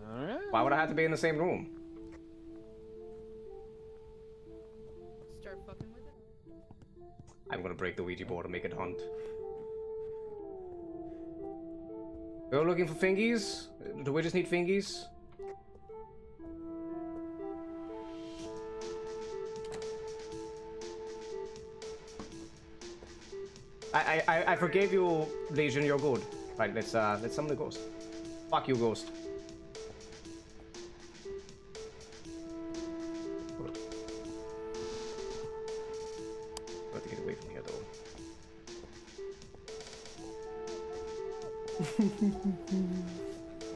Alright. Why would I have to be in the same room? Start fucking with it. I'm gonna break the Ouija board and make it hunt. You're looking for fingies? Do witches need fingies? I forgave you, Legion. You're good. Right, let's summon the ghost. Fuck you, ghost. I have to get away from here, though.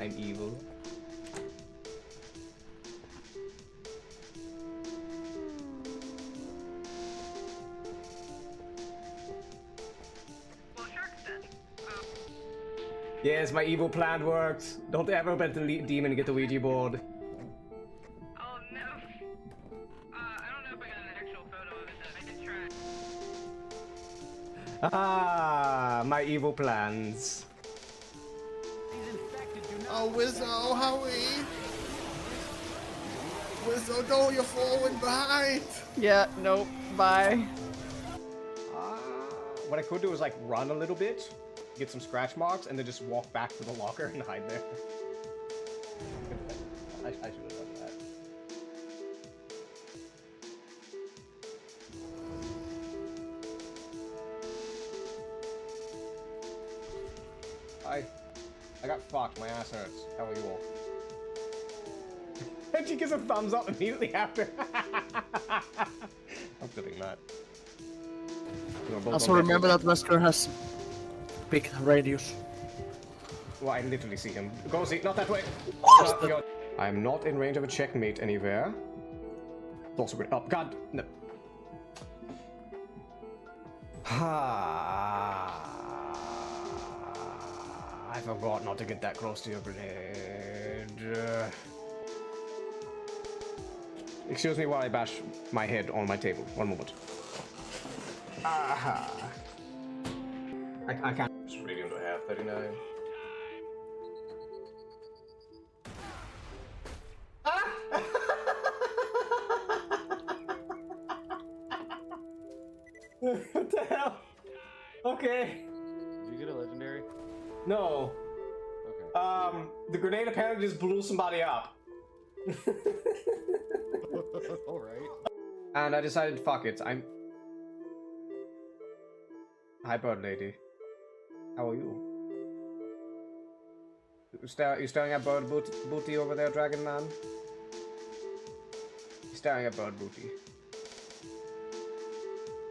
I'm evil. Yes, my evil plan worked. Don't ever bet the demon and get the Ouija board. Oh no. I don't know if I got an actual photo of it though. I did try. Ah, my evil plans. Oh, Wizzo, Howie! Wizzo, no, you're falling behind! Yeah, nope, bye. What I could do is like run a little bit, get some scratch marks, and then just walk back to the locker and hide there. I should have done that. I got fucked. My ass hurts. How are you all? And she gives a thumbs up immediately after. I'm feeling that. Also remember that Wesker has big radius. Well, I literally see him. Go see, not that way. I'm not in range of a checkmate anywhere. Also good. Oh God, no. I forgot not to get that close to your grenade. Excuse me while I bash my head on my table. One moment. I can't. Just read into half 39. What the hell? Okay. Did you get a legendary? No. Okay. The grenade apparently just blew somebody up. Alright. And I decided, fuck it, Hi, bird lady. How are you? You staring at bird booty over there, dragon man? You're staring at bird booty.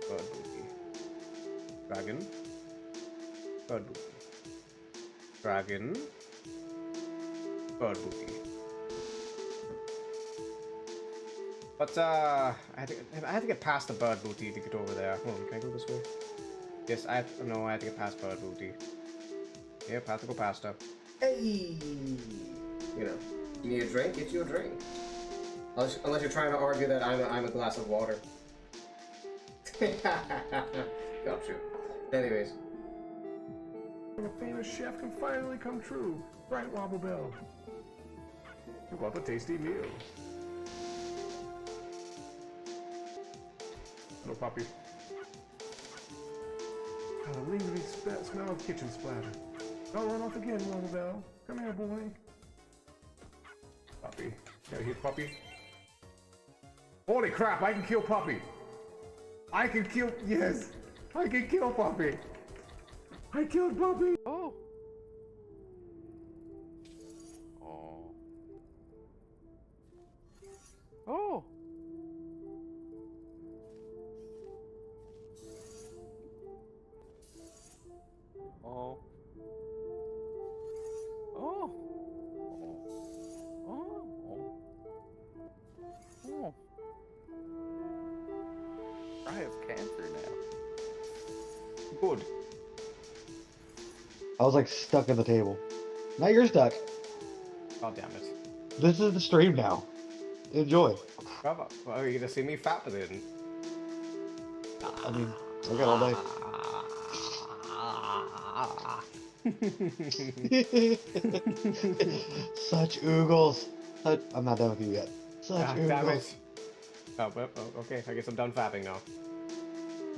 Bird booty. Dragon. Bird booty. Dragon. Bird booty. But I had to get past the bird booty to get over there. Hold on, can I go this way? Yes, I had to get past bird booty. Yep, I have to go past her. Hey! You know, you need a drink? Get you a drink. Unless you're trying to argue that I'm a glass of water. Got you. Anyways. A famous chef can finally come true. Right, Wobble Bell? You want a tasty meal. Hello, puppy. A lingering smell of kitchen splatter. Don't run off again, Wobble Bell. Come here, boy. Puppy. Gotta hit puppy. Holy crap, I can kill puppy. I can kill, yes. I can kill puppy. I killed puppy. Oh. Oh. Oh. Oh. Oh. Oh. Oh. I have cancer now. Good. I was like stuck at the table. Now you're stuck. God damn it. This is the stream now. Enjoy. Bravo. Well, are you gonna see me fat then? I mean, I got all day. Such oogles. I'm not done with you yet. Such Ah, damn oogles. it. Oh, well, oh, okay, I guess I'm done fapping now.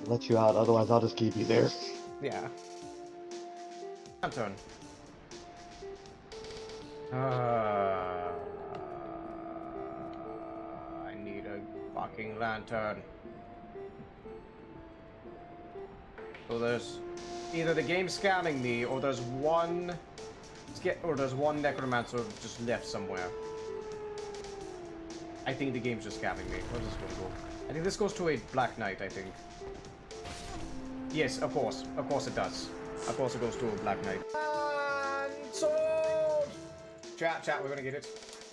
I'll let you out, otherwise I'll just keep you there. Yeah. Lantern. I need a fucking lantern. So there's either the game scamming me, or there's one necromancer just left somewhere. I think the game's just scamming me. Where's this going to go? I think this goes to a Black Knight, I think. Yes, of course. Of course it does. Of course it goes to a Black Knight. And sword! Chat, we're gonna get it.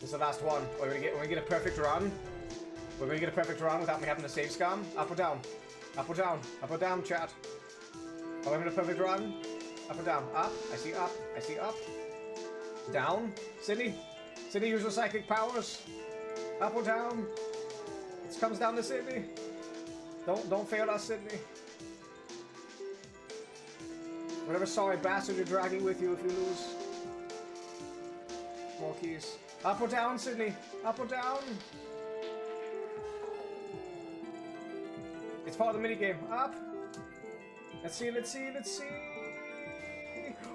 This is the last one. We're gonna get a perfect run. We're gonna get a perfect run without me having to save scam. Up or down? Up or down? Up or down, chat? Are we having a perfect run? Up or down? Up. I see up. I see up. Down. Sydney. Sydney, use your psychic powers. Up or down? It comes down to Sydney. Don't fail us, Sydney. Whatever sorry bastard you're dragging with you if you lose. More keys. Up or down, Sydney? Up or down? It's part of the minigame. Up. Let's see, let's see, let's see.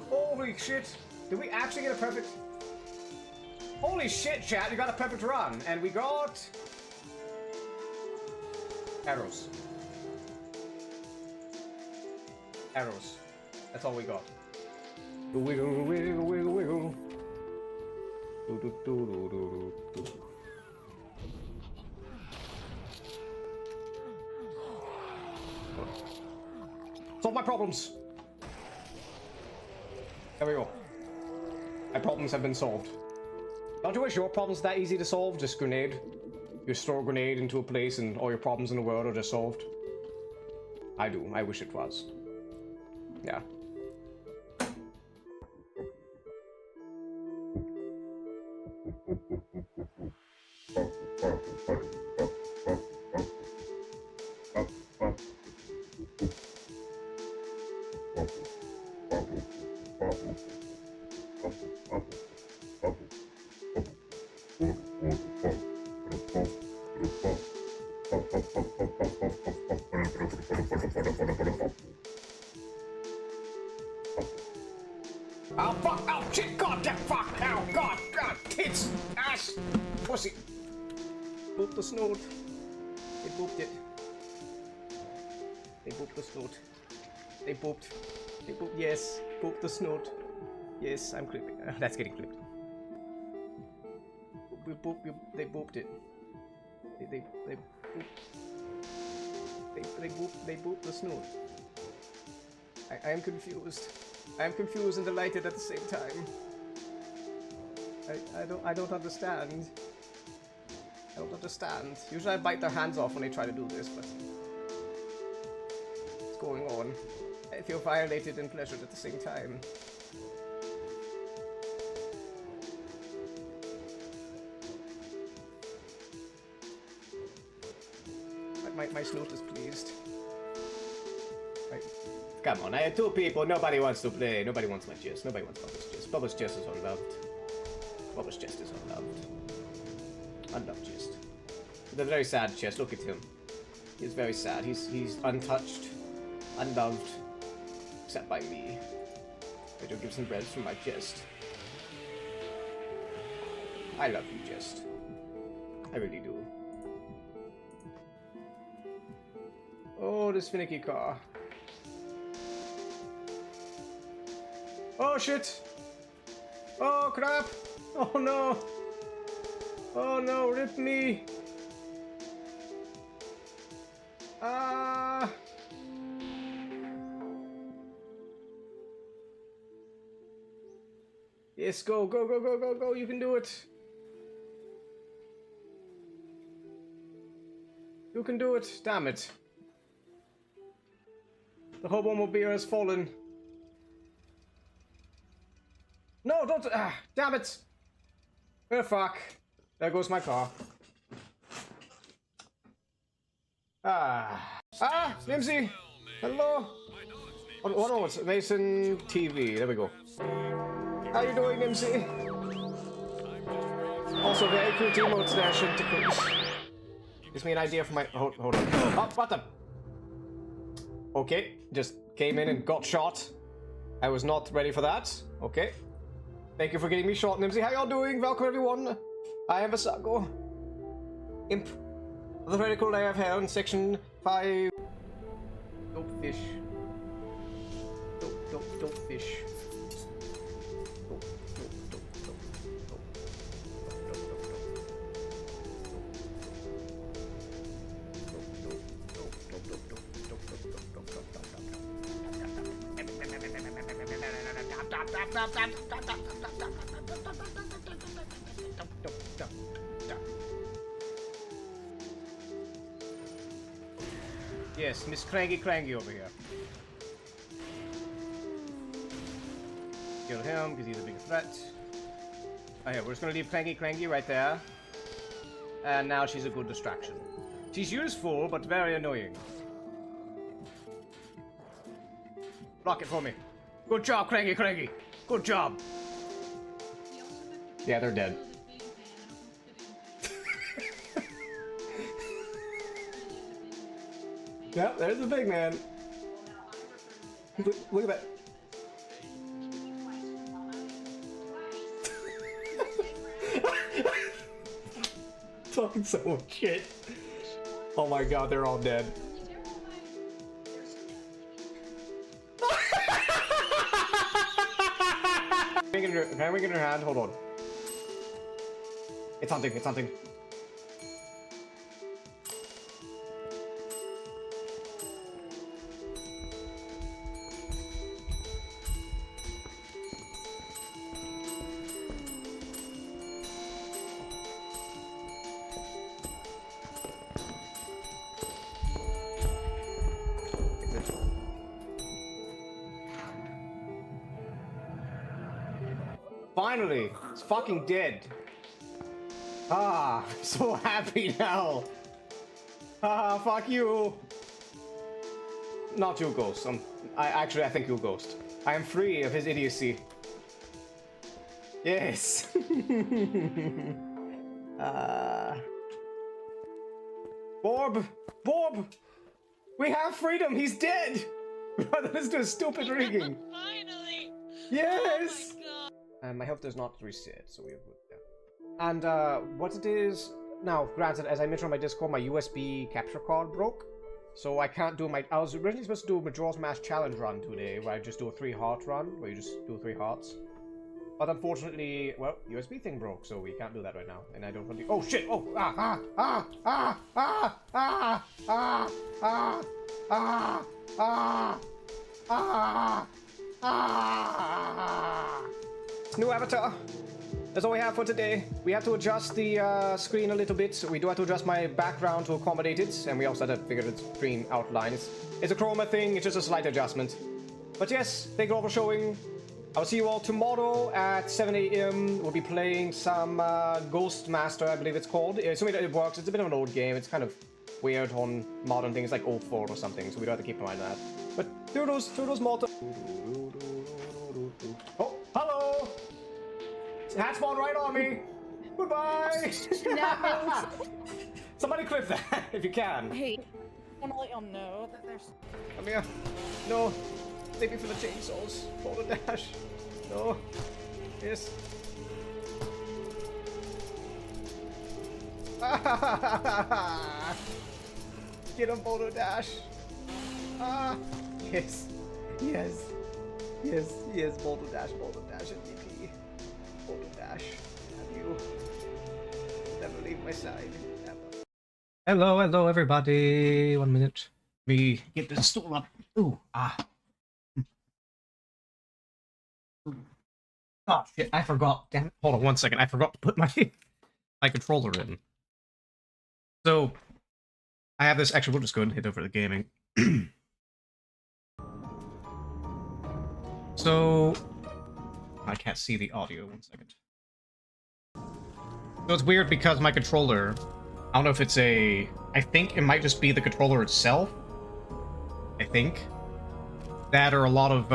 Holy shit. Did we actually get a perfect... Holy shit, chat, you got a perfect run. And we got... Arrows. Arrows. That's all we got. Wiggle, wiggle, wiggle, wiggle. Do, do, do, do, do, do. Solve my problems. There we go. My problems have been solved. Don't you wish your problems that easy to solve? Just grenade. You store a grenade into a place and all your problems in the world are just solved. I do. I wish it was. Yeah. Oh fuck! Oh shit! God damn fuck! Ow! God! Tits! Ass! Pussy! Boop the snoot. They booped it. They booped the snoot. They booped. They booped. Yes. Boop the snoot. Yes, I'm clipping. That's getting clipped. They booped it. They booped the snoot. I am confused. I am confused and delighted at the same time. I don't understand. I don't understand. Usually I bite their hands off when they try to do this, but what's going on? I feel violated and pleasured at the same time. My snoot is pleased. Right. Come on, I had two people, nobody wants to play, nobody wants my chest, nobody wants Bubba's chest. Bubba's chest is unloved. Bubba's chest is unloved. Unloved chest. The very sad chest, look at him. He's very sad, he's untouched, unloved, except by me. I do give some breads from my chest. I love you, chest. I really do. Oh, this finicky car. Oh shit! Oh crap! Oh no! Oh no, rip me! Ah! Yes, go, go, go, go, go, go, you can do it! You can do it, damn it. The Hobomobile has fallen. No, don't! Ah, damn it! Oh, fuck. There goes my car. Ah, Nimsy! Hello! Oh no, it's Mason TV. There we go. How you doing, MC? Also, very cool to emotes dash into cookies. Gives me an idea for my. Hold on. Oh, what the? Okay, just came in and got shot. I was not ready for that. Okay. Thank you for getting me shot, Nimsy. How y'all doing? Welcome, everyone. I am Vasago. Imp. The radical layer of hell in section 5. Dope fish. Dope fish. Yes, Miss Crangy over here. Kill him because he's a big threat. Oh yeah, we're just gonna leave Crangy right there. And now she's a good distraction. She's useful, but very annoying. Block it for me. Good job, Crangy. Good job. Yeah, they're dead. Yep, there's the big man. Look at that. Talking so much shit. Oh my god, they're all dead. Can I ring in her hand? Hold on. It's hunting. Finally! It's fucking dead. Ah, I'm so happy now. Ah, fuck you. Not you, Ghost. I think you, Ghost. I am free of his idiocy. Yes. Borb! We have freedom! He's dead! Rather than do stupid rigging. Finally! Yes! Oh my god. And my health does not reset, so we are good there. And what it is now, granted, as I mentioned on my Discord, my USB capture card broke, so I can't do my. I was originally supposed to do a Majora's Mask challenge run today, where I just do a 3-heart run, where you just do 3 hearts. But unfortunately, well, USB thing broke, so we can't do that right now, and I don't want to. Oh shit! Oh New avatar. That's all we have for today. We have to adjust the screen a little bit. So we do have to adjust my background to accommodate it, and we also had to figure the screen outline. It's a chroma thing. It's just a slight adjustment. But yes, thank you all for showing. I will see you all tomorrow at 7 AM. We'll be playing some Ghost Master, I believe it's called. Assuming it works. It's a bit of an old game. It's kind of weird on modern things like 04 or something, so we do have to keep in mind that. But toodles, Malta. Oh, hello! Hat spawned right on me! Goodbye! Somebody clip that, if you can. Hey, I want to let y'all know that there's... Come here. No. Save me for the chainsaws. Hold a dash. No. Yes. Get him, Boulder Dash. Ah. Yes. Boulder Dash, MVP. Boulder Dash. Have you never leave my side? Ever. Hello, everybody. 1 minute. Let me get this stool up. Ooh, Oh shit, I forgot. Damn it. Hold on 1 second. I forgot to put my controller in. So I have this. Actually, we'll just go ahead and hit over the gaming. So I can't see the audio. 1 second. So it's weird because my controller, I don't know if it's I think it might just be the controller itself. I think that, or a lot of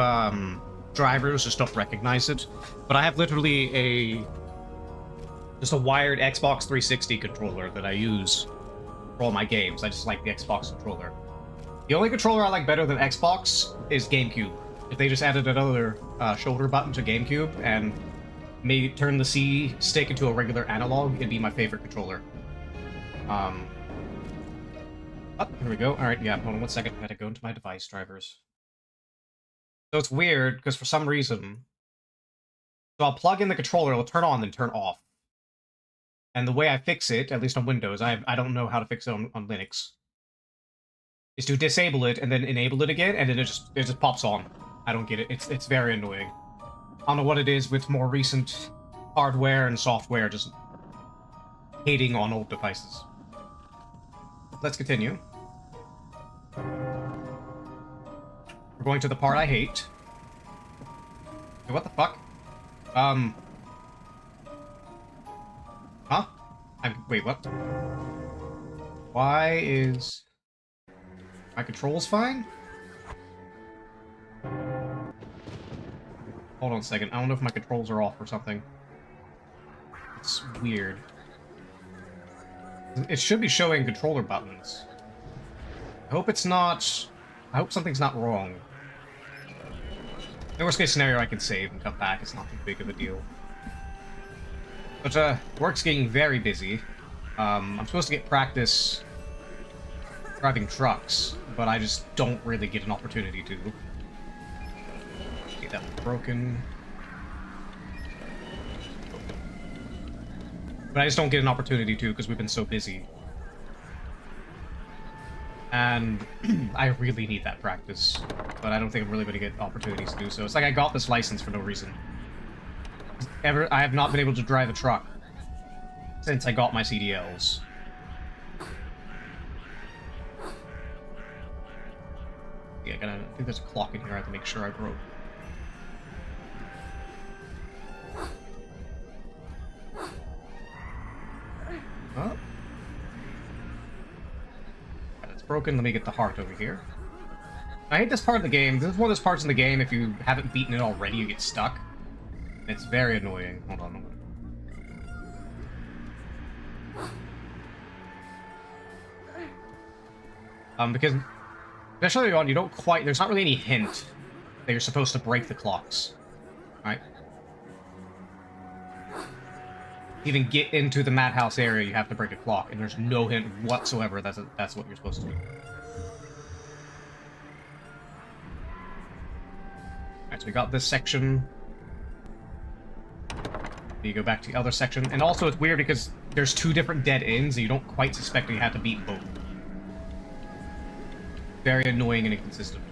drivers just don't recognize it. But I have literally just a wired Xbox 360 controller that I use for all my games. I just like the Xbox controller. The only controller I like better than Xbox is GameCube. If they just added another shoulder button to GameCube and made turn the C stick into a regular analog, it'd be my favorite controller. Oh, here we go. Alright, yeah, hold on 1 second. I gotta go into my device drivers. So it's weird, because for some reason... So I'll plug in the controller, it'll turn on, then turn off. And the way I fix it, at least on Windows, I don't know how to fix it on Linux, is to disable it and then enable it again, and then it just pops on. I don't get it. It's very annoying. I don't know what it is with more recent hardware and software just hating on old devices. Let's continue. We're going to the part I hate. Hey, what the fuck? Huh? Wait, what? Why is... My controls fine? Hold on a second. I don't know if my controls are off or something. It's weird. It should be showing controller buttons. I hope it's not... I hope something's not wrong. In the worst case scenario, I can save and come back. It's not too big of a deal. But, work's getting very busy. I'm supposed to get practice driving trucks, but I just don't really get an opportunity to. Okay, that one's broken. But I just don't get an opportunity to because we've been so busy. And I really need that practice, but I don't think I'm really going to get opportunities to do so. It's like I got this license for no reason. I have not been able to drive a truck since I got my CDLs. Yeah, I think there's a clock in here I have to make sure I broke. Oh. That's broken. Let me get the heart over here. I hate this part of the game. This is one of those parts in the game, if you haven't beaten it already, you get stuck. It's very annoying. Hold on. Because, especially on, you don't quite, there's not really any hint that you're supposed to break the clocks. Right? Even get into the madhouse area, you have to break a clock, and there's no hint whatsoever that's what you're supposed to do. Alright, so we got this section. You go back to the other section, and also it's weird because there's two different dead ends, and you don't quite suspect that you have to beat both. Very annoying and inconsistent.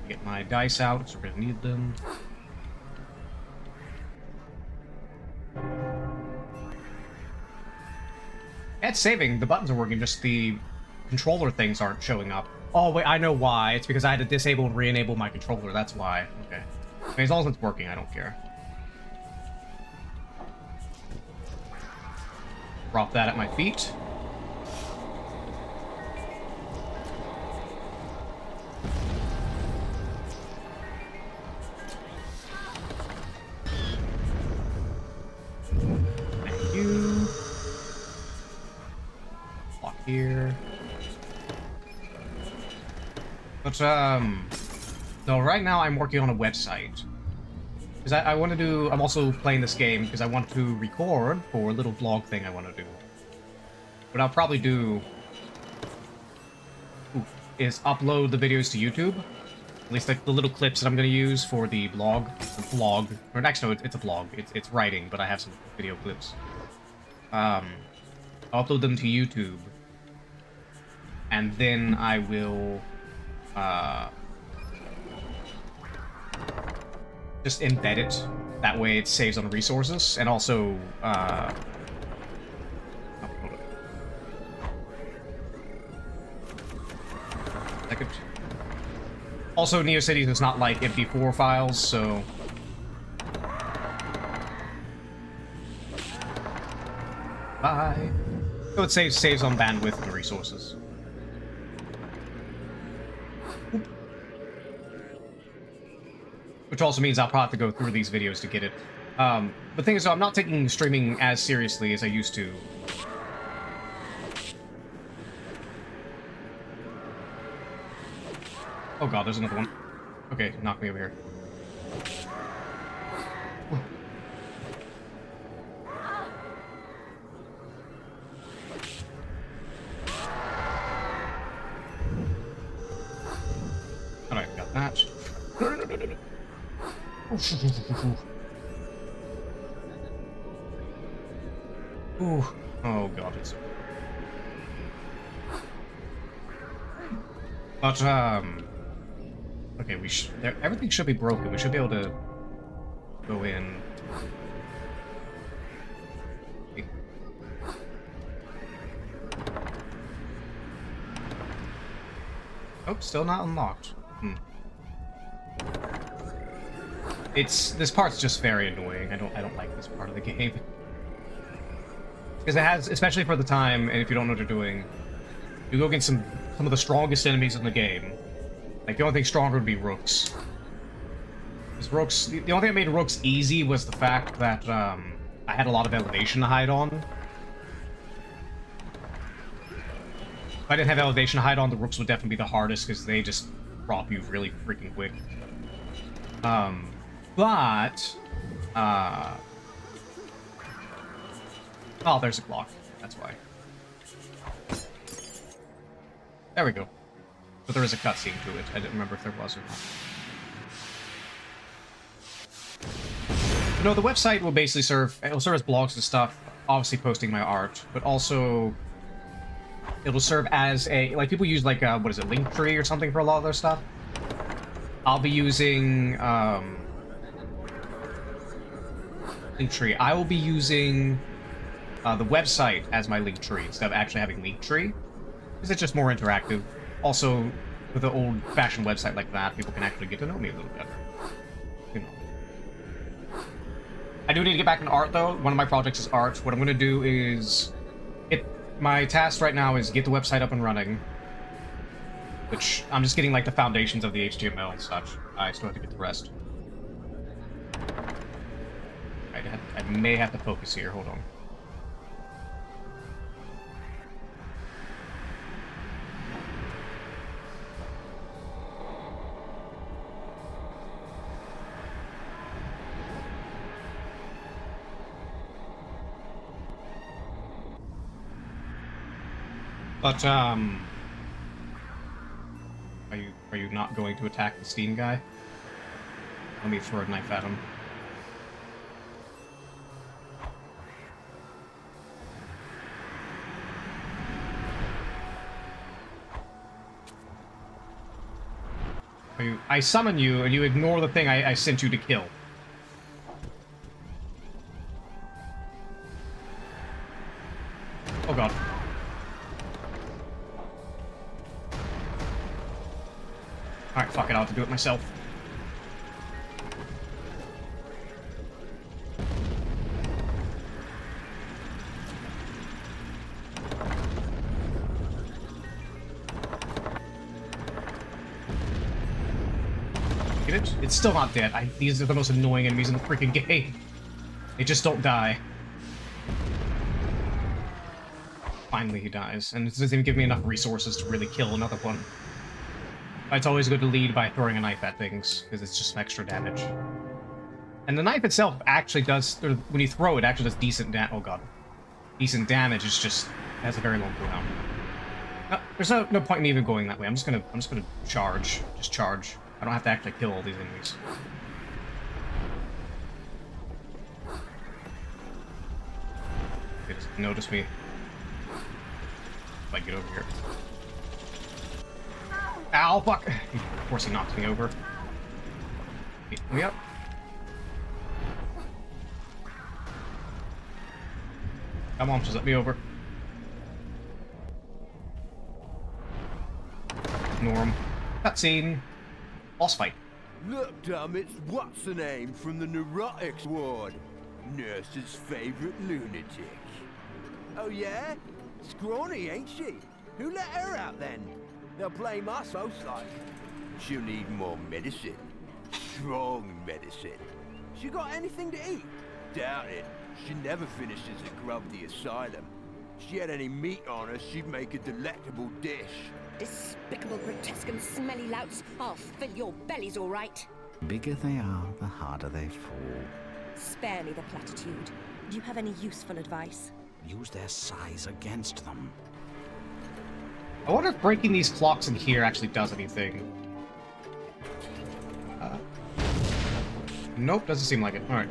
Get my dice out, so we're gonna need them. It's saving, the buttons are working, just the controller things aren't showing up. Oh wait, I know why. It's because I had to disable and re-enable my controller, that's why. Okay. I mean, as long as it's working, I don't care. Drop that at my feet. Thank you. Lock here. But, no, right now I'm working on a website. Because I want to do... I'm also playing this game because I want to record for a little vlog thing I want to do. What I'll probably do is upload the videos to YouTube. At least like the little clips that I'm going to use for the vlog. Or actually, no, it's a vlog. It's writing, but I have some video clips. I'll upload them to YouTube. And then I will... just embed it. That way it saves on resources, and also, second. Also, NeoCities is not like MP4 files, so... Bye! So it saves on bandwidth and resources. which also means I'll probably have to go through these videos to get it. The thing is, though, I'm not taking streaming as seriously as I used to. Oh god, there's another one. Okay, knock me over here. Alright, got that. Ooh. Oh god, it's... But, okay, everything should be broken. We should be able to go in. Oh, still not unlocked. This part's just very annoying. I don't like this part of the game. Because it has, especially for the time, and if you don't know what you're doing, you go against some of the strongest enemies in the game. Like, the only thing stronger would be rooks. Because rooks, the only thing that made rooks easy was the fact that, I had a lot of elevation to hide on. If I didn't have elevation to hide on, the rooks would definitely be the hardest, because they just drop you really freaking quick. Oh, there's a block. That's why. There we go. But there is a cutscene to it. I didn't remember if there was or not. No, the website will basically serve as blogs and stuff, obviously posting my art, but also it'll serve as a, like, people use, like, what is it, Linktree or something for a lot of their stuff. I'll be using, Linktree. I will be using the website as my Linktree instead of actually having Linktree, because it's just more interactive. Also, with an old-fashioned website like that, people can actually get to know me a little better. You know. I do need to get back into art, though. One of my projects is art. What I'm going to do is... my task right now is get the website up and running. Which, I'm just getting, like, the foundations of the HTML and such. I still have to get the rest. I may have to focus here. Hold on. But, are you not going to attack the Steam guy? Let me throw a knife at him. I summon you, and you ignore the thing I sent you to kill. Oh god. Alright, fuck it, I'll have to do it myself. Get it? It's still not dead. These are the most annoying enemies in the freaking game. They just don't die. Finally he dies, and it doesn't even give me enough resources to really kill another one. It's always good to lead by throwing a knife at things, because it's just some extra damage. And the knife itself actually does, when you throw it, actually does decent oh god. Decent damage, it's just, it has a very long cooldown. No, there's no point in me even going that way. I'm just gonna charge. Just charge. I don't have to actually kill all these enemies. They just notice me. If I get over here. Ow, fuck! Of course he knocked me over. Pick me up. Come on, just let me over. Ignore him. Cutscene. Boss fight. Look, dammit, what's the name from the neurotics ward? Nurse's favorite lunatic. Oh yeah? Scrawny, ain't she? Who let her out then? They'll blame us, most like. She'll need more medicine. strong medicine. She got anything to eat? Doubt it. She never finishes a grub the asylum. She had any meat on her, she'd make a delectable dish. Despicable, grotesque, and smelly louts. I'll fill your bellies, all right. Bigger they are, the harder they fall. Spare me the platitude. Do you have any useful advice? Use their size against them. I wonder if breaking these clocks in here actually does anything. Nope, doesn't seem like it. Alright.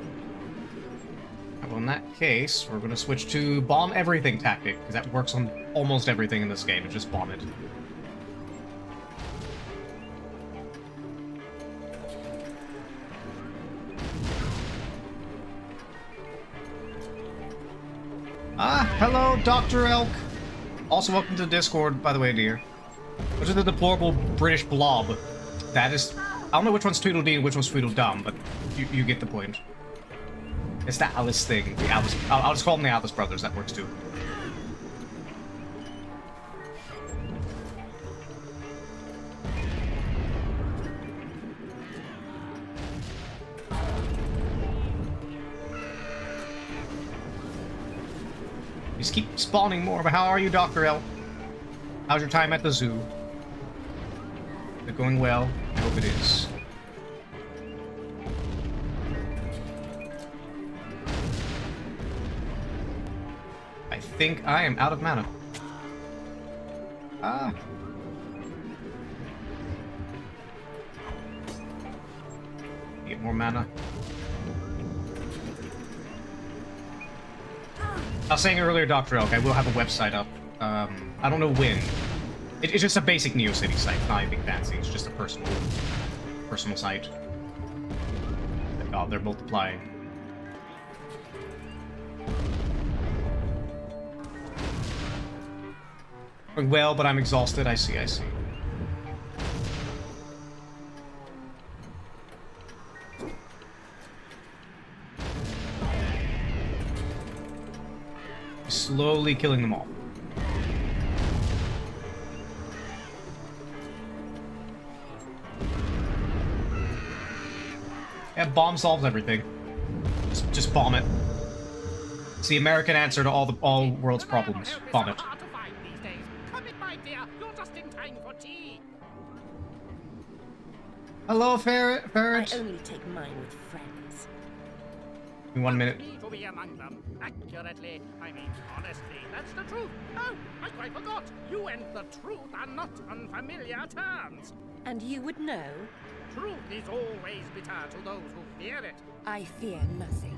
Well, in that case, we're going to switch to bomb everything tactic, because that works on almost everything in this game. It's just bomb it. Hello, Dr. Elk. Also, welcome to the Discord, by the way, dear. Which is the deplorable British blob. That is... I don't know which one's Tweedledee and which one's Tweedledum, but you get the point. It's the Alice thing. The Alice... I'll just call them the Alice brothers. That works, too. Just keep spawning more, but how are you, Dr. L? How's your time at the zoo? Is it going well? I hope it is. I think I am out of mana. Get more mana. I was saying earlier, Dr. Elk, I will have a website up. I don't know when. It's just a basic NeoCity site, not anything fancy. It's just a personal site. God, they're multiplying. Going well, but I'm exhausted. I see, I see. Slowly killing them all. Yeah, bomb solves everything. Just bomb it. It's the American answer to all world's problems. Bomb it. Hello, Ferret. I only take mine with friends. In 1 minute. To be among them. Accurately, I mean honestly, that's the truth. Oh, I quite forgot. You and the truth are not unfamiliar terms. And you would know? Truth is always bitter to those who fear it. I fear nothing.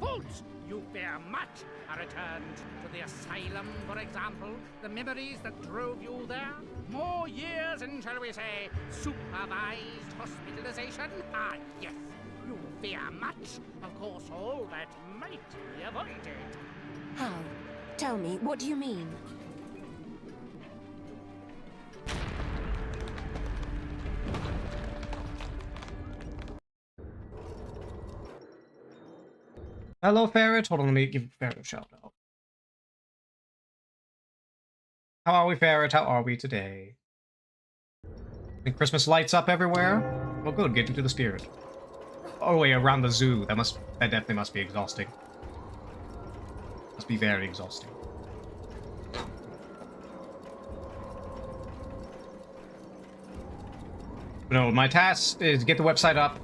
False! You fear much. A return to the asylum, for example. The memories that drove you there. More years in, shall we say, supervised hospitalization. Ah, yes. You fear much. Of course, all that might be avoided. How? Tell me, what do you mean? Hello, Ferret. Hold on, let me give Ferret a shout out. How are we, Ferret? How are we today? And Christmas lights up everywhere? Well, good. Get into the spirit. Oh wait, around the zoo. That definitely must be exhausting. Must be very exhausting. But no, my task is to get the website up.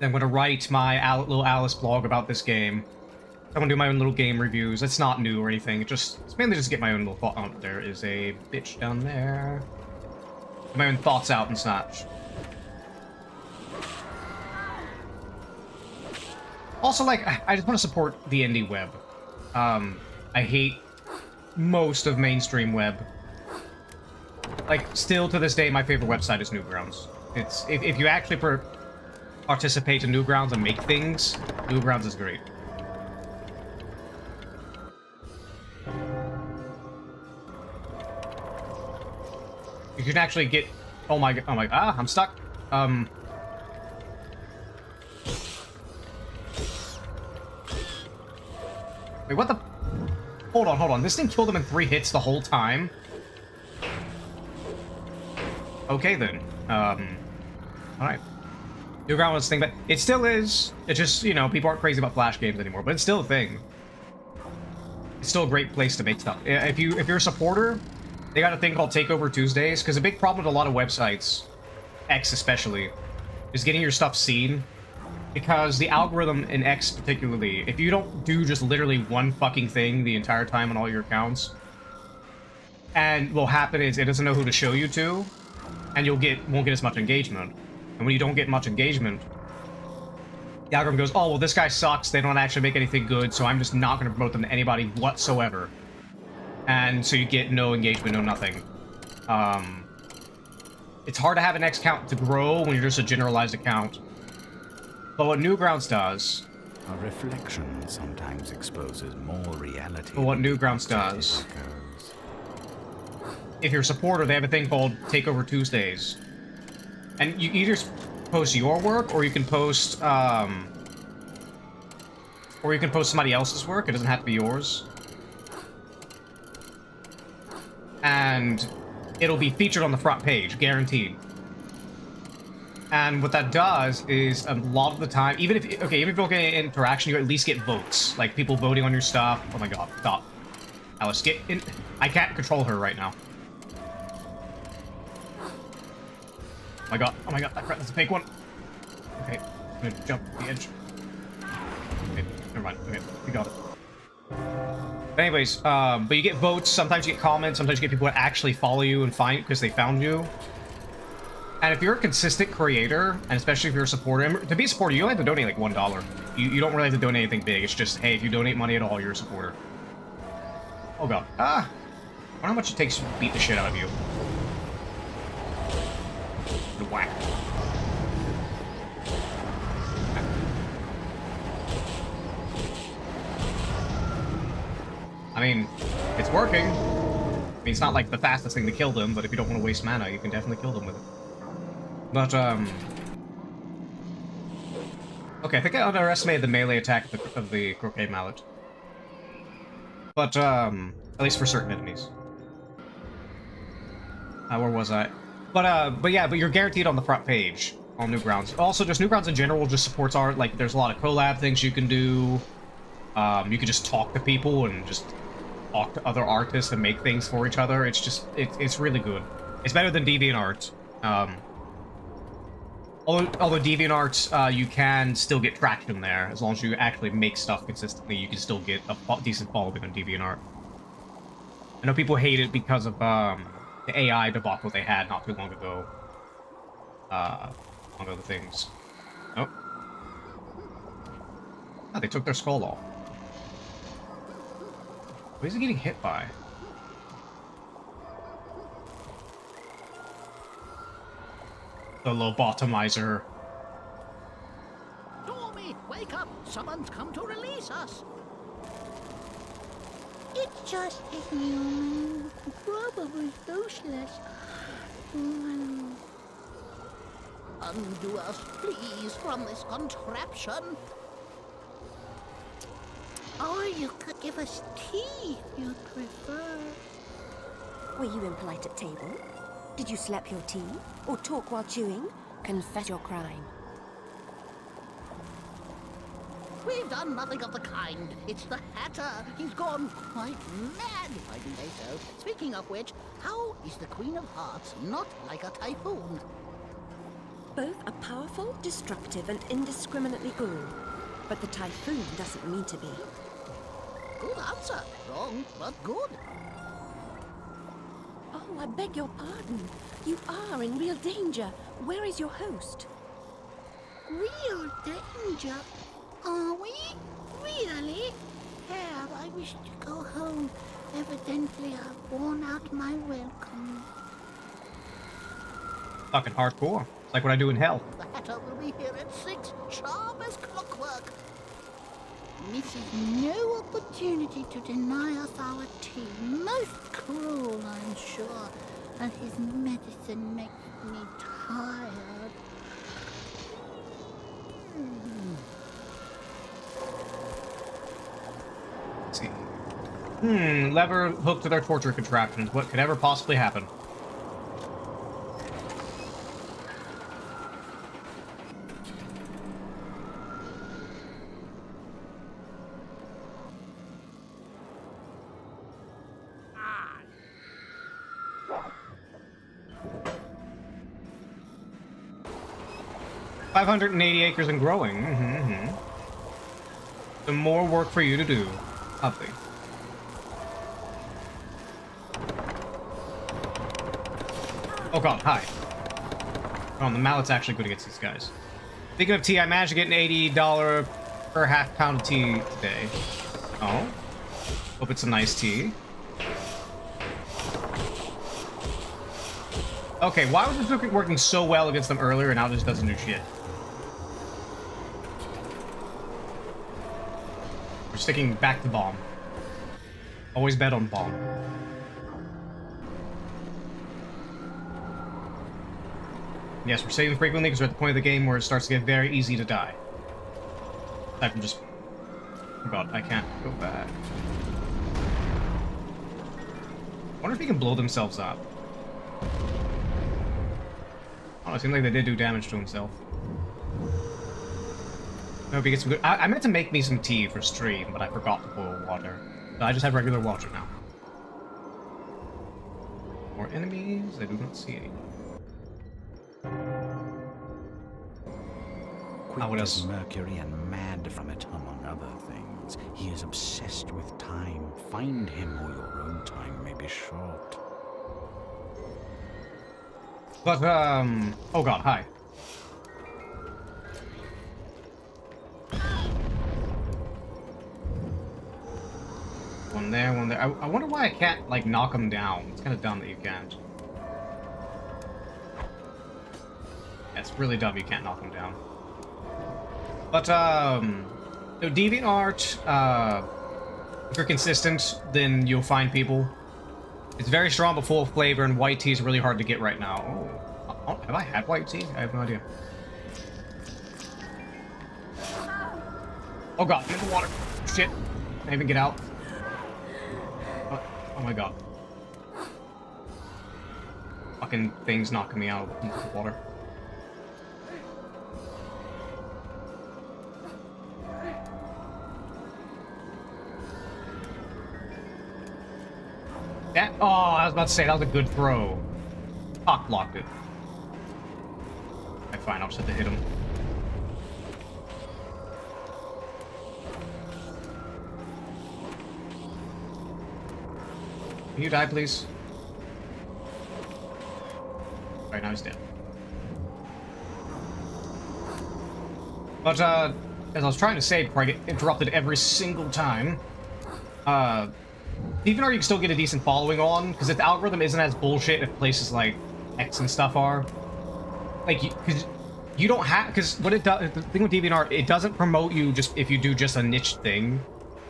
Then I'm going to write my little Alice blog about this game. I'm going to do my own little game reviews. It's not new or anything. It's mainly just get my own little thought. Oh, there is a bitch down there. Get my own thoughts out and such. Also, like, I just want to support the indie web. I hate most of mainstream web. Like, still to this day, my favorite website is Newgrounds. It's if you actually participate in Newgrounds and make things, Newgrounds is great. You can actually get... Oh my... I'm stuck. Wait, what the... Hold on. This thing killed him in 3 hits the whole time? Okay, then. Alright. Newgrounds was a thing, but it still is. It's just, you know, people aren't crazy about Flash games anymore, but it's still a thing. It's still a great place to make stuff. If you're a supporter, they got a thing called Takeover Tuesdays, because a big problem with a lot of websites, X especially, is getting your stuff seen. Because the algorithm in X particularly, if you don't do just literally one fucking thing the entire time on all your accounts, and what'll happen is it doesn't know who to show you to, and won't get as much engagement. And when you don't get much engagement, the algorithm goes, oh, well, this guy sucks, they don't actually make anything good, so I'm just not going to promote them to anybody whatsoever. And so you get no engagement, no nothing. It's hard to have an X account to grow when you're just a generalized account. But what Newgrounds does... A reflection sometimes exposes more reality. But what Newgrounds does... If you're a supporter, they have a thing called Takeover Tuesdays. And you either post your work, or you can post, somebody else's work. It doesn't have to be yours. And it'll be featured on the front page, guaranteed. And what that does is, a lot of the time, even if you don't get any interaction, you at least get votes. Like, people voting on your stuff. Oh my god, stop. Alice, get in. I can't control her right now. Oh my god, crap, that's a fake one. Okay, I'm gonna jump the edge. Okay, never mind, okay, we got it. But anyways, but you get votes, sometimes you get comments, sometimes you get people that actually follow you and find because they found you. And if you're a consistent creator, and especially if you're a supporter, and to be a supporter, you only have to donate like $1. You don't really have to donate anything big, it's just, hey, if you donate money at all, you're a supporter. Oh god, I wonder how much it takes to beat the shit out of you. Whack. I mean, it's working. I mean, it's not like the fastest thing to kill them, but if you don't want to waste mana, you can definitely kill them with it. But, okay, I think I underestimated the melee attack of the Croquet Mallet. But, at least for certain enemies. Where was I? But yeah, but you're guaranteed on the front page on Newgrounds. Also, just Newgrounds in general just supports art. Like, there's a lot of collab things you can do. You can just talk to people and just talk to other artists and make things for each other. It's just, it's really good. It's better than DeviantArt. Although DeviantArt, you can still get traction there. As long as you actually make stuff consistently, you can still get a decent following on DeviantArt. I know people hate it because of, the AI debacle they had not too long ago. Among other things. Oh. Oh, they took their skull off. What is he getting hit by? The lobotomizer. Stormy, wake up! Someone's come to release us! It's just a human, probably useless. Undo us, please, from this contraption. Or you could give us tea, if you'd prefer. Were you impolite at table? Did you slap your tea? Or talk while chewing? Confess your crime. We've done nothing of the kind. It's the Hatter. He's gone quite mad, if I do say so. Speaking of which, how is the Queen of Hearts not like a typhoon? Both are powerful, destructive, and indiscriminately good. But the typhoon doesn't mean to be. Good answer. Wrong, but good. Oh, I beg your pardon. You are in real danger. Where is your host? Real danger? Are we? Really? Herb, I wish to go home. Evidently, I've worn out my welcome. Fucking hardcore. It's like what I do in hell. The Hatter will be here at 6, sharp as clockwork. Misses no opportunity to deny us our tea. Most cruel, I'm sure. And his medicine makes me tired. Let's see. Lever hooked to their torture contraptions. What could ever possibly happen? 580 acres and growing. Some more work for you to do. Lovely. Oh god, hi. Oh, the mallet's actually good against these guys. Speaking of tea, I managed to get an $80 per half pound of tea today. Oh. Hope it's a nice tea. Okay, why was this working so well against them earlier and now it just doesn't do shit? We're sticking back to bomb. Always bet on bomb. Yes, we're saving frequently because we're at the point of the game where it starts to get very easy to die. I can just... Oh god, I can't go back. I wonder if he can blow themselves up. Oh, it seems like they did do damage to himself. I hope he gets some good... I meant to make me some tea for stream, but I forgot to boil water. So I just have regular water now. More enemies? I do not see any. Quick as mercury and mad from it, among other things. He is obsessed with time. Find him, or your own time may be short. But, oh god, hi. One there, one there. I wonder why I can't, like, knock him down. It's kind of dumb that you can't. Yeah, it's really dumb you can't knock him down. But, so DeviantArt, if you're consistent, then you'll find people. It's very strong but full of flavor, and white tea is really hard to get right now. Oh, have I had white tea? I have no idea. Oh god, I'm in the water. Shit. Can't even get out. Oh my god. Fucking things knocking me out of the water. That, oh, I was about to say, that was a good throw. Cock blocked it. Okay, fine, I'll just have to hit him. Can you die, please? Alright, now he's dead. But, as I was trying to say before I get interrupted every single time, even though you can still get a decent following on, because if the algorithm isn't as bullshit if places like X and stuff are, like, because you don't have, because what it does, the thing with DeviantArt, it doesn't promote you just if you do just a niche thing.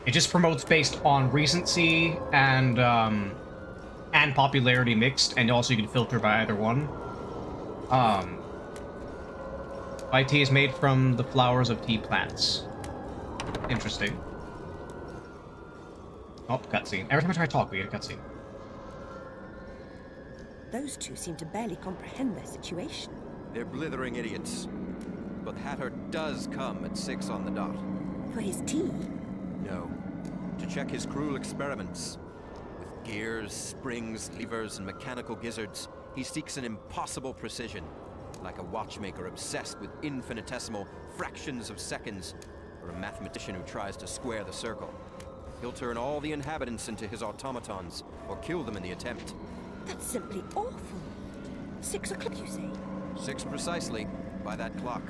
It just promotes based on recency and popularity mixed, and also you can filter by either one. White tea is made from the flowers of tea plants. Interesting. Oh, cutscene. Every time I try to talk, we get a cutscene. Those two seem to barely comprehend their situation. They're blithering idiots. But Hatter does come at 6 on the dot. For his tea? No. To check his cruel experiments. With gears, springs, levers, and mechanical gizzards, he seeks an impossible precision. Like a watchmaker obsessed with infinitesimal fractions of seconds, or a mathematician who tries to square the circle. He'll turn all the inhabitants into his automatons, or kill them in the attempt. That's simply awful. 6 o'clock, you say? 6 precisely, by that clock.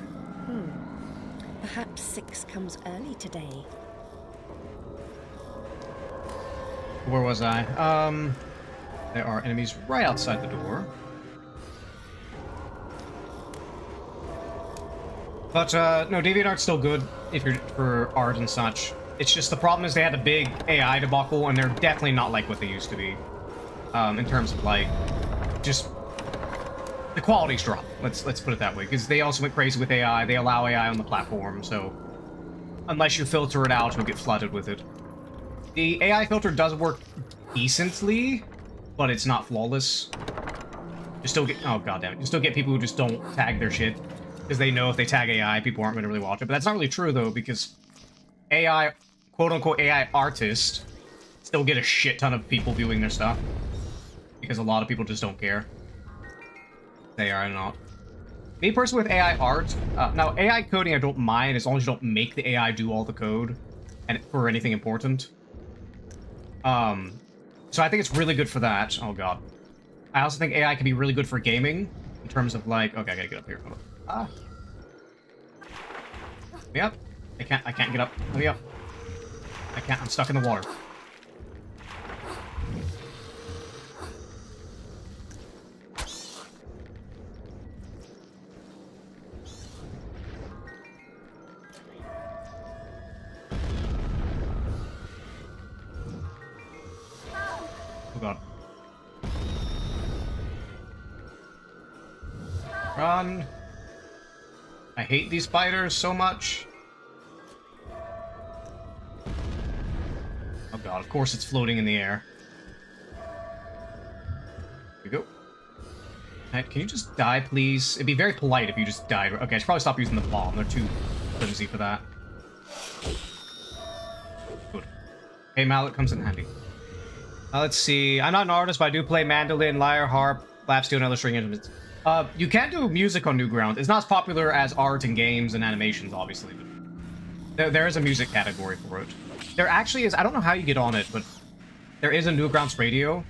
Perhaps 6 comes early today. Where was I? There are enemies right outside the door. But, no, DeviantArt's still good if you're for art and such. It's just the problem is they had a big AI debacle, and they're definitely not like what they used to be. In terms of, like, just... the quality's dropped, let's put it that way. Because they also went crazy with AI, they allow AI on the platform, so... unless you filter it out, you'll get flooded with it. The AI filter does work decently, but it's not flawless. You still get... oh, goddammit. You still get people who just don't tag their shit. Because they know if they tag AI, people aren't going to really watch it. But that's not really true, though, because AI, quote-unquote AI artists, still get a shit ton of people viewing their stuff. Because a lot of people just don't care. They are not. Me personally with AI art, now AI coding I don't mind as long as you don't make the AI do all the code and for anything important. So I think it's really good for that. Oh god. I also think AI can be really good for gaming in terms of like, okay, I gotta get up here. Hold on. Ah. Let me up. I can't get up. Let me up. I can't, I'm stuck in the water. Oh god. Run. I hate these spiders so much. Oh god, of course it's floating in the air. Here we go. Alright, can you just die, please? It'd be very polite if you just died. Okay, I should probably stop using the bomb. They're too flimsy for that. Good. Okay, mallet comes in handy. Let's see. I'm not an artist, but I do play mandolin, lyre, harp, lap steel, and other string instruments. You can do music on Newgrounds. It's not as popular as art and games and animations, obviously, but there is a music category for it. There actually is. I don't know how you get on it, but there is a Newgrounds radio.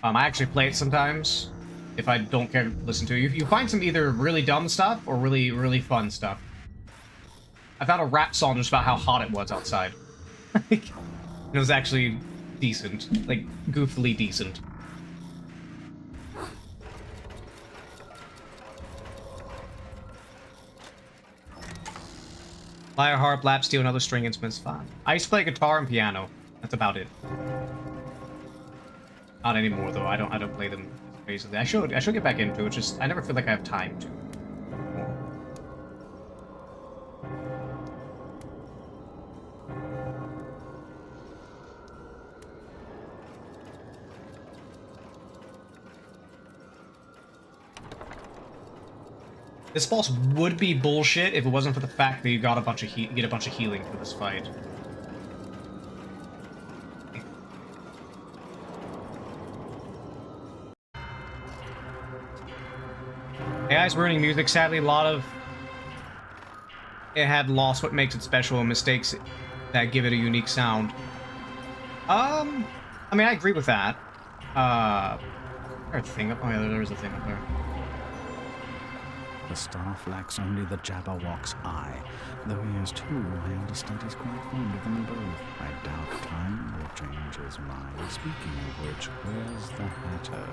I actually play it sometimes if I don't care to listen to it. You find some either really dumb stuff or really, really fun stuff. I found a rap song just about how hot it was outside. It was actually decent, like goofily decent. Lyre, harp, lap steel, and other string instruments. Fine. I used to play guitar and piano. That's about it. Not anymore though. I don't play them basically. I should get back into it. Just I never feel like I have time to. This boss would be bullshit if it wasn't for the fact that you got a bunch of healing for this fight. AI's ruining music. Sadly, a lot of it had lost what makes it special and mistakes that give it a unique sound. I mean, I agree with that. There's a thing up. Oh yeah, there's a thing up there. The staff lacks only the Jabberwock's eye. Though he has two, I understand he's quite fond of them both. I doubt time will change his mind. Speaking of which, where's the Hatter?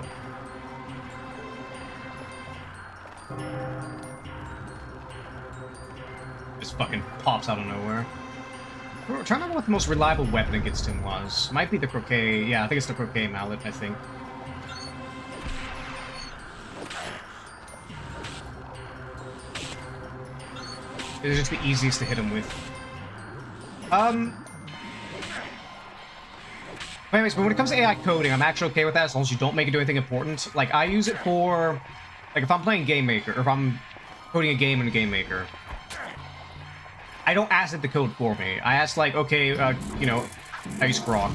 Just fucking pops out of nowhere. I'm trying to remember what the most reliable weapon against him was. Might be the croquet. Yeah, I think it's the croquet mallet, I think. It's just the easiest to hit him with. Anyways, but when it comes to AI coding, I'm actually okay with that as long as you don't make it do anything important. Like, I use it for... Like, if I'm playing Game Maker, or if I'm coding a game in Game Maker, I don't ask it to code for me. I ask, like, okay, you know, I use Grok.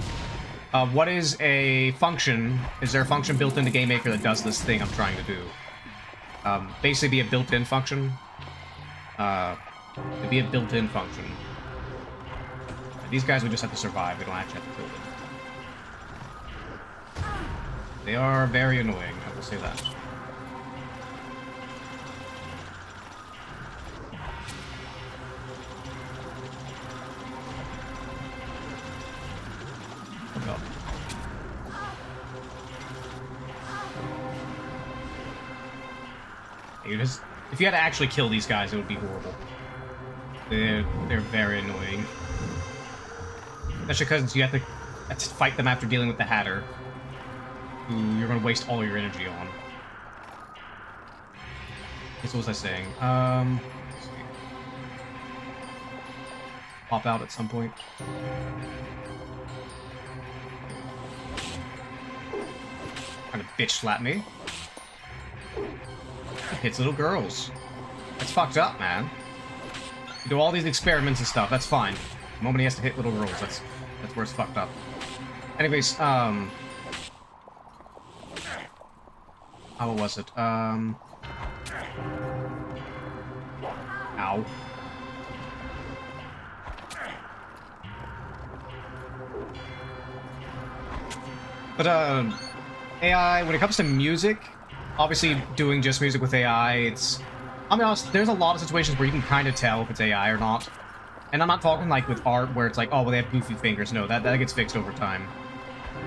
What is a function? Is there a function built into Game Maker that does this thing I'm trying to do? Basically be a built-in function. To be a built-in function. These guys would just have to survive. They don't actually have to kill them. They are very annoying, I will say that. Oh god. If you had to actually kill these guys, it would be horrible. They're very annoying. Especially because you have to fight them after dealing with the Hatter, who you're going to waste all your energy on. What was I saying? Let's see. Pop out at some point. Trying to bitch slap me. He hits little girls. That's fucked up, man. You do all these experiments and stuff, that's fine. The moment he has to hit little girls, that's where it's fucked up. Anyways, how was it? Ow. But, AI, when it comes to music, obviously doing just music with AI, it's... I'll be honest, there's a lot of situations where you can kind of tell if it's AI or not. And I'm not talking like with art where it's like, oh, well, they have goofy fingers. No, that gets fixed over time.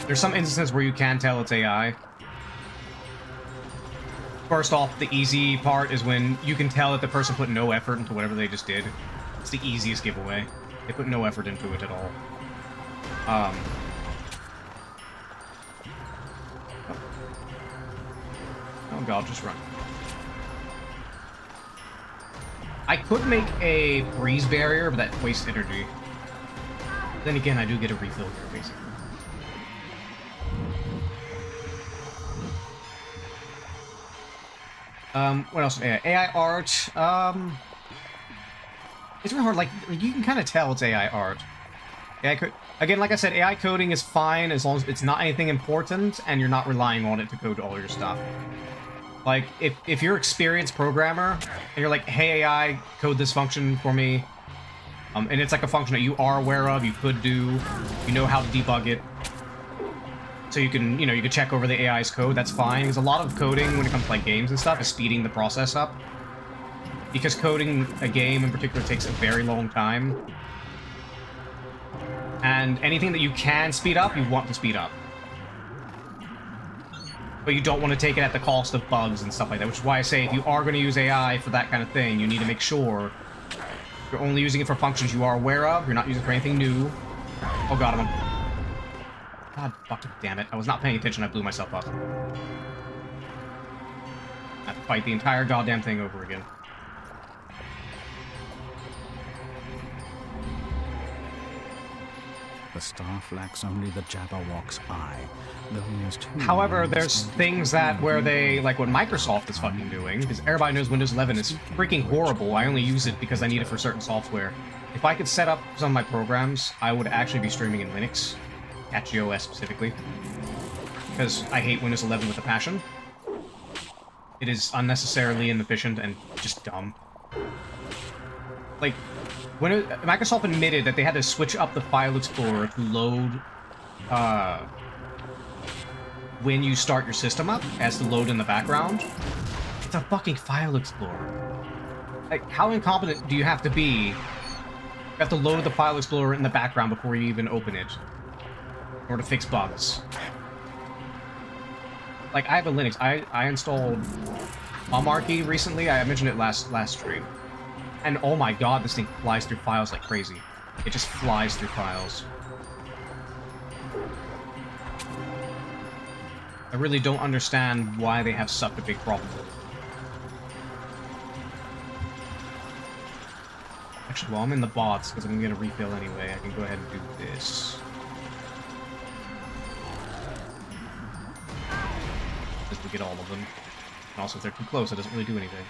There's some instances where you can tell it's AI. First off, the easy part is when you can tell that the person put no effort into whatever they just did. It's the easiest giveaway. They put no effort into it at all. Oh god, just run. I could make a breeze barrier, but that wastes energy. Then again, I do get a refill here, basically. What else? AI art. It's really hard. Like you can kind of tell it's AI art. Again, like I said, AI coding is fine as long as it's not anything important and you're not relying on it to code all your stuff. Like, if you're an experienced programmer, and you're like, hey AI, code this function for me, and it's like a function that you are aware of, you could do, you know how to debug it, so you can, you can check over the AI's code, that's fine, because a lot of coding, when it comes to like games and stuff, is speeding the process up. Because coding a game in particular takes a very long time. And anything that you can speed up, you want to speed up. But you don't want to take it at the cost of bugs and stuff like that, which is why I say if you are going to use AI for that kind of thing, you need to make sure you're only using it for functions you are aware of, you're not using it for anything new. Oh god, God fucking damn it. I was not paying attention, I blew myself up. I have to fight the entire goddamn thing over again. The staff lacks only the Jabberwock's eye, though he has two. However, there's things that where they, like what Microsoft is fucking doing, because everybody knows Windows 11 is freaking horrible. I only use it because I need it for certain software. If I could set up some of my programs, I would actually be streaming in Linux, CatchOS specifically, because I hate Windows 11 with a passion. It is unnecessarily inefficient and just dumb. Like, when Microsoft admitted that they had to switch up the file explorer to load, when you start your system up, as to load in the background, it's a fucking file explorer. Like, how incompetent do you have to be? You have to load the file explorer in the background before you even open it, in order to fix bugs. Like, I have a Linux. I installed Mcgee recently. I mentioned it last stream. And oh my god, this thing flies through files like crazy. It just flies through files. I really don't understand why they have such a big problem with it. Actually, while I'm in the bots, because I'm going to get a refill anyway, I can go ahead and do this. Just to get all of them. And also, if they're too close, it doesn't really do anything.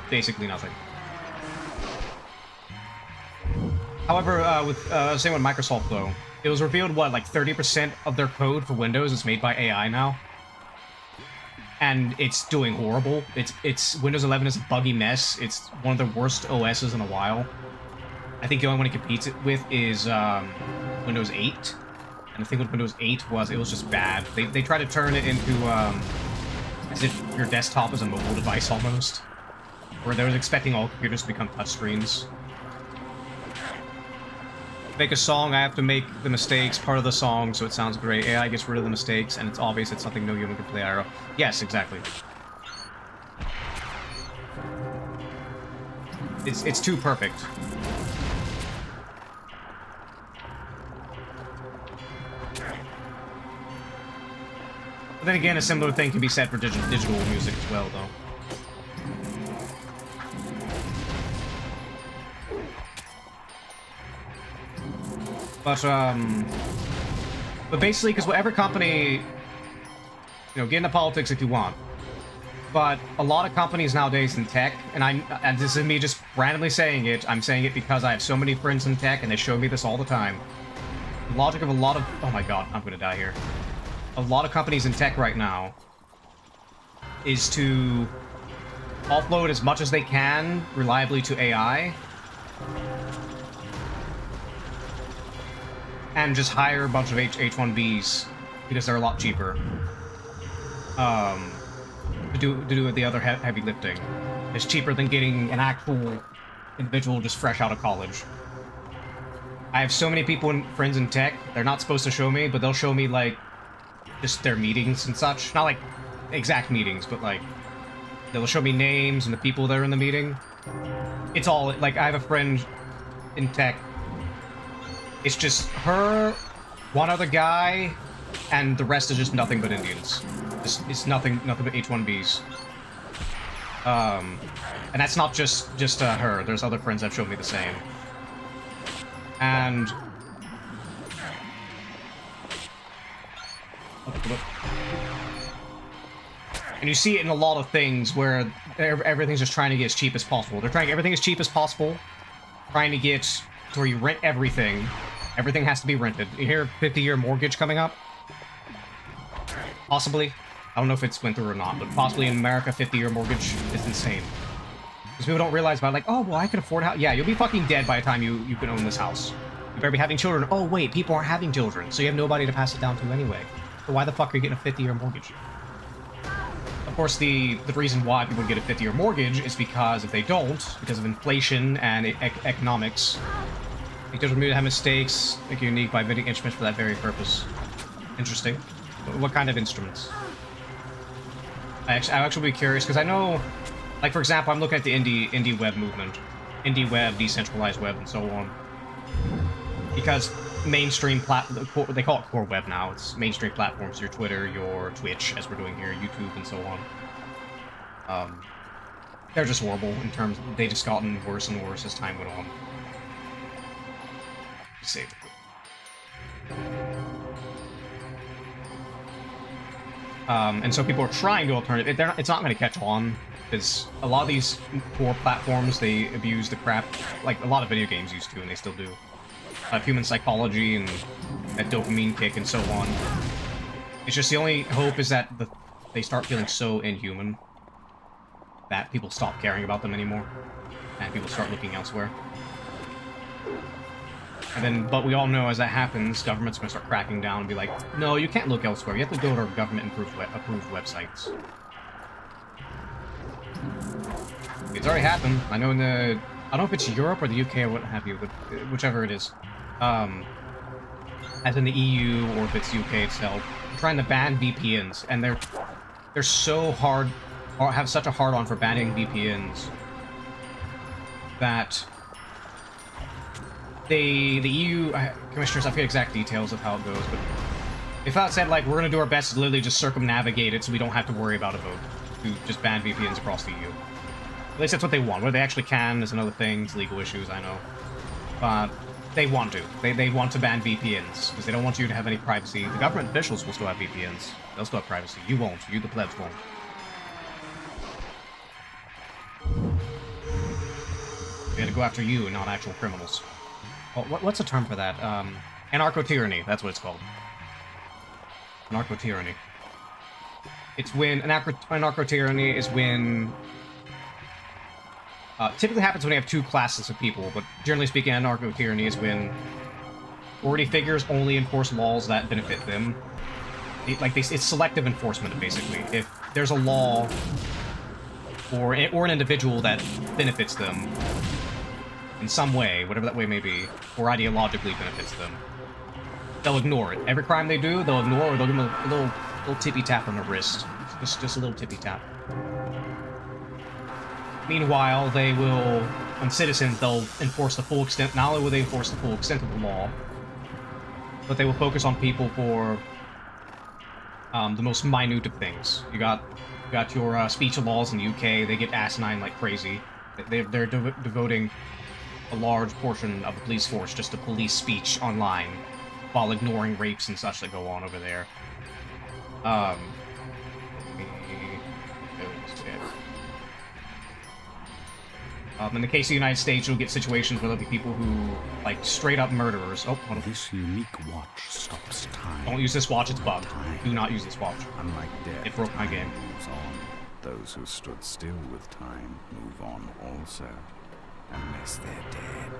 Basically nothing. However, same with Microsoft though, it was revealed what, like 30% of their code for Windows is made by AI now, and it's doing horrible. It's Windows 11 is a buggy mess. It's one of the worst OSs in a while. I think the only one it competes with is Windows 8. And the thing with Windows 8 was it was just bad. They tried to turn it into as if your desktop is a mobile device almost, where they was expecting all computers to become touchscreens. Make a song, I have to make the mistakes part of the song so it sounds great. AI gets rid of the mistakes, and it's obvious it's something no human can play IRL. Yes, exactly. It's too perfect. But then again, a similar thing can be said for digital music as well, though. But basically, because whatever company, get into politics if you want, but a lot of companies nowadays in tech, and this is me just randomly saying it, I'm saying it because I have so many friends in tech, and they show me this all the time. The logic of a lot of... Oh my god, I'm gonna die here. A lot of companies in tech right now is to offload as much as they can reliably to AI and just hire a bunch of H1Bs because they're a lot cheaper to do the other heavy lifting. It's cheaper than getting an actual individual just fresh out of college. I have so many people and friends in tech, they're not supposed to show me, but they'll show me, like, just their meetings and such. Not, like, exact meetings, but, like, they'll show me names and the people that are in the meeting. It's all, like, I have a friend in tech. It's just her, one other guy, and the rest is just nothing but Indians. It's nothing but H1Bs. And that's not just her. There's other friends that have shown me the same. And you see it in a lot of things where everything's just trying to get as cheap as possible. They're trying everything as cheap as possible, trying to get to where you rent everything. Everything has to be rented. You hear 50-year mortgage coming up? Possibly. I don't know if it's went through or not, but possibly in America, 50-year mortgage is insane. Because people don't realize about, like, oh, well, I can afford a house. Yeah, you'll be fucking dead by the time you can own this house. You better be having children. Oh, wait, people aren't having children, so you have nobody to pass it down to anyway. So why the fuck are you getting a 50-year mortgage? Of course, the reason why people get a 50-year mortgage is because if they don't, because of inflation and economics, it doesn't mean to have mistakes, make you unique by inventing instruments for that very purpose. Interesting. What kind of instruments? I'll actually be curious, because I know, like, for example, I'm looking at the indie web movement. Indie web, decentralized web, and so on. Because mainstream they call it core web now. It's mainstream platforms, your Twitter, your Twitch, as we're doing here, YouTube, and so on. They're just horrible in terms, they just gotten worse and worse as time went on. Save it. And so people are trying to alternative. It's not going to catch on, because a lot of these core platforms, they abuse the crap, like a lot of video games used to, and they still do. Human psychology and that dopamine kick and so on. It's just the only hope is that they start feeling so inhuman that people stop caring about them anymore, and people start looking elsewhere. And then, but we all know as that happens, government's gonna start cracking down and be like, no, you can't look elsewhere. You have to go to our government-approved websites. It's already happened. I know I don't know if it's Europe or the UK or what have you, but whichever it is. As in the EU or if it's UK itself, they're trying to ban VPNs, and they're so hard, or have such a hard-on for banning VPNs that the EU commissioners, I forget exact details of how it goes, but they thought said, like, we're gonna do our best to literally just circumnavigate it so we don't have to worry about a vote to just ban VPNs across the EU. At least that's what they want. Whether they actually can is another thing. It's legal issues, I know. But they want to. They want to ban VPNs because they don't want you to have any privacy. The government officials will still have VPNs. They'll still have privacy. You won't. You, the plebs, won't. They had to go after you and not actual criminals. Well, what's the term for that? Anarcho-tyranny. That's what it's called. Anarcho-tyranny. It's when anarcho-tyranny is when typically happens when you have two classes of people, but generally speaking, anarcho-tyranny is when authority figures only enforce laws that benefit them. It's selective enforcement, basically. If there's a law or an individual that benefits them in some way, whatever that way may be, or ideologically benefits them, they'll ignore it. Every crime they do, they'll ignore, or they'll give them a little tippy-tap on the wrist. Just a little tippy-tap. Meanwhile, they will, on citizens, they'll enforce the full extent. Not only will they enforce the full extent of the law, but they will focus on people for the most minute of things. You got your speech laws in the UK. They get asinine like crazy. They're devoting a large portion of the police force just to police speech online, while ignoring rapes and such that go on over there. In the case of the United States, you'll get situations where there'll be people who, like, straight up murderers. Oh, hold on. This unique watch stops time. Don't use this watch, it's bugged. Do not use this watch. Unlike death, It broke my game. moves on. Those who stood still with time move on also, unless they're dead.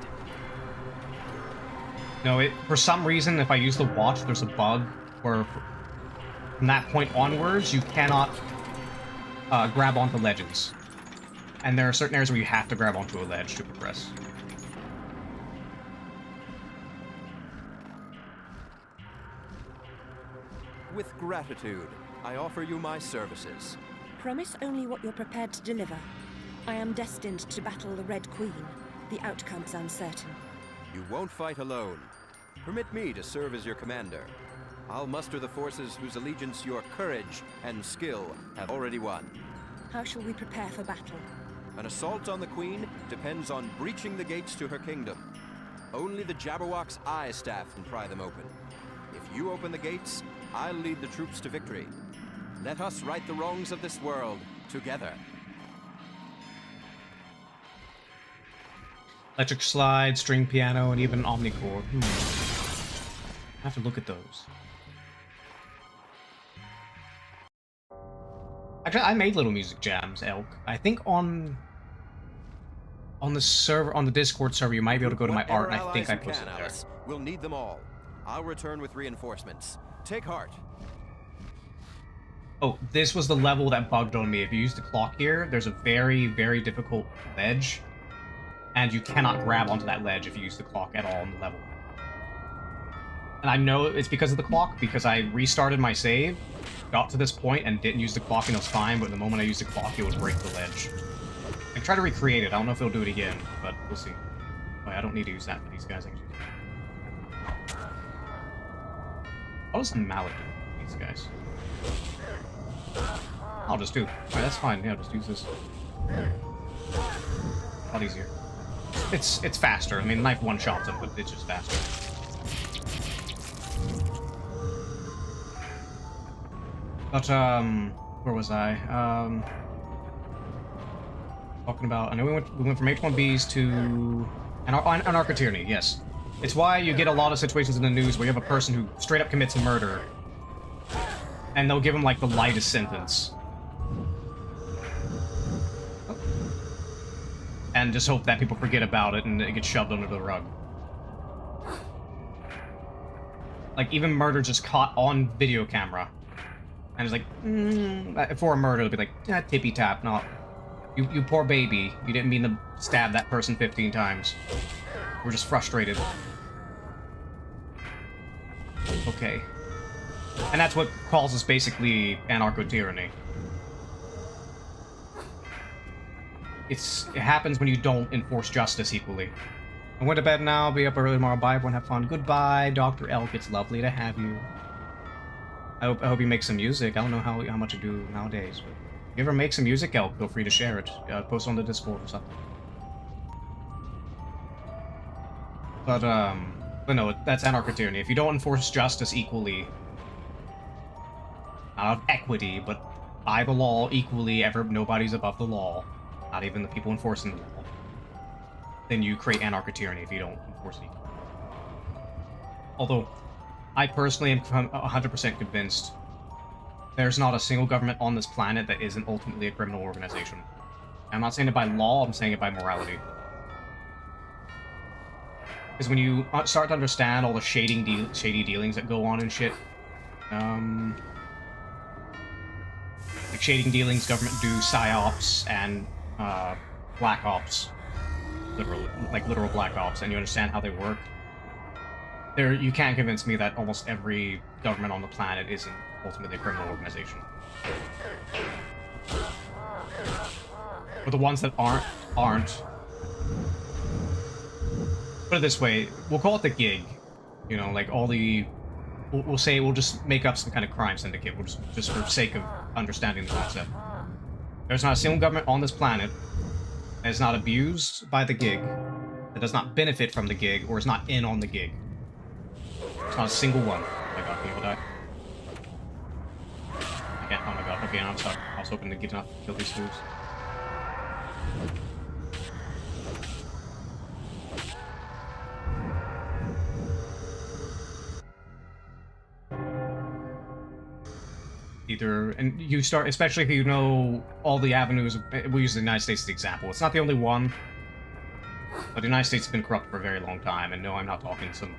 No, for some reason, if I use the watch, there's a bug where from that point onwards, you cannot grab onto ledges. And there are certain areas where you have to grab onto a ledge to progress. With gratitude, I offer you my services. Promise only what you're prepared to deliver. I am destined to battle the Red Queen. The outcome's uncertain. You won't fight alone. Permit me to serve as your commander. I'll muster the forces whose allegiance your courage and skill have already won. How shall we prepare for battle? An assault on the Queen depends on breaching the gates to her kingdom. Only the Jabberwock's eye staff can pry them open. If you open the gates, I'll lead the troops to victory. Let us right the wrongs of this world together. Electric slide, string piano, and even omnichord. I have to look at those. Actually, I made little music jams, Elk. I think on the server, on the Discord server, you might be able to go to my art, and I think I posted it there. We'll need them all. I'll return with reinforcements. Take heart. Oh, this was the level that bugged on me. If you use the clock here, there's a very, very difficult ledge, and you cannot grab onto that ledge if you use the clock at all on the level. And I know it's because of the clock, because I restarted my save, got to this point, and didn't use the clock, and it was fine, but the moment I used the clock, it would break the ledge. I can try to recreate it. I don't know if it'll do it again, but we'll see. Oh, I don't need to use that for these guys. What does the mallet do for these guys? I'll just do. Alright, that's fine. Yeah, just use this. A lot easier. It's faster. I mean, knife one-shots them, but it's just faster. But, where was I? Talking about, I know we went from H1Bs to anarcho tyranny, yes. It's why you get a lot of situations in the news where you have a person who straight up commits a murder, and they'll give him, like, the lightest sentence. And just hope that people forget about it and it gets shoved under the rug. Like, even murder just caught on video camera. And it's like, for a murder, it'll be like, tippy-tap, no. You poor baby. You didn't mean to stab that person 15 times. We're just frustrated. Okay. And that's what causes basically anarcho-tyranny. It happens when you don't enforce justice equally. I went to bed now, I'll be up early tomorrow. Bye, everyone, have fun. Goodbye, Dr. Elk. It's lovely to have you. I hope you make some music. I don't know how much you do nowadays, but if you ever make some music, Elk, feel free to share it. Post it on the Discord or something. But no, that's anarcho-tyranny. If you don't enforce justice equally, not out of equity, but by the law equally, nobody's above the law, not even the people enforcing the law, then you create anarcho-tyranny if you don't enforce it equally. Although, I personally am 100% convinced there's not a single government on this planet that isn't ultimately a criminal organization. I'm not saying it by law, I'm saying it by morality. Because when you start to understand all the shady dealings that go on and shit, like shading dealings, government do psyops and black ops, literal black ops, and you understand how they work. You can't convince me that almost every government on the planet isn't ultimately a criminal organization. But the ones that aren't. Put it this way, we'll call it the gig. You know, like all the... We'll say we'll just make up some kind of crime syndicate, just for sake of understanding the concept. There's not a single government on this planet that is not abused by the gig, that does not benefit from the gig, or is not in on the gig. There's not a single one. Oh my god, people die. I can't, oh my god, okay, now I'm stuck. I was hoping to get enough to kill these fools. Either, and you start, especially if you know all the avenues, we use the United States as the example. It's not the only one, but the United States has been corrupt for a very long time, and no, I'm not talking some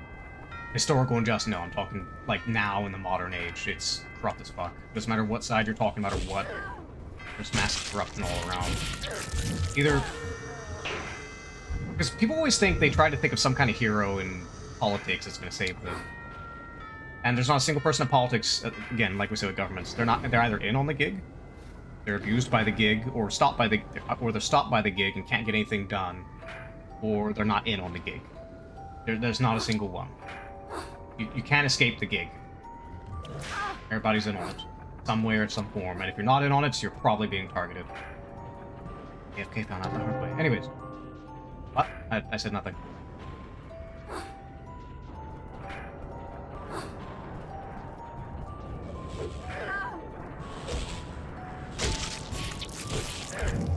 historical injustice, no, I'm talking, like, now in the modern age, it's corrupt as fuck. Doesn't matter what side you're talking about or what, there's massive corruption all around. Either, because people always think they try to think of some kind of hero in politics that's going to save them. And there's not a single person in politics, again, like we said with governments, they're either in on the gig, they're abused by the gig, or they're stopped by the gig and can't get anything done, or they're not in on the gig. There's not a single one. You can't escape the gig. Everybody's in on it, some way or in some form, and if you're not in on it, you're probably being targeted. AFK found out the hard way. Anyways. What? I said nothing.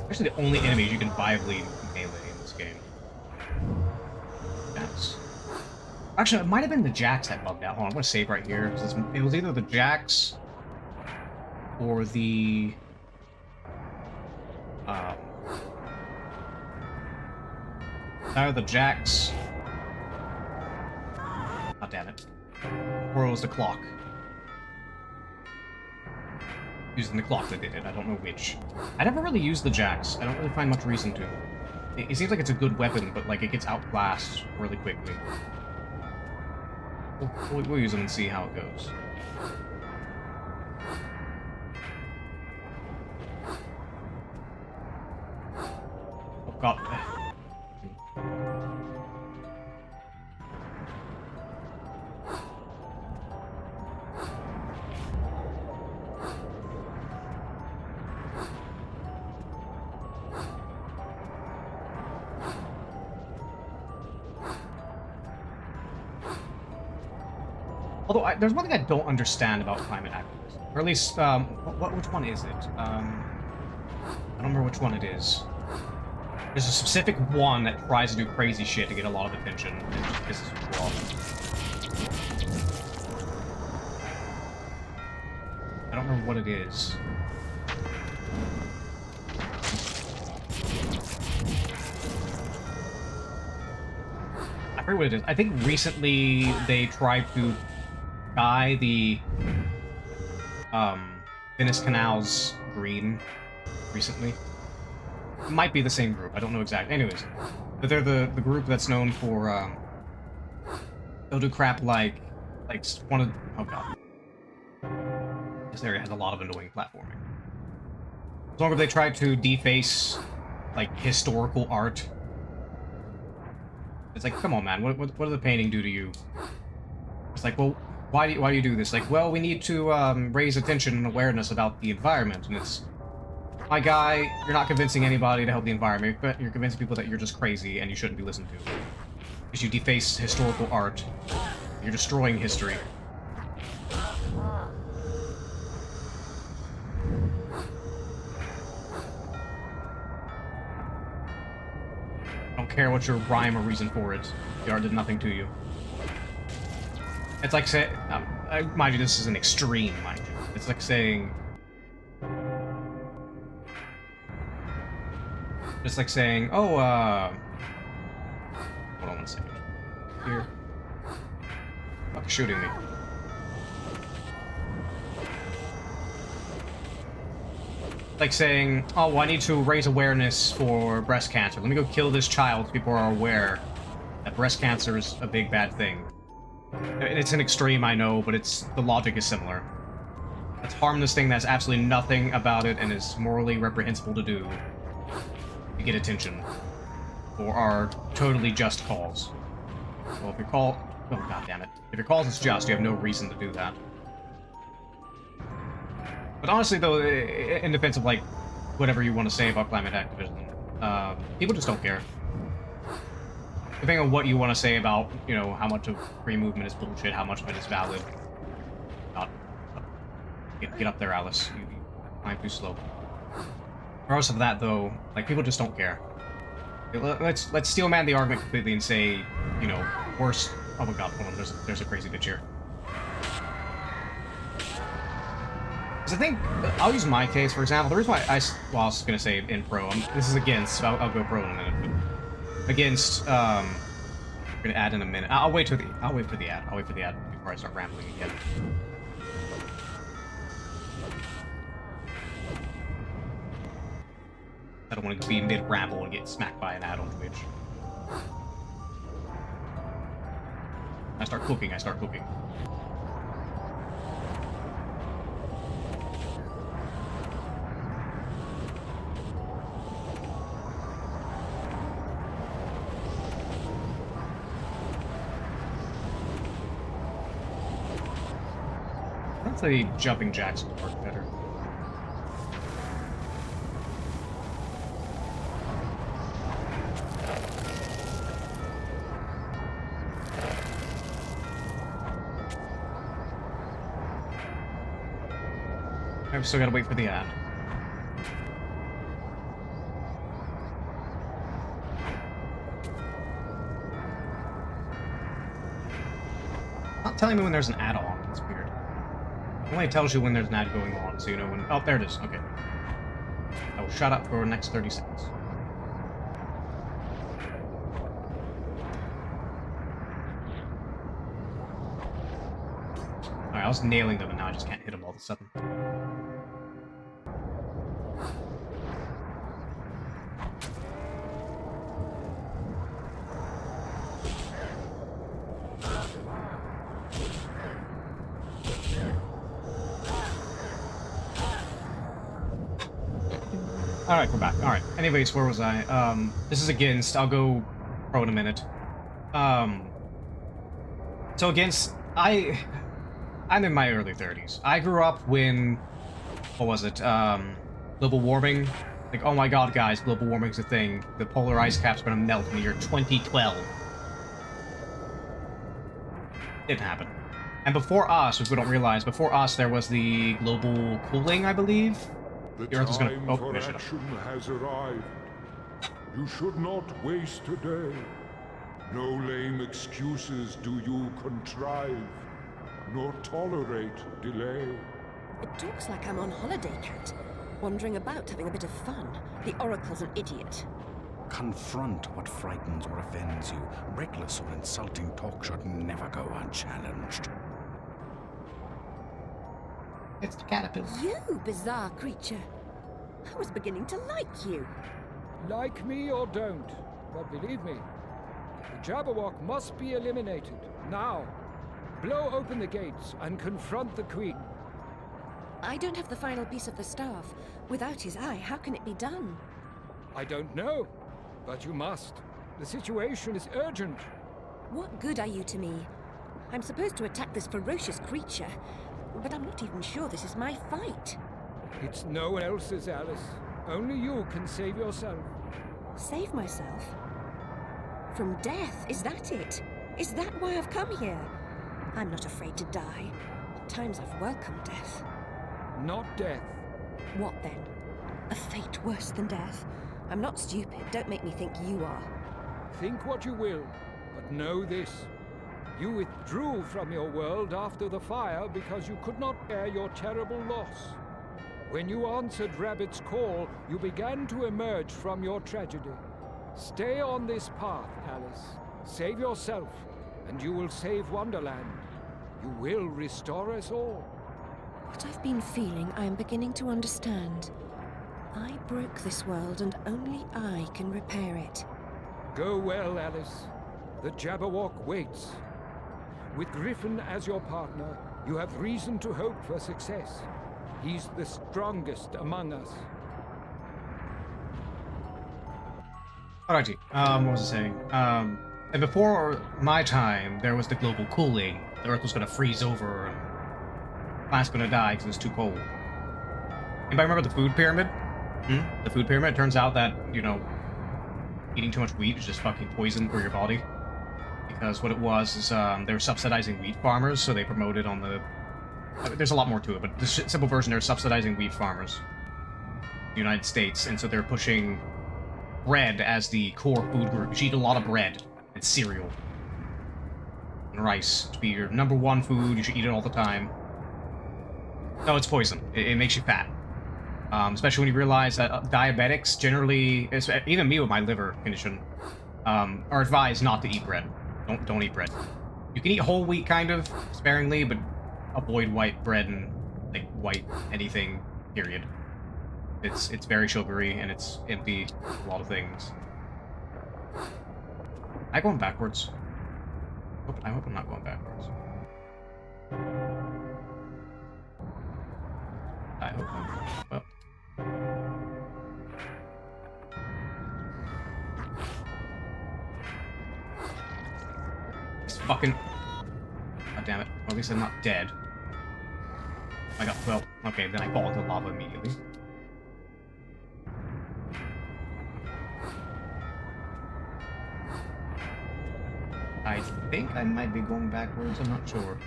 Actually, the only enemies you can viably melee in this game. Jacks. Actually, it might have been the Jacks that bugged out. Hold on, I'm gonna save right here. It was either the Jacks or the either the Jacks. Oh damn it. Or it was the clock. Using the clock that did it, I don't know which. I never really used the Jacks. I don't really find much reason to. It seems like it's a good weapon, but like it gets outclassed really quickly. We'll use them and see how it goes. Oh god. Although, there's one thing I don't understand about climate activism. Or at least, which one is it? I don't remember which one it is. There's a specific one that tries to do crazy shit to get a lot of attention, and it just pisses people off. I don't remember what it is. I forget what it is. I think recently they tried to dye the Venice canals green recently. It might be the same group, I don't know exactly. Anyways, but they're the group that's known for they'll do crap like one of, oh god. This area has a lot of annoying platforming. As long as they try to deface like historical art. It's like, come on man, what did the painting do to you? It's like, well, why do you do this? Like, well, we need to raise attention and awareness about the environment, and it's, my guy, you're not convincing anybody to help the environment, but you're convincing people that you're just crazy and you shouldn't be listened to. Because you deface historical art. You're destroying history. I don't care what your rhyme or reason for it. The art did nothing to you. It's like saying, mind you, this is an extreme, mind you. It's like saying, just like saying, oh, hold on one second. Here. Fuck, shooting me. Like saying, oh, well, I need to raise awareness for breast cancer. Let me go kill this child so people are aware that breast cancer is a big bad thing. It's an extreme, I know, but the logic is similar. Let's harm this thing that's absolutely nothing about it and is morally reprehensible to do to get attention for our totally just cause. Well, if your call... Oh, god damn it. If your cause is just, you have no reason to do that. But honestly, though, in defense of, like, whatever you want to say about climate activism, people just don't care. Depending on what you want to say about, you know, how much of free movement is bullshit, how much of it is valid. Get up there, Alice. You climb too slow. Regardless of that, though, like, people just don't care. Let's steel man the argument completely and say, you know, worse. Oh my god, hold on, there's a crazy bitch here. I think I'll use my case for example. The reason why well, I was gonna say in pro. This is against. I'll go pro in a minute. But against. I'm gonna add in a minute. I'll wait for the ad. I'll wait for the ad before I start rambling again. I don't want to be mid-ramble and get smacked by an ad on Twitch. I start cooking. I'd say jumping jacks would work better. I've still gotta wait for the ad. Not telling me when there's an ad on. It's weird. It only tells you when there's an ad going on, so you know when. Oh, there it is. Okay. I will shut up for the next 30 seconds. Alright, I was nailing them, and now I just can't hit them all of a sudden. Alright, we're back. Alright. Anyways, where was I? This is against. I'll go pro in a minute. So against. I'm in my early 30s. I grew up when. What was it? Global warming. Like, oh my god, guys, global warming's a thing. The polar ice cap's gonna melt in the year 2012. Didn't happen. And before us, which we don't realize, before us there was the global cooling, I believe. The Earth is gonna. time Oh, for finish it up. action has arrived. You should not waste a day. No lame excuses do you contrive, nor tolerate delay. It talks like I'm on holiday, Cat. Wandering about, having a bit of fun. The Oracle's an idiot. Confront what frightens or offends you. Reckless or insulting talk should never go unchallenged. It's the caterpillar. You bizarre creature. I was beginning to like you. Like me or don't, but believe me, the Jabberwock must be eliminated, now. Blow open the gates and confront the Queen. I don't have the final piece of the staff. Without his eye, how can it be done? I don't know, but you must. The situation is urgent. What good are you to me? I'm supposed to attack this ferocious creature, but I'm not even sure this is my fight. It's no one else's, Alice. Only you can save yourself. Save myself? From death, is that it? Is that why I've come here? I'm not afraid to die. At times I've welcomed death. Not death. What then? A fate worse than death? I'm not stupid, don't make me think you are. Think what you will, but know this. You withdrew from your world after the fire because you could not bear your terrible loss. When you answered Rabbit's call, you began to emerge from your tragedy. Stay on this path, Alice. Save yourself, and you will save Wonderland. You will restore us all. What I've been feeling, I am beginning to understand. I broke this world, and only I can repair it. Go well, Alice. The Jabberwock waits. With Griffin as your partner, you have reason to hope for success. He's the strongest among us. Alrighty, what was I saying? And before my time, there was the global cooling. The Earth was gonna freeze over, and plants gonna die because it's too cold. Anybody remember the food pyramid? The food pyramid? It turns out that, you know, eating too much wheat is just fucking poison for your body. Because what it was is, they were subsidizing wheat farmers, so they promoted on the... There's a lot more to it, but the simple version, they're subsidizing wheat farmers in the United States, and so they're pushing bread as the core food group. You should eat a lot of bread and cereal and rice to be your #1 food. You should eat it all the time. No, it's poison. It makes you fat. Especially when you realize that diabetics generally, even me with my liver condition, are advised not to eat bread. Don't eat bread. You can eat whole wheat kind of sparingly, but avoid white bread and like white anything. Period. It's very sugary and it's empty of a lot of things. Am I going backwards? I hope I'm not going backwards. I hope I'm... Well... It's fucking... God damn it. Well, at least I'm not dead. I got... Well, okay, then I fall into lava immediately. I think I might be going backwards, I'm not sure.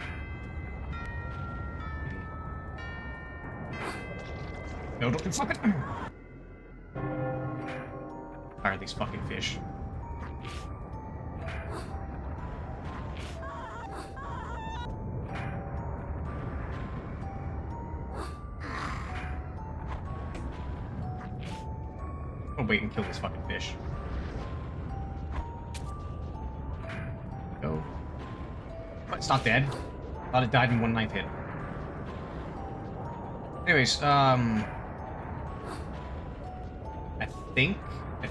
No, don't fucking... Fire these fucking fish. Oh, wait and kill this fucking fish. Go. What, it's not dead? Thought it died in 1/9 hit. Anyways, I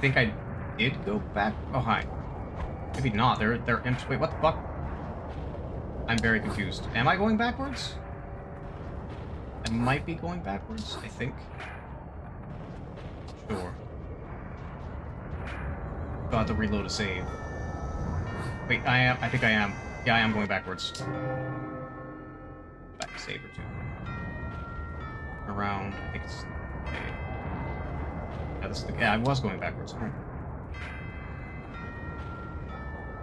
think I did go back. Oh, hi. Maybe not. They're empty. Wait, what the fuck? I'm very confused. Am I going backwards? I might be going backwards, I think. Sure. I'll have to reload a save. Wait, I think I am. Yeah, I am going backwards. Back to save or two. Around, I think it's... Okay. Yeah, this is the... Yeah, I was going backwards. Right.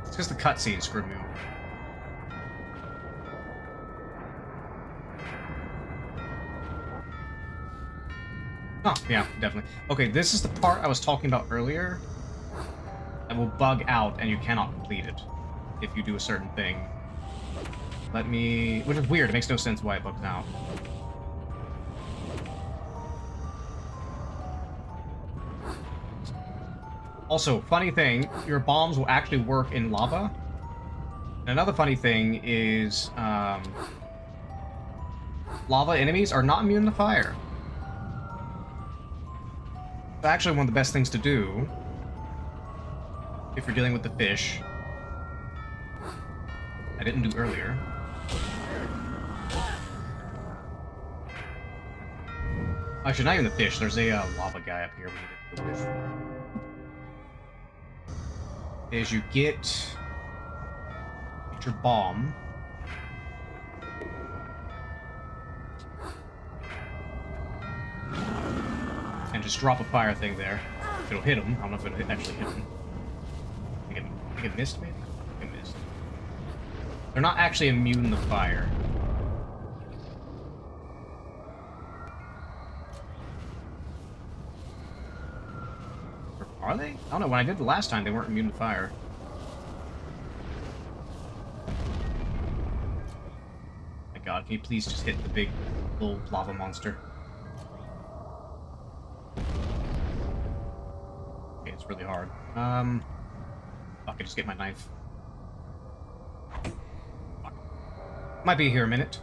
It's because the cutscene screwed me over. Oh, yeah, definitely. Okay, this is the part I was talking about earlier. That will bug out and you cannot complete it if you do a certain thing. Let me... Which is weird, it makes no sense why it bugs out. Also, funny thing, your bombs will actually work in lava. And another funny thing is, lava enemies are not immune to fire. It's actually one of the best things to do if you're dealing with the fish. I didn't do earlier. Actually, not even the fish. There's a lava guy up here we need to deal with. Is you get your bomb. And just drop a fire thing there. It'll hit him. I don't know if it'll actually hit him. I think it missed me? It missed. They're not actually immune to fire. Are they? I don't know. When I did the last time, they weren't immune to fire. My god, can you please just hit the big little lava monster? Okay, it's really hard. Fuck, I just get my knife. Fuck. Might be here a minute.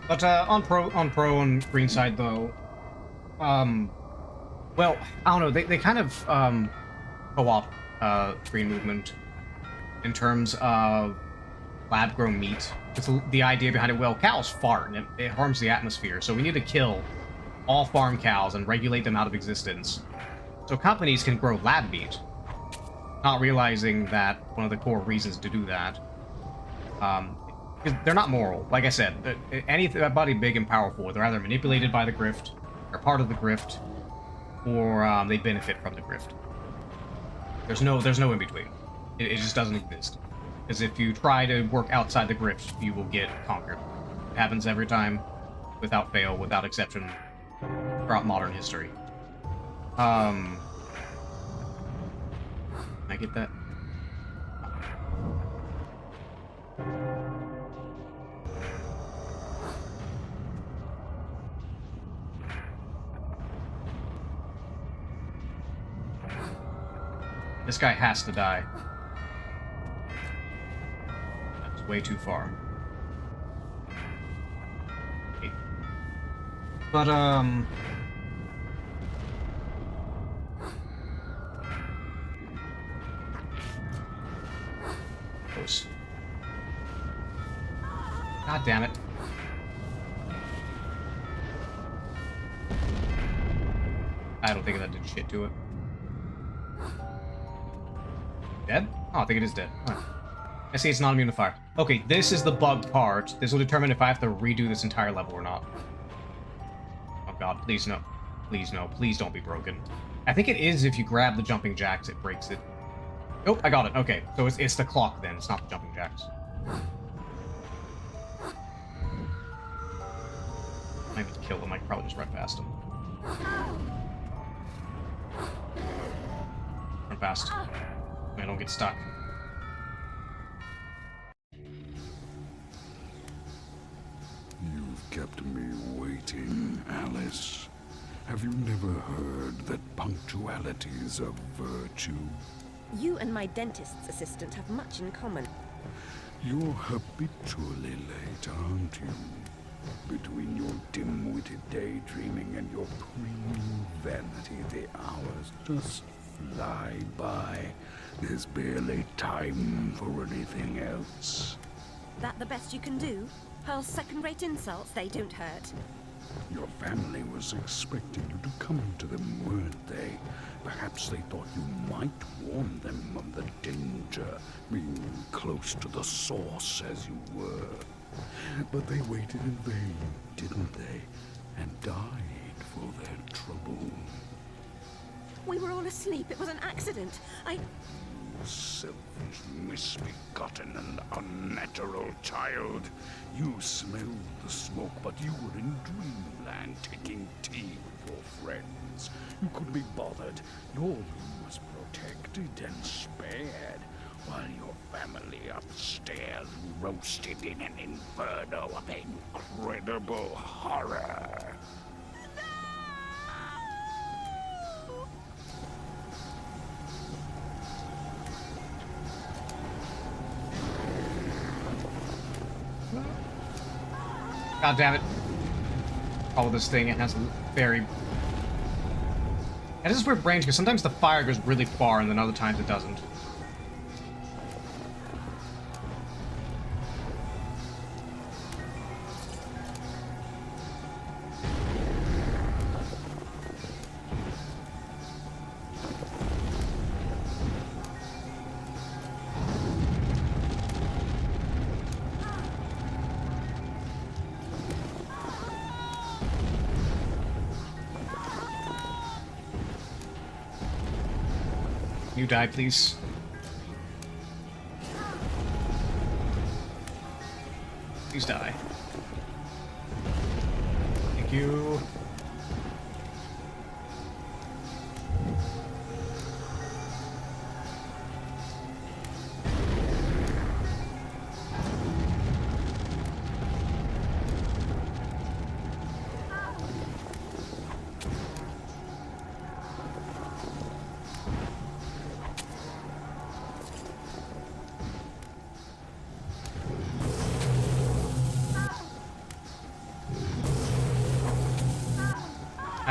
But on pro and green side though, well, I don't know. They kind of co-op green movement in terms of lab-grown meat. It's the idea behind it. Well, cows fart and it harms the atmosphere, so we need to kill all farm cows and regulate them out of existence, so companies can grow lab meat. Not realizing that one of the core reasons to do that. Because they're not moral. Like I said, anybody big and powerful, they're either manipulated by the grift, or part of the grift, or they benefit from the grift. There's no in between. It just doesn't exist. Because if you try to work outside the grift, you will get conquered. It happens every time, without fail, without exception, throughout modern history. Can I get that? This guy has to die. That's way too far. Okay. But, close. God damn it. I don't think that did shit to it. Dead? Oh, I think it is dead. Huh. I see it's not immune to fire. Okay, this is the bug part. This will determine if I have to redo this entire level or not. Oh god, please no. Please no. Please don't be broken. I think it is if you grab the jumping jacks, it breaks it. Oh, I got it. Okay, so it's the clock then. It's not the jumping jacks. I might kill him. I could probably just run past him. Run fast. I don't get stuck. You've kept me waiting, Alice. Have you never heard that punctuality is a virtue? You and my dentist's assistant have much in common. You're habitually late, aren't you? Between your dim-witted daydreaming and your premium vanity, the hours just fly by. There's barely time for anything else. That the best you can do? Hurl second-rate insults, they don't hurt. Your family was expecting you to come to them, weren't they? Perhaps they thought you might warn them of the danger, being close to the source as you were. But they waited in vain, didn't they? And died for their trouble. We were all asleep. It was an accident. Selfish, misbegotten, and unnatural child. You smelled the smoke, but you were in dreamland taking tea with your friends. You couldn't be bothered. Your room was protected and spared, while your family upstairs roasted in an inferno of incredible horror. God damn it. Follow this thing, it has very... And this is weird range, because sometimes the fire goes really far, and then other times it doesn't. You die, please. Please die. Thank you.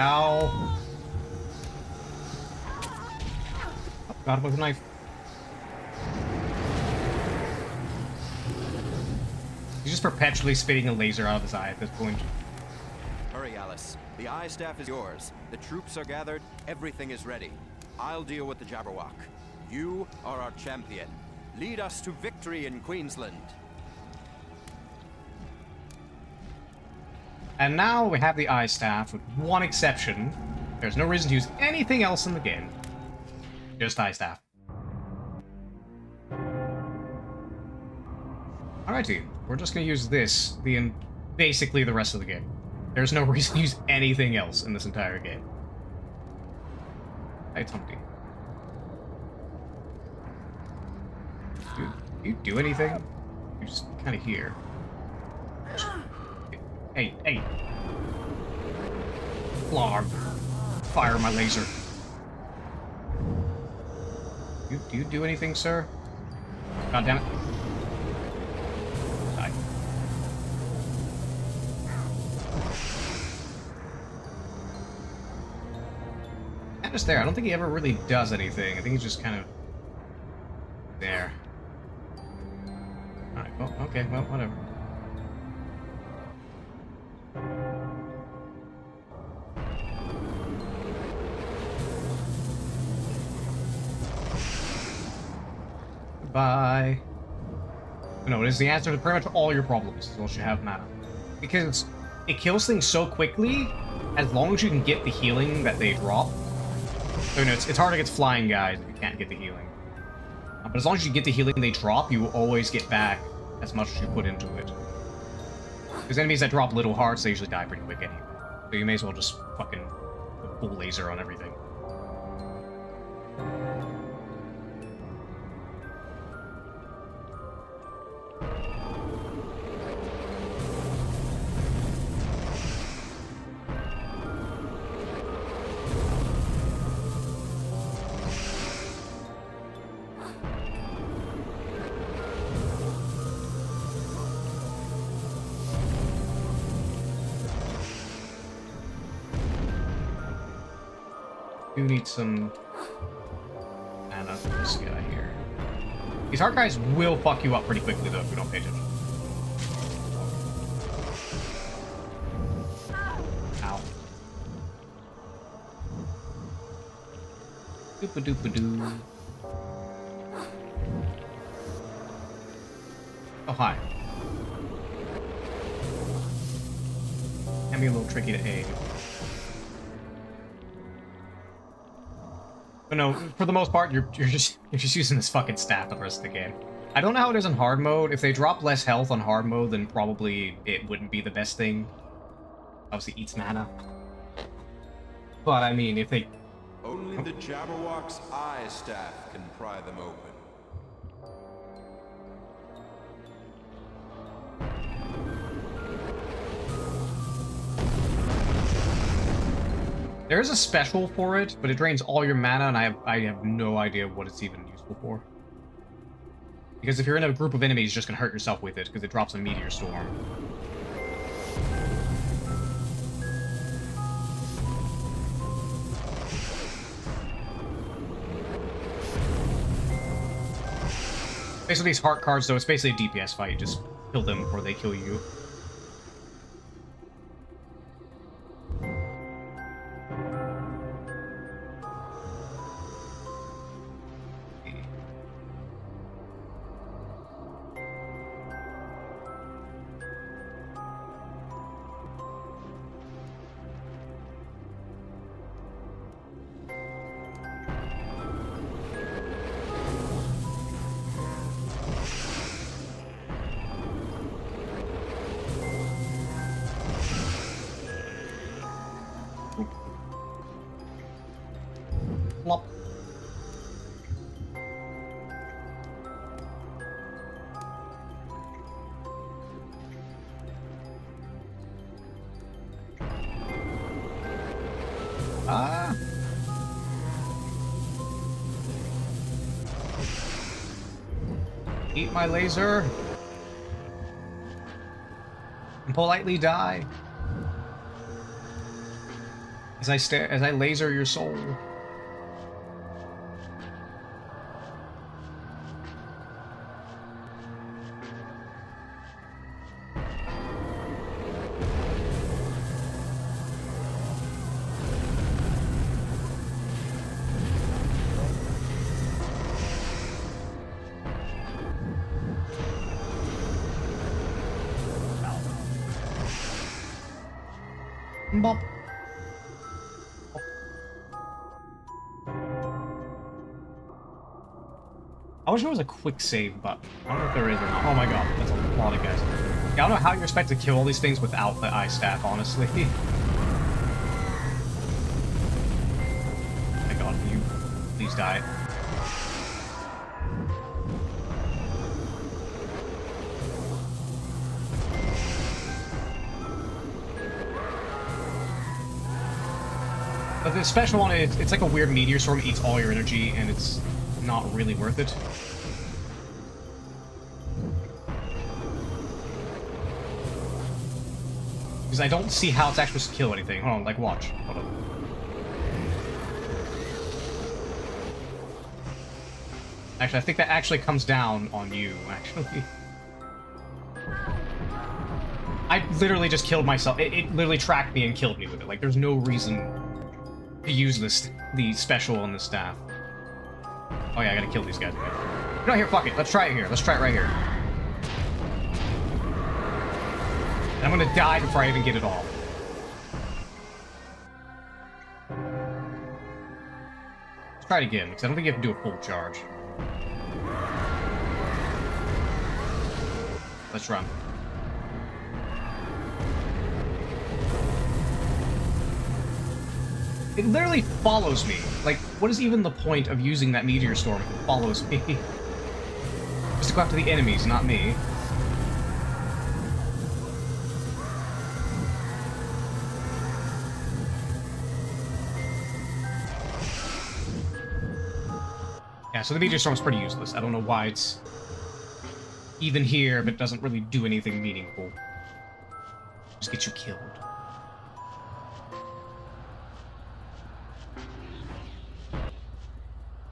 Ow. Oh, got him with a knife. He's just perpetually spitting a laser out of his eye at this point. Hurry, Alice. The eye staff is yours. The troops are gathered. Everything is ready. I'll deal with the Jabberwock. You are our champion. Lead us to victory in Queensland. And now we have the eye staff, with one exception. There's no reason to use anything else in the game. Just eye staff. Alrighty, we're just gonna use this the basically the rest of the game. There's no reason to use anything else in this entire game. Hey, Humpty. You do anything? You're just kind of here. Hey, hey. Blarg. Fire my laser. Do you do anything, sir? God damn it. Die. And just there. I don't think he ever really does anything. I think he's just kind of there. Alright, well, okay, well, whatever. Goodbye. No, it is the answer to pretty much all your problems, as long as you have mana. Because it kills things so quickly, as long as you can get the healing that they drop. So, no, it's hard against flying guys if you can't get the healing. But as long as you get the healing they drop, you will always get back as much as you put into it. Because enemies that drop little hearts, they usually die pretty quick anyway. So you may as well just fucking go full laser on everything. Do need some mana for this guy here. These heart guys will fuck you up pretty quickly though if you don't pay attention. Ow. Doopa-doopa-doo. Oh, hi. Can be a little tricky to aim. But no, for the most part, you're just using this fucking staff for the rest of the game. I don't know how it is in hard mode. If they drop less health on hard mode, then probably it wouldn't be the best thing. Obviously, eats mana. But I mean, if they... Only the Jabberwock's eye staff can pry them open. There is a special for it, but it drains all your mana, and I have no idea what it's even useful for. Because if you're in a group of enemies, you're just gonna hurt yourself with it, because it drops a meteor storm. Basically, these heart cards, though, it's basically a DPS fight. You just kill them before they kill you. Plop. Ah. Eat my laser. And politely die. As I laser your soul. Bop. I wish there was a quick save button. I don't know if there is or not. Oh my god, that's a lot of guys. don't know how you expect to kill all these things without the ice staff, honestly. My god, will you please die? But the special one, it's like a weird meteor storm, eats all your energy, and it's not really worth it. Because I don't see how it's actually supposed to kill anything. Hold on, like, watch. Hold on. Actually, I think that actually comes down on you, actually. I literally just killed myself. It literally tracked me and killed me with it. Like, there's no reason to use the special on the staff. Oh yeah, I gotta kill these guys. No, here, fuck it. Let's try it here. Let's try it right here. And I'm gonna die before I even get it all. Let's try it again, because I don't think you have to do a full charge. Let's run. It literally follows me. Like, what is even the point of using that meteor storm if it follows me? Just to go after the enemies, not me. Yeah, so the meteor storm is pretty useless. I don't know why it's even here, but it doesn't really do anything meaningful. Just get you killed.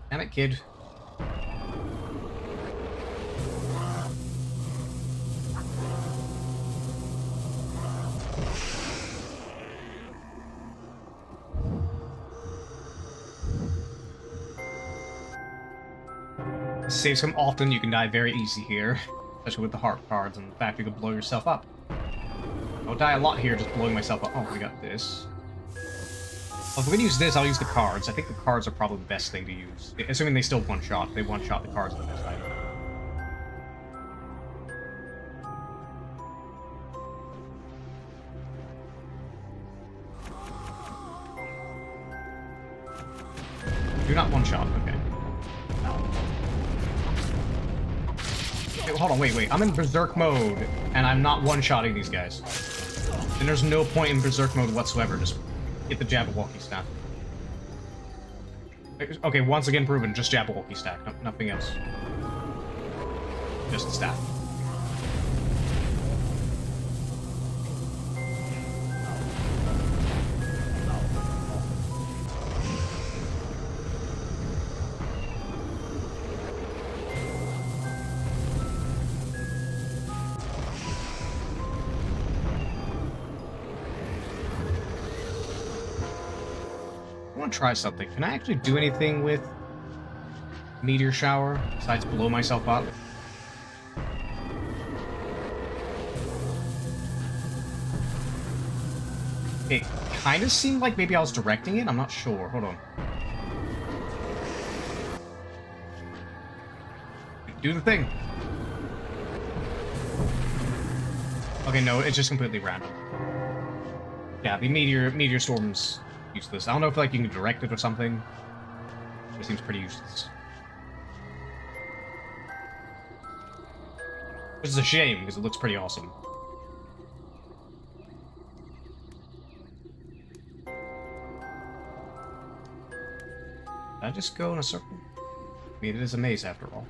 Damn it, kid. Saves him often, you can die very easy here. Especially with the heart cards and the fact you can blow yourself up. I'll die a lot here just blowing myself up. Oh, we got this. Well, if we're gonna use this, I'll use the cards. I think the cards are probably the best thing to use. Assuming they still one-shot. They one-shot, the cards are the best item. Do not one-shot, okay. Wait, hold on, wait. I'm in Berserk mode, and I'm not one-shotting these guys. And there's no point in Berserk mode whatsoever. Just get the Jabberwocky staff. Okay, once again proven, just Jabberwocky staff, nothing else. Just the staff. Try something. Can I actually do anything with Meteor Shower besides blow myself up? It kind of seemed like maybe I was directing it. I'm not sure. Hold on. Do the thing. Okay, no, it's just completely random. Yeah, the meteor storms useless. I don't know if like you can direct it or something. It seems pretty useless. Which is a shame because it looks pretty awesome. Did I just go in a circle? I mean, it is a maze after all.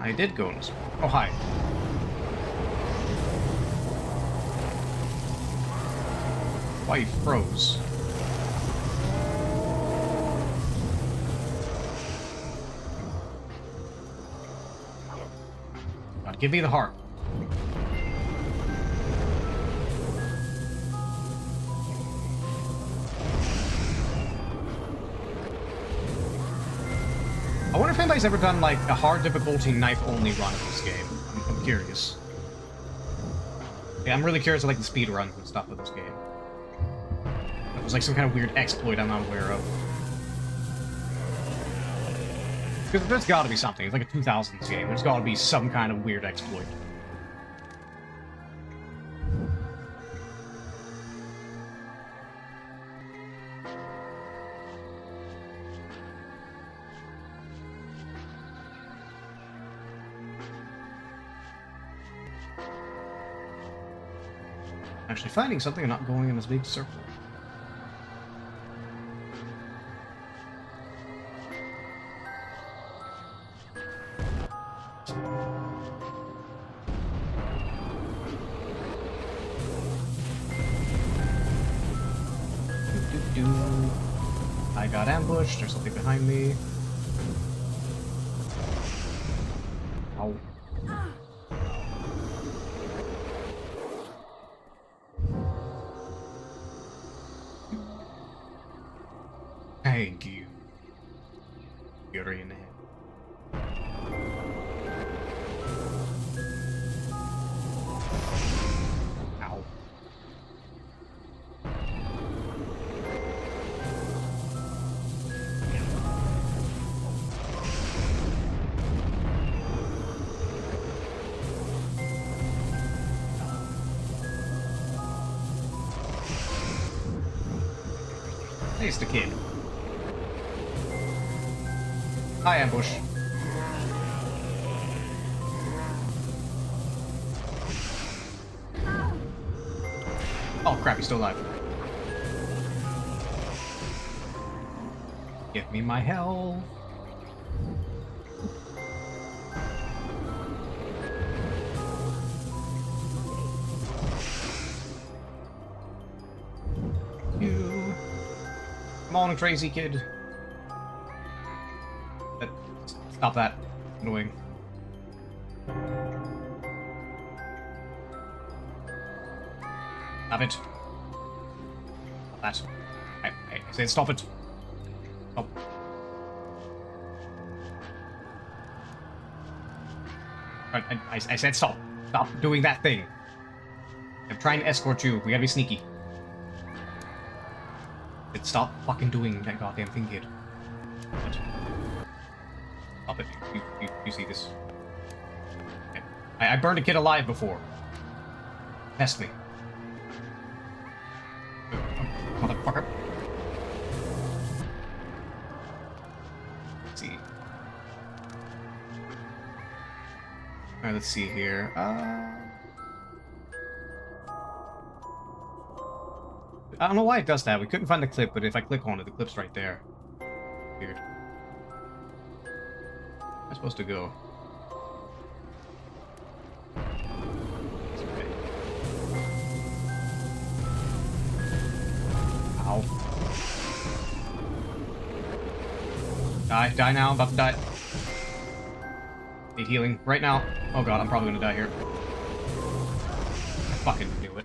I did go in this one. Oh, hi. Why you froze? God, give me the heart. I wonder if anybody's ever done, like, a hard difficulty knife-only run of this game. I'm curious. Yeah, I'm really curious of, like, the speed runs and stuff of this game. It was, like, some kind of weird exploit I'm not aware of. Because there's gotta be something. It's like a 2000s game. There's gotta be some kind of weird exploit. Actually finding something and not going in this big circle. I got ambushed. There's something behind me. Ow. Thank you. You're in it. Ow. Hey, it's the kid. Hi, ambush. Oh crap, he's still alive. Give me my health. You. Come on, crazy kid. Stop that. Annoying. Stop it. Stop that. I said stop it. Stop. I said stop. Stop doing that thing. I'm trying to escort you. We gotta be sneaky. Stop fucking doing that goddamn thing, kid. Stop it. You see this. Okay. I burned a kid alive before. Test me. Motherfucker. Let's see. Alright, let's see here. I don't know why it does that. We couldn't find the clip, but if I click on it, the clip's right there. Weird. I'm supposed to go. Okay. Ow. Die. Die now. I'm about to die. Need healing. Right now. Oh god, I'm probably gonna die here. I fucking knew it.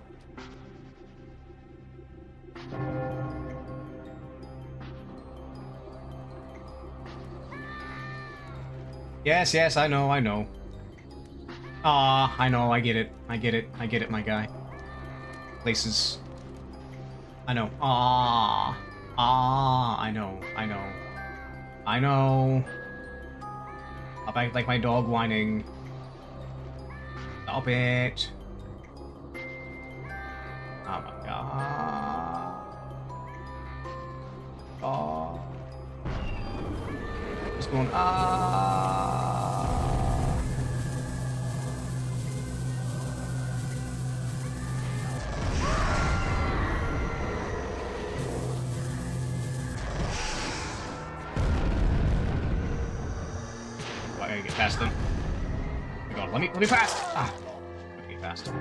Yes, yes, I know, I know. Ah, I know, I get it. I get it, my guy. Places. I know. Ah, I know, I know. I know. Stop acting like my dog whining. Stop it. Oh my god. Oh. Just going, I gotta get past them. Oh my god, let me pass! Ah, let me get past.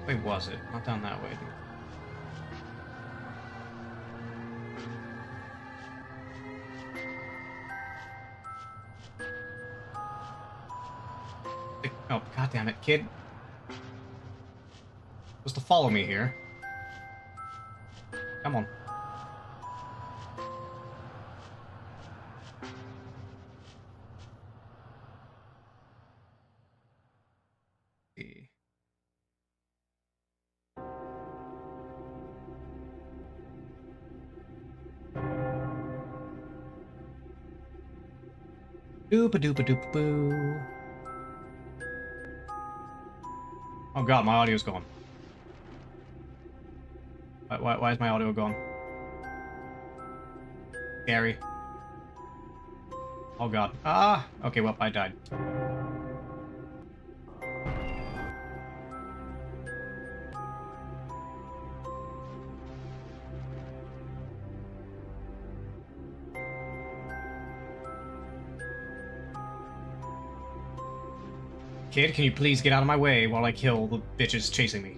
Where was it? Not down that way. Oh, god damn it, kid. supposed to follow me here. Come on. See. Doopa-doopa-doopa-boo. Oh god, my audio's gone. Why is my audio gone? Scary. Oh god. Ah! Okay, well, I died. Kid, can you please get out of my way while I kill the bitches chasing me?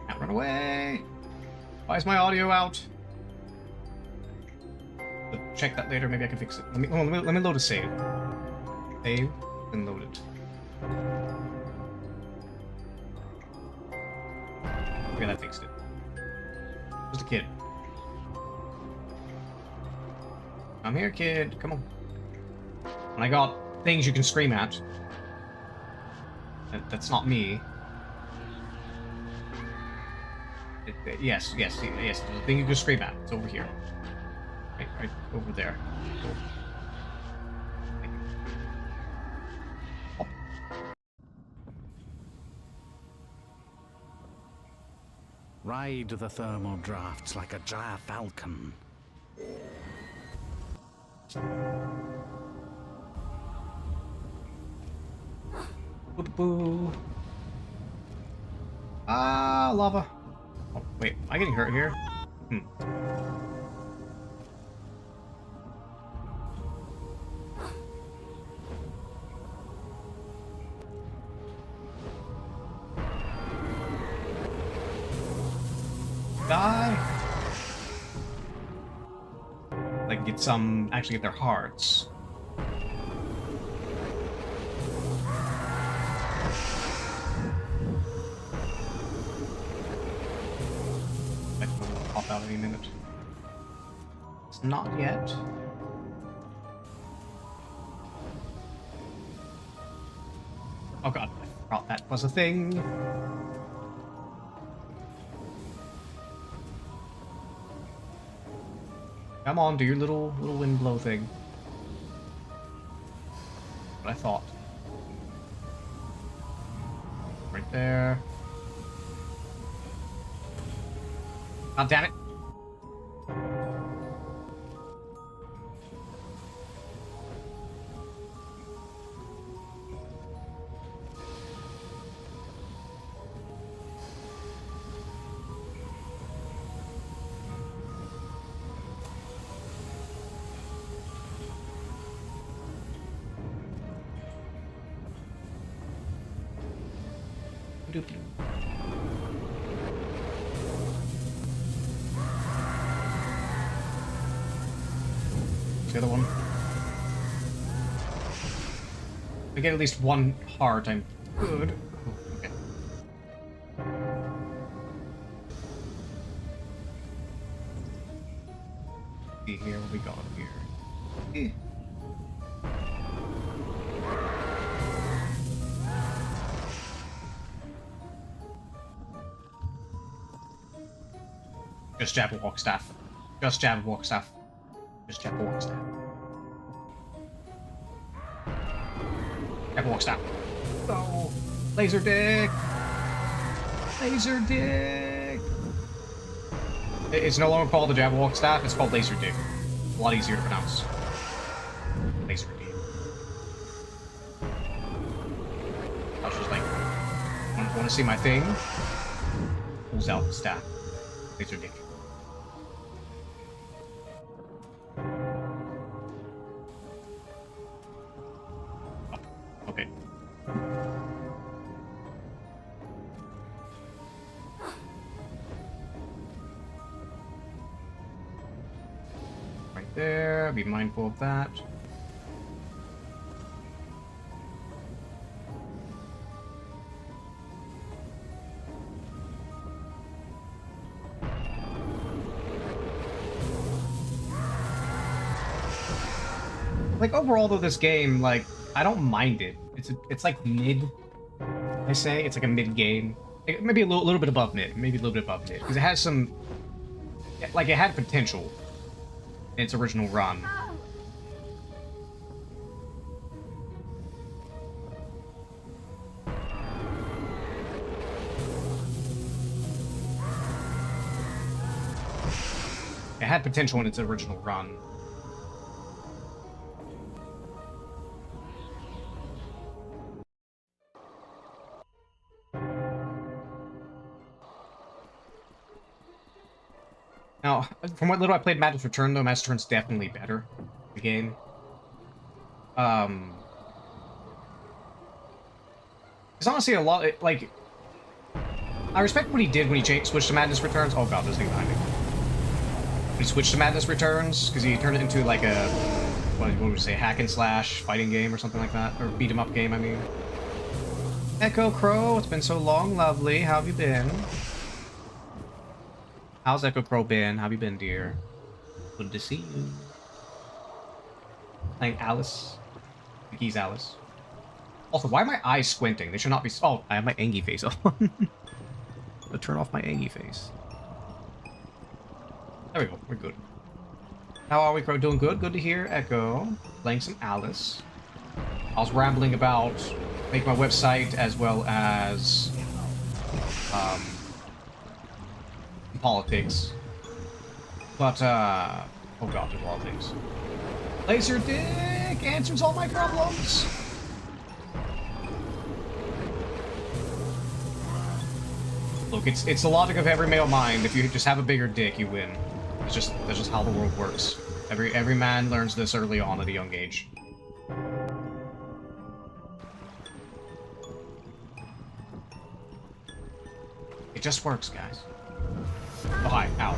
Can't run away! Why is my audio out? Check that later, maybe I can fix it. Let me load a save. Save, and load it. Okay, that fixed it. Just a kid. I'm here, kid. Come on. And I got things you can scream at. That's not me. Yes. There's a thing you can scream at. It's over here. Right over there. Cool. Ride the thermal drafts like a gyre falcon. Boo. Ah, lava. Oh, wait, am I getting hurt here? Die. Like get some, actually get their hearts. I think will pop out any minute. It's not yet. Oh god, I forgot that was a thing. Come on, do your little wind blow thing. What I thought. Right there. God damn it. The other one. If I get at least one heart, I'm good. Oh, okay. See here, what we got here. Just jab and walk staff. Just jab and walk staff. Just jab and walk staff. Jab and walk staff. Oh, laser dick. Laser dick. It's no longer called the jab and walk staff. It's called laser dick. A lot easier to pronounce. Laser dick. I was just like, want to see my thing? Pulls out the staff. Laser dick. Okay. there. Be mindful of that. Like, overall, though, this game, like, I don't mind it. It's like mid, I say. It's like a mid game. Maybe a little bit above mid. Maybe a little bit above mid. Because it has some... Like, it had potential in its original run. It had potential in its original run. Now, from what little I played Madness Return, though, Madness Return's definitely better. The game. It's honestly a lot, like... I respect what he did when he switched to Madness Returns. Oh god, there's a thing behind me. When he switched to Madness Returns, because he turned it into like a... What would we say? Hack and slash fighting game or something like that? Or beat 'em up game, I mean. Echo Crow, it's been so long, lovely. How have you been? How's Echo Crow been? How have you been, dear? Good to see you. Playing Alice. Mcgee's Alice. Also, why are my eyes squinting? They should not be... Oh, I have my Angie face on. I'll turn off my Angie face. There we go. We're good. How are we, Crow? Doing good? Good to hear. Echo. Playing some Alice. I was rambling about making my website as well as... politics. But, oh god, there's a lot of things. Laser Dick answers all my problems! Look, it's the logic of every male mind. If you just have a bigger dick, you win. That's just how the world works. Every man learns this early on at a young age. It just works, guys. Oh, hi. Ow.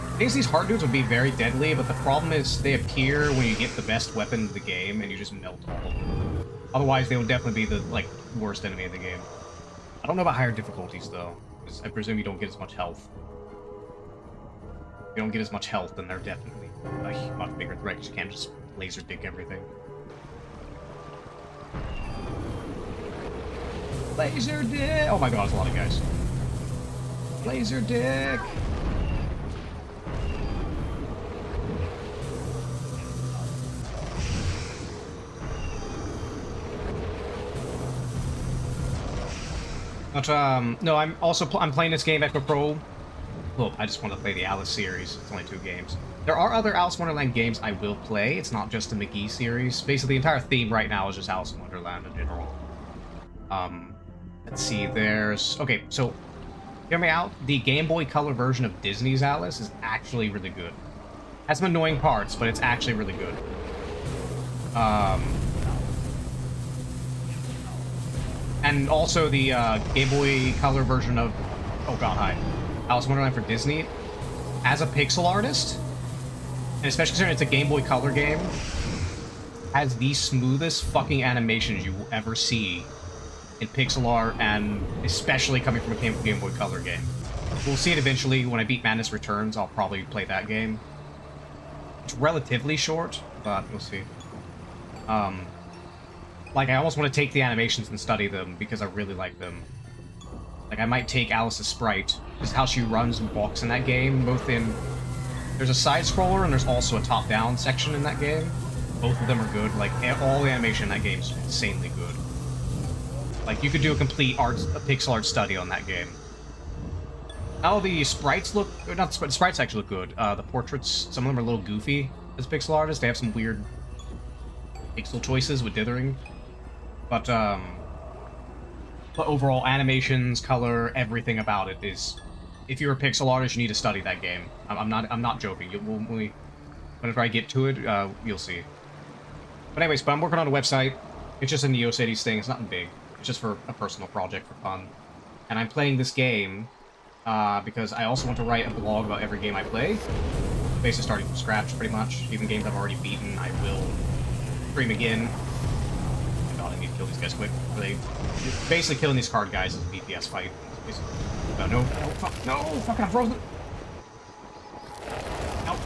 I think these hard dudes would be very deadly, but the problem is they appear when you get the best weapon in the game and you just melt all of them. Otherwise, they would definitely be the, like, worst enemy in the game. I don't know about higher difficulties, though, because I presume you don't get as much health. If you don't get as much health, then they're definitely a much bigger threat, because you can't just laser dick everything. Laser dick! Oh my god, there's a lot of guys. Laser dick! But, no, I'm also I'm playing this game, Echo Pro. Well, I just want to play the Alice series. It's only 2 games. There are other Alice in Wonderland games I will play. It's not just the Mcgee series. Basically, the entire theme right now is just Alice in Wonderland in general. Let's see, there's... Okay, so, hear me out. The Game Boy Color version of Disney's Alice is actually really good. Has some annoying parts, but it's actually really good. And also the Game Boy Color version of... Oh god, hi. Alice in Wonderland for Disney. As a pixel artist, and especially considering it's a Game Boy Color game, has the smoothest fucking animations you will ever see in pixel art, and especially coming from a Game Boy Color game. We'll see it eventually. When I beat Madness Returns, I'll probably play that game. It's relatively short, but we'll see. Like, I almost want to take the animations and study them, because I really like them. Like, I might take Alice's sprite, just how she runs and walks in that game, both in... There's a side-scroller, and there's also a top-down section in that game. Both of them are good. Like, all the animation in that game is insanely good. Like, you could do a complete pixel art study on that game. How the sprites look... Not the sprites actually look good. The portraits, some of them are a little goofy as pixel artists. They have some weird pixel choices with dithering. But overall, animations, color, everything about it is... If you're a pixel artist, you need to study that game. I'm not joking. Whenever I get to it, you'll see. But anyways, but I'm working on a website. It's just a NeoCities thing. It's nothing big. It's just for a personal project for fun. And I'm playing this game because I also want to write a blog about every game I play. Basically starting from scratch, pretty much. Even games I've already beaten, I will stream again. Oh my god, I need to kill these guys quick. Basically killing these card guys is a DPS fight. No, no, fuck, no, fucking I'm frozen. No.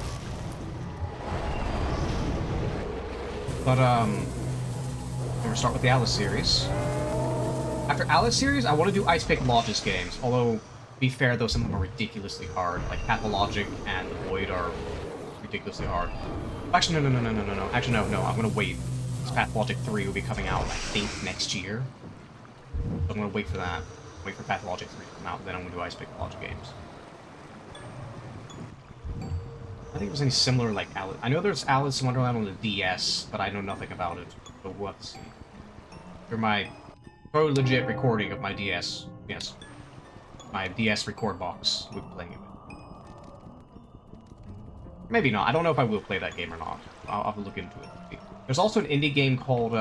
But, we're gonna start with the Alice series. After Alice series, I want to do Ice Pick Logis games, although, to be fair though, some of them are ridiculously hard, like Pathologic and the Void are ridiculously hard. Actually, no. Actually, no, I'm gonna wait. Pathologic 3 will be coming out, I think, next year. So I'm gonna wait for that. Wait for Pathologic 3 to come out, then I'm gonna do Ice Pick Logic games. I think it was any similar like Alice. I know there's Alice in Wonderland on the DS, but I know nothing about it. So we'll have to see. You're my totally legit recording of my DS. Yes. My DS record box. We'll be playing it with. Maybe not. I don't know if I will play that game or not. I'll have to look into it. There's also an indie game called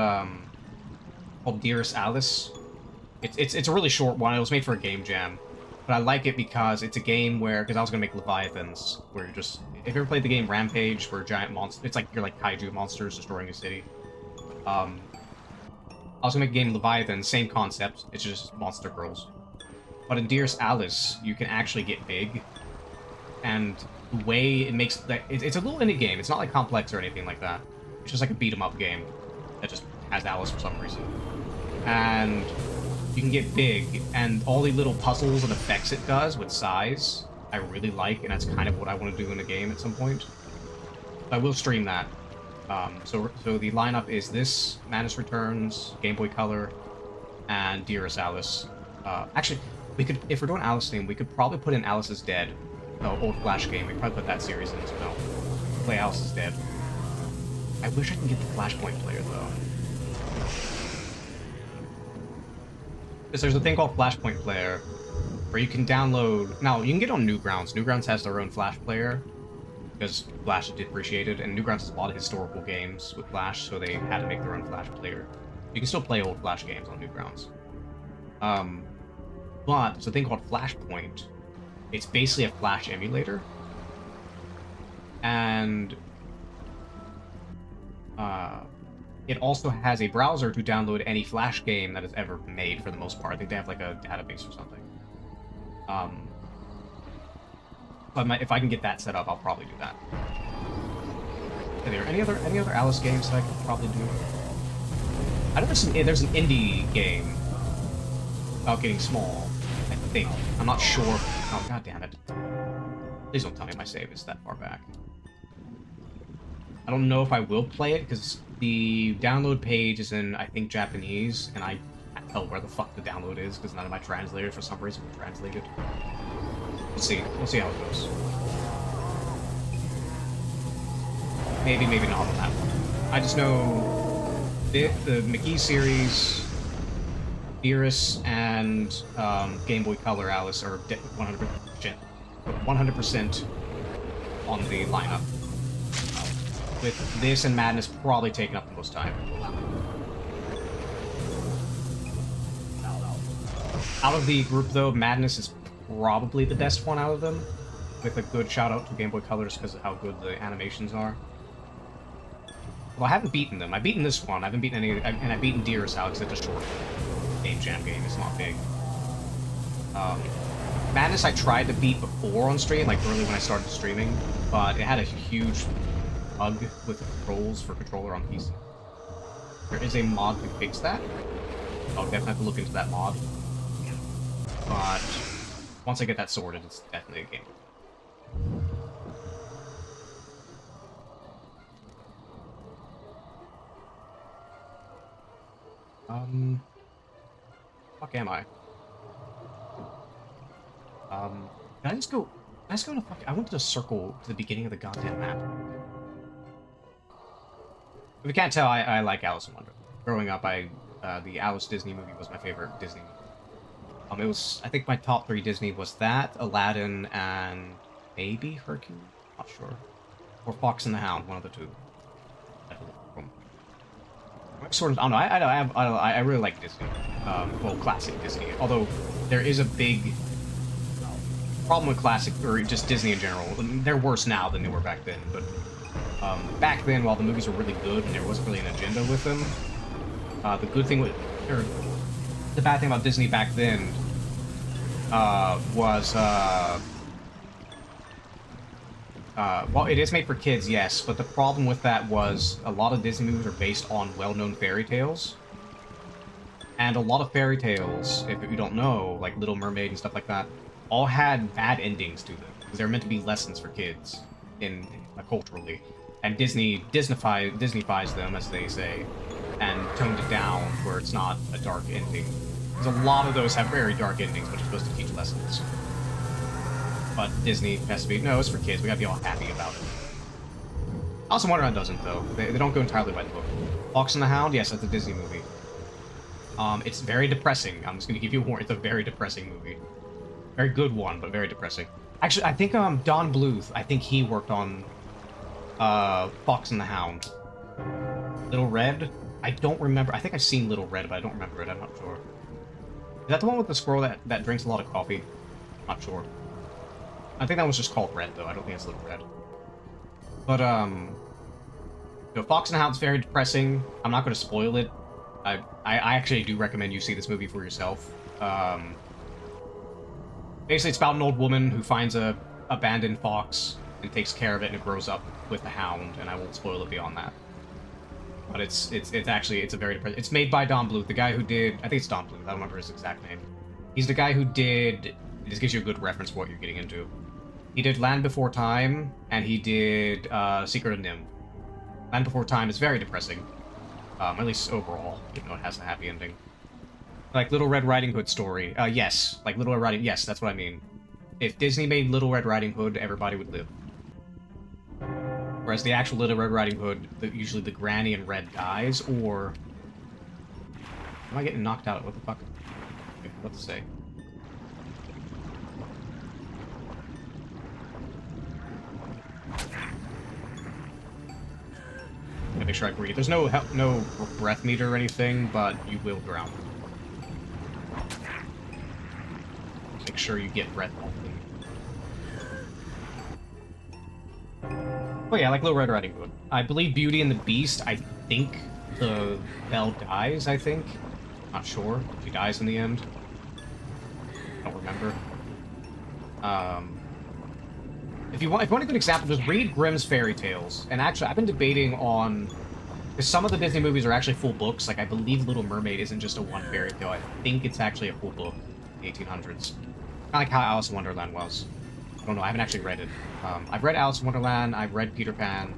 Dearest Alice. It's a really short one. It was made for a game jam. But I like it because it's a game where, because I was gonna make Leviathans, where you're just, if you ever played the game Rampage, where giant monsters, it's like, you're like kaiju monsters destroying a city. I was gonna make a game Leviathan, same concept, it's just monster girls. But in Dearest Alice, you can actually get big, and the way it makes, it's a little indie game, it's not like complex or anything like that. It's just like a beat-em-up game that just has Alice for some reason. And you can get big, and all the little puzzles and effects it does with size, I really like, and that's kind of what I want to do in a game at some point. I will stream that. So the lineup is this, Madness Returns, Game Boy Color, and Dearest Alice. Actually, we could, if we're doing Alice theme, we could probably put in Alice is Dead, the old Flash game. We could probably put that series in as well. Play Alice is Dead. I wish I could get the Flashpoint player though. Because there's a thing called Flashpoint Player, where you can download... Now, you can get on Newgrounds. Newgrounds has their own Flash player, because Flash is depreciated, and Newgrounds has a lot of historical games with Flash, so they had to make their own Flash player. You can still play old Flash games on Newgrounds. But there's a thing called Flashpoint. It's basically a Flash emulator. And... it also has a browser to download any Flash game that is ever made, for the most part. I think they have, like, a database or something. But if I can get that set up, I'll probably do that. Are there any other Alice games that I could probably do? I know there's an indie game about getting small, I think. I'm not sure. Oh, god damn it. Please don't tell me my save is that far back. I don't know if I will play it, because the download page is in, I think, Japanese, and I can't tell where the fuck the download is, because none of my translators, for some reason, were translated. We'll see. We'll see how it goes. Maybe, maybe not on that one. I just know the Mcgee series, Beerus, and Game Boy Color Alice are 100% on the lineup. With this and Madness probably taking up the most time. Out of the group, though, Madness is probably the best one out of them, with a good shout out to Game Boy Colors because of how good the animations are. Well, I haven't beaten them. I've beaten this one. I haven't beaten any, and I've beaten Dearest Alice. It's a short game jam game. It's not big. Madness I tried to beat before on stream, like early when I started streaming, but it had a huge bug with controls for controller on PC. There is a mod to fix that. I'll definitely have to look into that mod. But once I get that sorted, it's definitely a game. Fuck am I? Can I just go in a fuck? I went to the circle to the beginning of the goddamn map. If you can't tell, I like Alice in Wonderland. Growing up, the Alice Disney movie was my favorite Disney movie. It was, I think my top 3 Disney was that, Aladdin, and maybe Hercules? Not sure. Or Fox and the Hound, one of the two. sort of, I don't know. I really like Disney. Well, classic Disney. Although there is a big problem with classic, or just Disney in general. They're worse now than they were back then. But back then, while the movies were really good and there wasn't really an agenda with them, the good thing with, or the bad thing about Disney back then was. Well, it is made for kids, yes, but the problem with that was a lot of Disney movies are based on well-known fairy tales. And a lot of fairy tales, if you don't know, like Little Mermaid and stuff like that, all had bad endings to them. Because they were meant to be lessons for kids, culturally. And Disney Disneyfies them, as they say, and toned it down where it's not a dark ending. Because a lot of those have very dark endings, but you're supposed to teach lessons. But Disney has to be, no, it's for kids. We gotta be all happy about it. Alice in Wonderland doesn't, though. They don't go entirely by the book. Fox and the Hound, yes, that's a Disney movie. It's very depressing. I'm just gonna give you a warning. It's a very depressing movie. Very good one, but very depressing. Actually, I think Don Bluth, I think he worked on Fox and the Hound. Little Red? I don't remember. I think I've seen Little Red, but I don't remember it. I'm not sure. Is that the one with the squirrel that drinks a lot of coffee? Not sure. I think that was just called Red, though. I don't think it's Little Red. But, Fox and the Hound's very depressing. I'm not going to spoil it. I actually do recommend you see this movie for yourself. Basically, it's about an old woman who finds a abandoned fox and takes care of it, and it grows up with the hound, and I won't spoil it beyond that. But it's a very depressing... It's made by Don Bluth, the guy who did... I think it's Don Bluth. I don't remember his exact name. He's the guy who did... This gives you a good reference for what you're getting into. He did Land Before Time, and he did Secret of Nim. Land Before Time is very depressing, at least overall, even though it has a happy ending. Like Little Red Riding Hood story. Yes, like Little Red Riding... Yes, that's what I mean. If Disney made Little Red Riding Hood, everybody would live. Whereas the actual Little Red Riding Hood, usually the granny and Red dies, or... Am I getting knocked out? What the fuck? Okay, what to say? Make sure I breathe. There's no breath meter or anything, but you will drown. Make sure you get breath. Oh yeah, like Little Red Riding Hood. I believe Beauty and the Beast, I think the Belle dies, I think. Not sure. She dies in the end. I don't remember. If you want a good example, just read Grimm's Fairy Tales. And actually, I've been debating on... Because some of the Disney movies are actually full books. Like, I believe Little Mermaid isn't just a one fairy tale. I think it's actually a full book in the 1800s. Kind of like how Alice in Wonderland was. I don't know, I haven't actually read it. I've read Alice in Wonderland, I've read Peter Pan.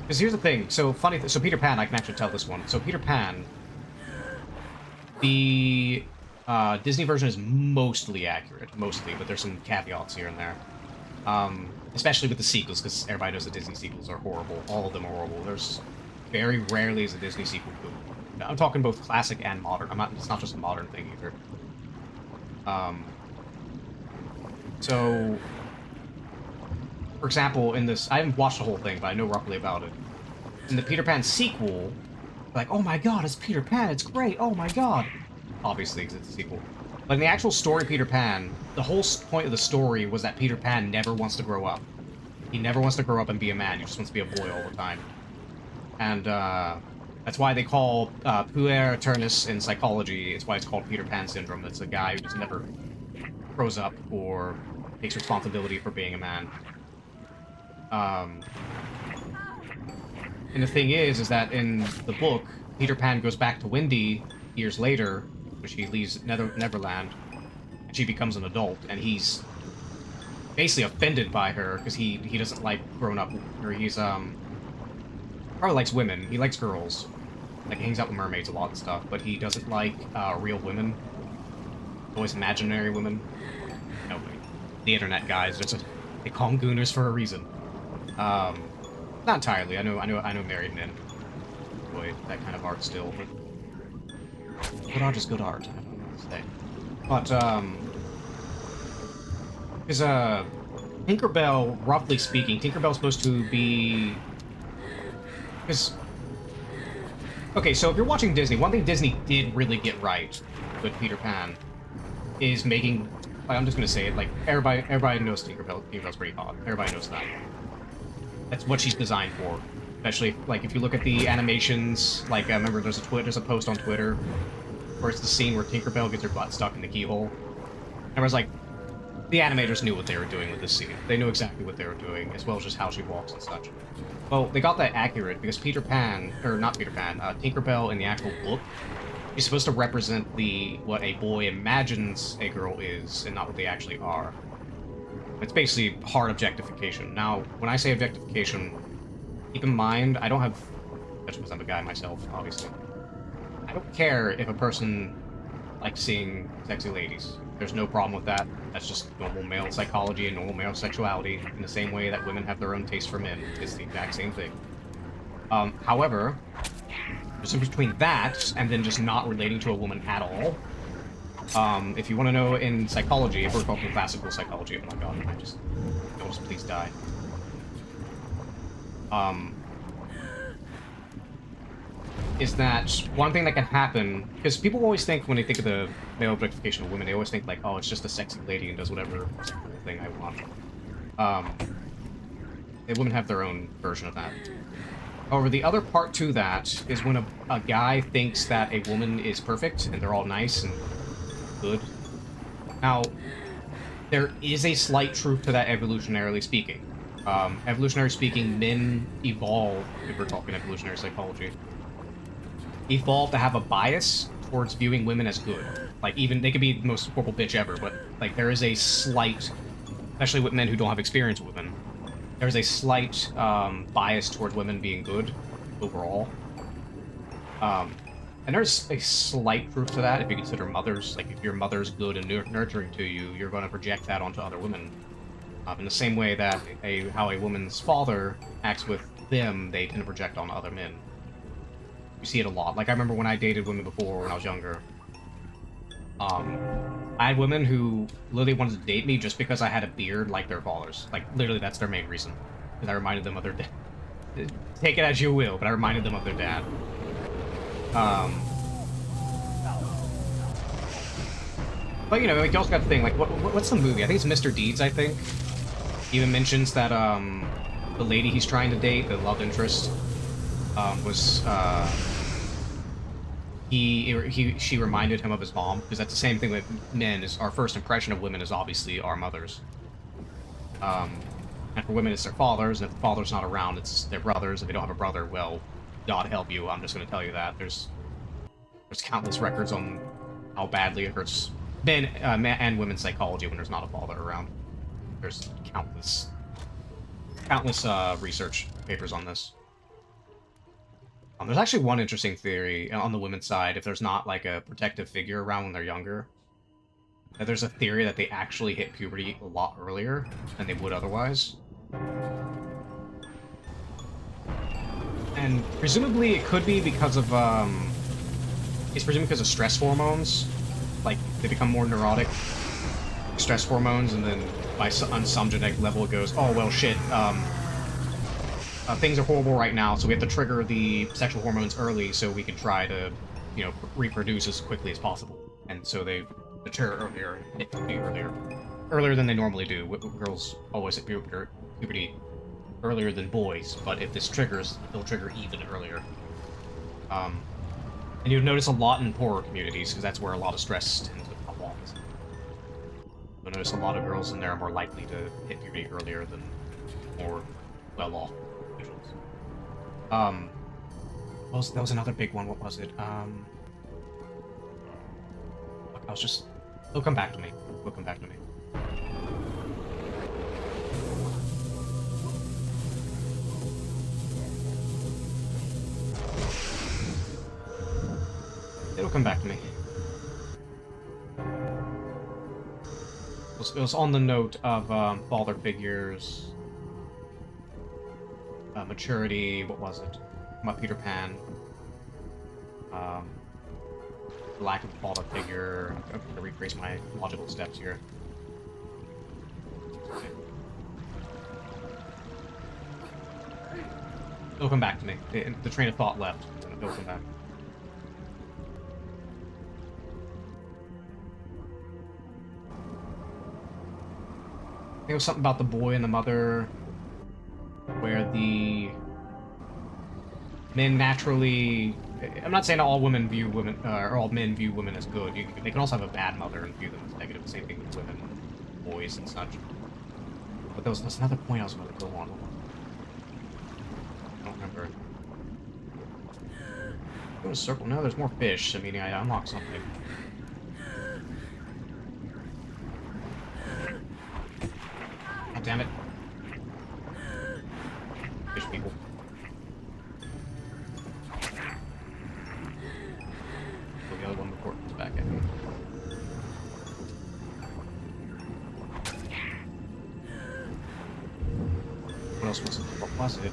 Because here's the thing, so Peter Pan, I can actually tell this one. So Peter Pan, the Disney version is mostly accurate. Mostly, but there's some caveats here and there. Especially with the sequels, because everybody knows the Disney sequels are horrible. All of them are horrible. There's very rarely is a Disney sequel good. I'm talking both classic and modern. It's not just a modern thing either. So, for example, in this, I haven't watched the whole thing, but I know roughly about it. In the Peter Pan sequel, like, oh my god, it's Peter Pan, it's great, oh my god. Obviously, because it's a sequel. But in the actual story Peter Pan, the whole point of the story was that Peter Pan never wants to grow up. He never wants to grow up and be a man, he just wants to be a boy all the time. And, that's why they call puer aeternus in psychology, it's why it's called Peter Pan syndrome. It's a guy who just never grows up or takes responsibility for being a man. And the thing is that in the book, Peter Pan goes back to Wendy years later, when she leaves Neverland, and she becomes an adult, and he's basically offended by her, because he doesn't like grown up, or he's, probably likes women, he likes girls. Like, he hangs out with mermaids a lot and stuff, but he doesn't like, real women. Always imaginary women. No, the internet guys, they call them gooners for a reason. Not entirely, I know married men enjoy that kind of art still, but... Good art is good art, I don't know what to say. But, because, Tinkerbell, roughly speaking, Tinkerbell's supposed to be... Because Okay, so if you're watching Disney, one thing Disney did really get right with Peter Pan is making. I'm just gonna say it. Like everybody knows Tinkerbell. Tinkerbell's pretty hot. Everybody knows that. That's what she's designed for. Especially like if you look at the animations. Like I remember there's a post on Twitter where it's the scene where Tinkerbell gets her butt stuck in the keyhole. And I was like, the animators knew what they were doing with this scene. They knew exactly what they were doing, as well as just how she walks and such. Well, they got that accurate because Peter Pan, or not Peter Pan, Tinkerbell in the actual book is supposed to represent what a boy imagines a girl is and not what they actually are. It's basically hard objectification. Now, when I say objectification, keep in mind, I don't have, just because I'm a guy myself, obviously. I don't care if a person likes seeing sexy ladies. There's no problem with that. That's just normal male psychology and normal male sexuality, in the same way that women have their own taste for men. It's the exact same thing. However, there's a difference between that and then just not relating to a woman at all. If you want to know in psychology, if we're talking classical psychology, oh my god, I just please die. Is that one thing that can happen, because people always think when they think of the male objectification of women, they always think like, oh, it's just a sexy lady and does whatever thing I want. Women have their own version of that. However, the other part to that is when a guy thinks that a woman is perfect and they're all nice and good. Now, there is a slight truth to that evolutionarily speaking. Evolutionarily speaking, men evolve, if we're talking evolutionary psychology, evolve to have a bias towards viewing women as good. Like, even, they could be the most horrible bitch ever, but, like, there is a slight, especially with men who don't have experience with women, there's a slight bias towards women being good overall. And there's a slight proof to that if you consider mothers. Like, if your mother's good and nurturing to you, you're going to project that onto other women. In the same way that how a woman's father acts with them, they tend to project on other men. You see it a lot. Like, I remember when I dated women before when I was younger. I had women who literally wanted to date me just because I had a beard like their fathers. Like, literally, that's their main reason. Because I reminded them of their dad. Take it as you will, but I reminded them of their dad. But, you know, like, you also got to think, like, what's the movie? I think it's Mr. Deeds, I think. He even mentions that, the lady he's trying to date, the love interest, she reminded him of his mom, because that's the same thing with men, is our first impression of women is obviously our mothers. And for women, it's their fathers, and if the father's not around, it's their brothers. If they don't have a brother, well, God help you, I'm just going to tell you that. There's countless records on how badly it hurts men and women's psychology when there's not a father around. There's countless research papers on this. There's actually one interesting theory on the women's side, if there's not, like, a protective figure around when they're younger. There's a theory that they actually hit puberty a lot earlier than they would otherwise. And presumably it could be because of, it's presumably because of stress hormones. Like, they become more neurotic. Stress hormones, and then on some genetic level it goes, oh, well, shit, things are horrible right now, so we have to trigger the sexual hormones early so we can try to, you know, reproduce as quickly as possible. And so they mature earlier, hit puberty earlier than they normally do. Girls always hit puberty earlier than boys, but if this triggers, it'll trigger even earlier. And you'll notice a lot in poorer communities, because that's where a lot of stress tends to come along. You'll notice a lot of girls in there are more likely to hit puberty earlier than more well-off. That was another big one. What was it? I was just... It'll come back to me. It'll come back to me. It'll come back to me. It was on the note of father figures... maturity, what was it? About Peter Pan. Lack of a father figure. I'm going to rephrase my logical steps here. Okay. It'll come back to me. The train of thought left. It'll come back. think it was something about the boy and the mother, where the men naturally. I'm not saying all women view women, or all men view women as good. They can also have a bad mother and view them as negative. Same thing with women, boys, and such. But there was another point I was going to go on. I don't remember. Go to a circle. No, there's more fish. I mean, I unlocked something. Oh, damn it. Fish people. Kill the other one before it comes back at me. What else was it? What was it?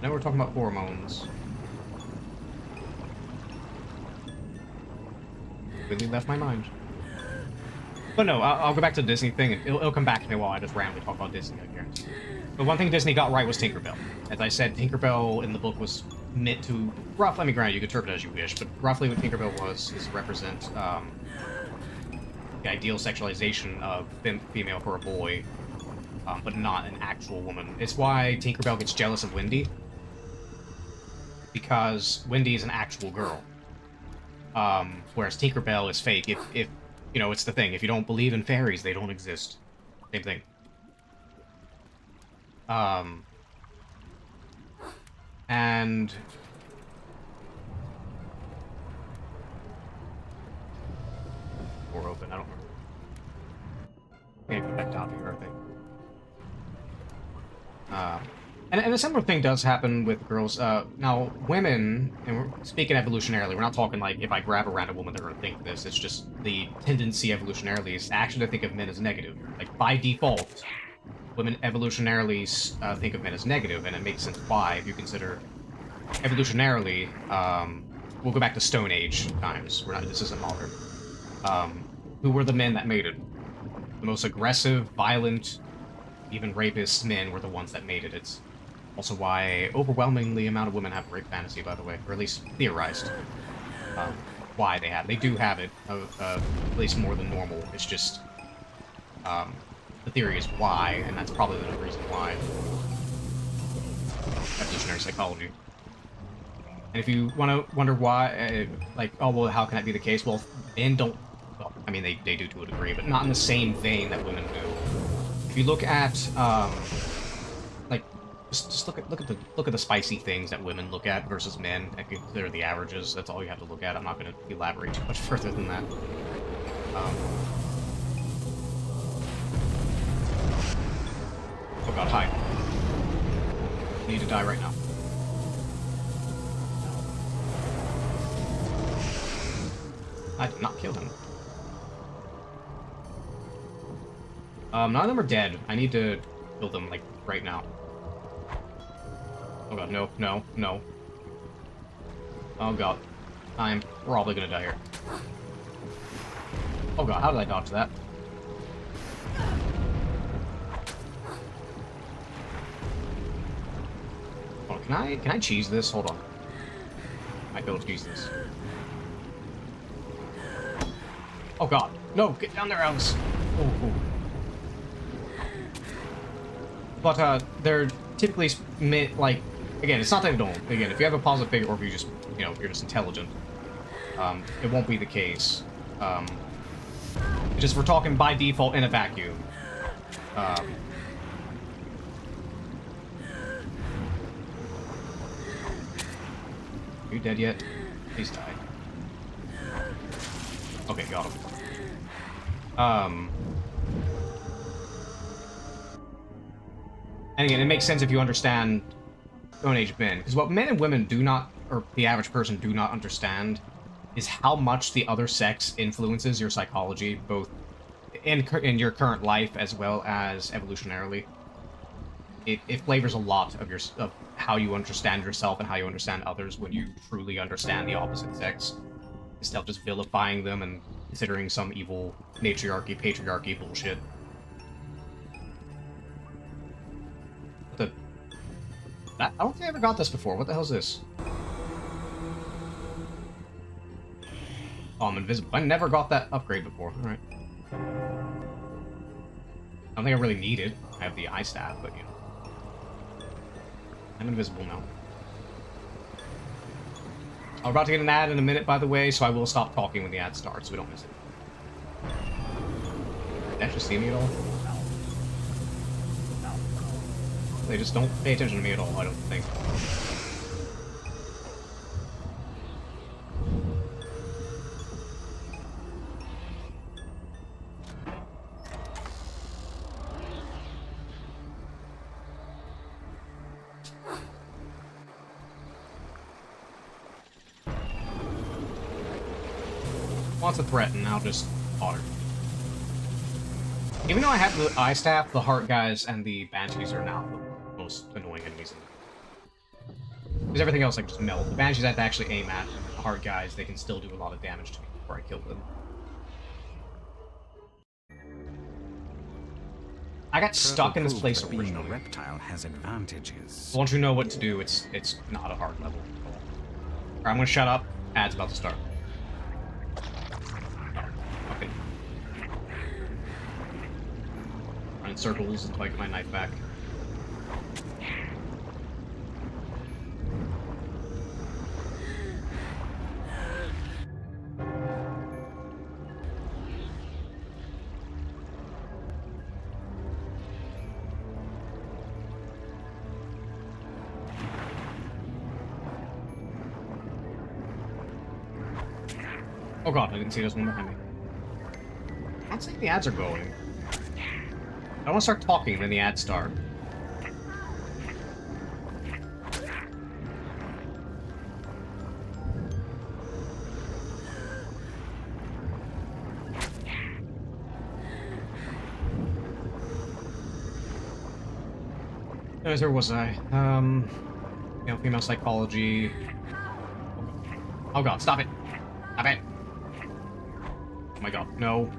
Now we're talking about hormones. Really left my mind. But no, I'll go back to the Disney thing, and it'll come back to me while I just randomly talk about Disney, I guarantee. But one thing Disney got right was Tinkerbell. As I said, Tinkerbell in the book was meant to, roughly, I mean, granted, you can interpret it as you wish, but roughly what Tinkerbell was is represent the ideal sexualization of female for a boy, but not an actual woman. It's why Tinkerbell gets jealous of Wendy, because Wendy is an actual girl, whereas Tinkerbell is fake. If you know, it's the thing. If you don't believe in fairies, they don't exist. Same thing. And door open. I don't remember. Can't go back down here, I think. And a similar thing does happen with girls. Now, women, and we're speaking evolutionarily, we're not talking like if I grab a random woman, they're going to think this. It's just the tendency evolutionarily is actually to think of men as negative. Like, by default, women evolutionarily think of men as negative, and it makes sense why, if you consider evolutionarily, we'll go back to Stone Age times. This isn't modern. Who were the men that mated? The most aggressive, violent, even rapist men were the ones that made it. It's also why overwhelmingly amount of women have rape fantasy, by the way, or at least theorized why they have. They do have it, at least more than normal. It's just the theory is why, and that's probably the reason why. Evolutionary psychology. And if you want to wonder why, like, oh well, how can that be the case? Well, men don't. Well, I mean, they do to a degree, but not in the same vein that women do. If you look at, like, just look at the spicy things that women look at versus men, and consider the averages. That's all you have to look at. I'm not going to elaborate too much further than that. Oh god, hi. I need to die right now. I did not kill him. None of them are dead. I need to kill them, like, right now. Oh god, no, no, no. Oh god. I'm probably gonna die here. Oh god, how did I dodge that? Oh, can I cheese this? Hold on. I might be able to cheese this. Oh god. No, get down there, Alice. Oh. But, they're typically, like, again, it's not that they don't. Again, if you have a positive figure, or if you just, you know, you're just intelligent, it won't be the case. Just, we're talking by default in a vacuum. Are you dead yet? Please die. Okay, got him. And again, it makes sense if you understand Stone Age men, because what men and women do not, or the average person do not understand, is how much the other sex influences your psychology, both in your current life as well as evolutionarily. It flavors a lot of how you understand yourself and how you understand others when you truly understand the opposite sex, instead of just vilifying them and considering some evil matriarchy, patriarchy bullshit. I don't think I ever got this before. What the hell is this? Oh, I'm invisible. I never got that upgrade before. Alright. I don't think I really need it. I have the eye staff, but you know. I'm invisible now. I'm about to get an ad in a minute, by the way, so I will stop talking when the ad starts so we don't miss it. Did they actually see me at all? No. They just don't pay attention to me at all, I don't think. Wants to threaten, I'll just fodder. Even though I have the eye staff, the heart guys and the banshees are now the most annoying enemies in the game. Because everything else like just melt. The banshees I have to actually aim at, and the heart guys, they can still do a lot of damage to me before I kill them. I got stuck in this place being a originally. reptile has advantages. Once you know what to do, it's not a hard level. Alright, I'm gonna shut up. Ad's about to start. Okay. Run in circles until I get my knife back. Oh god, I didn't see there's one behind me. I don't think the ads are going. I want to start talking, then the ads start. Where was I? You know, female psychology. Oh god, stop it! Stop it! Oh my god, no.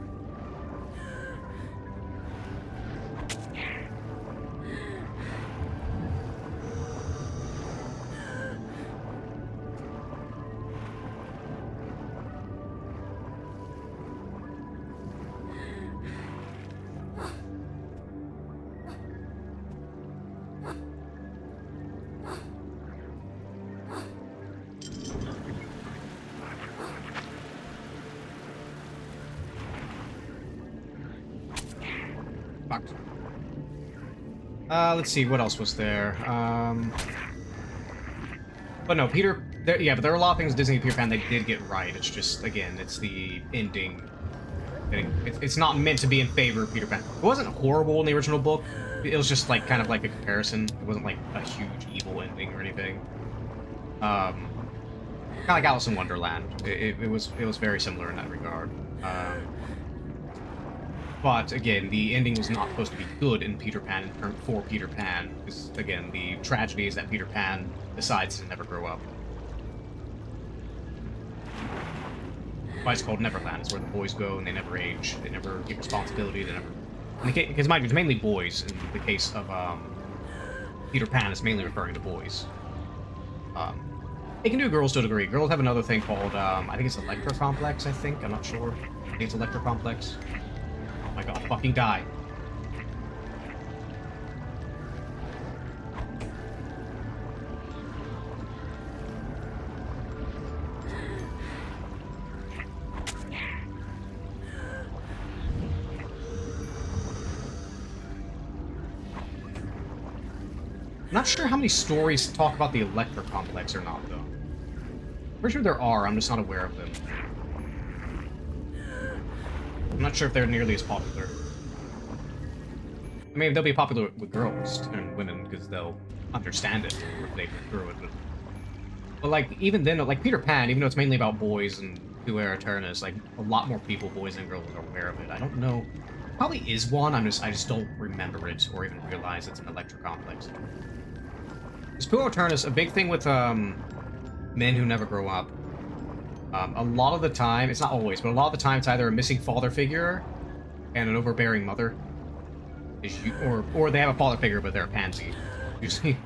Let's see, what else was there? But no, yeah, but there are a lot of things Disney Peter Pan they did get right. It's just, again, it's the ending. It's not meant to be in favor of Peter Pan. It wasn't horrible in the original book. It was just like kind of like a comparison. It wasn't like a huge evil ending or anything. Kind of like Alice in Wonderland. It was very similar in that regard. But again, the ending was not supposed to be good in Peter Pan for Peter Pan, because again, the tragedy is that Peter Pan decides to never grow up. Why it's called Neverland. It's where the boys go and they never age. They never get responsibility. They never. Because mind you, it's mainly boys. In the case of Peter Pan, it's mainly referring to boys. It can do girls to a degree. Girls have another thing called I think it's Electrocomplex. I think I'm not sure. I think it's Electrocomplex. Oh my god, fucking die. I'm not sure how many stories talk about the Electrocomplex or not, though. Pretty sure there are, I'm just not aware of them. I'm not sure if they're nearly as popular. I mean, they'll be popular with girls and women because they'll understand it if they went through it. But like, even then, like Peter Pan, even though it's mainly about boys and Puer Aeternus, like a lot more people, boys and girls, are aware of it. I don't know. Probably is one. I just don't remember it or even realize it's an Electrocomplex. Because Puer Aeternus, a big thing with men who never grow up. A lot of the time, it's not always, but a lot of the time it's either a missing father figure and an overbearing mother. Or they have a father figure, but they're a pansy. Usually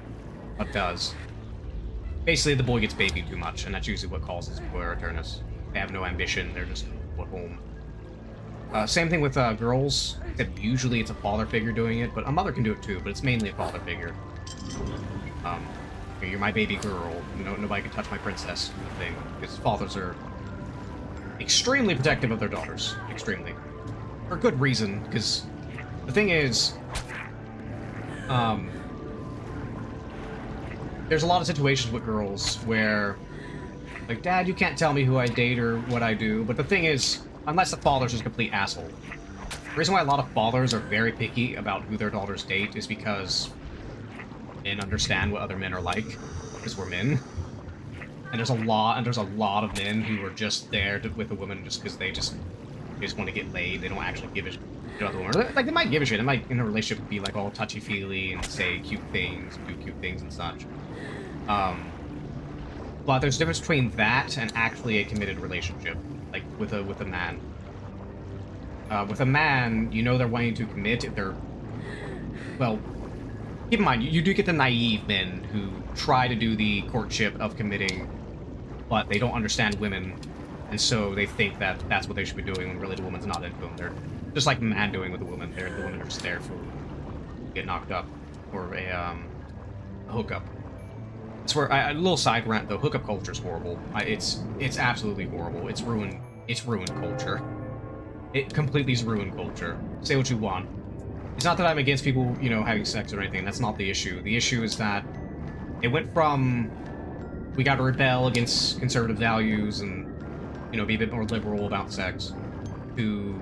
what does. Basically, the boy gets babied too much, and that's usually what causes Puer Aeternus. They have no ambition, they're just put home. Same thing with girls, except usually it's a father figure doing it, but a mother can do it too, but it's mainly a father figure. You're my baby girl, nobody can touch my princess thing, because fathers are extremely protective of their daughters. Extremely. For good reason, because the thing is, there's a lot of situations with girls where, like, Dad, you can't tell me who I date or what I do, but the thing is, unless the father's just a complete asshole. The reason why a lot of fathers are very picky about who their daughters date is because men understand what other men are like, because we're men. And there's a lot of men who are just there with a woman just because they just want to get laid. They don't actually give a shit about the woman. Like, they might give a shit. They might, in a relationship, be like all touchy-feely and say cute things, do cute things and such. But there's a difference between that and actually a committed relationship, like with a man. With a man, you know they're wanting to commit if they're, well, keep in mind, you do get the naive men who try to do the courtship of committing, but they don't understand women, and so they think that that's what they should be doing when really the woman's not into them. They're just like a man doing with a woman. The women are just there for get knocked up or a hookup. It's where a little side rant though. Hookup culture is horrible. It's absolutely horrible. It's ruined culture. It completely has ruined culture. Say what you want. It's not that I'm against people, having sex or anything. That's not the issue. The issue is that it went from we got to rebel against conservative values and, be a bit more liberal about sex, to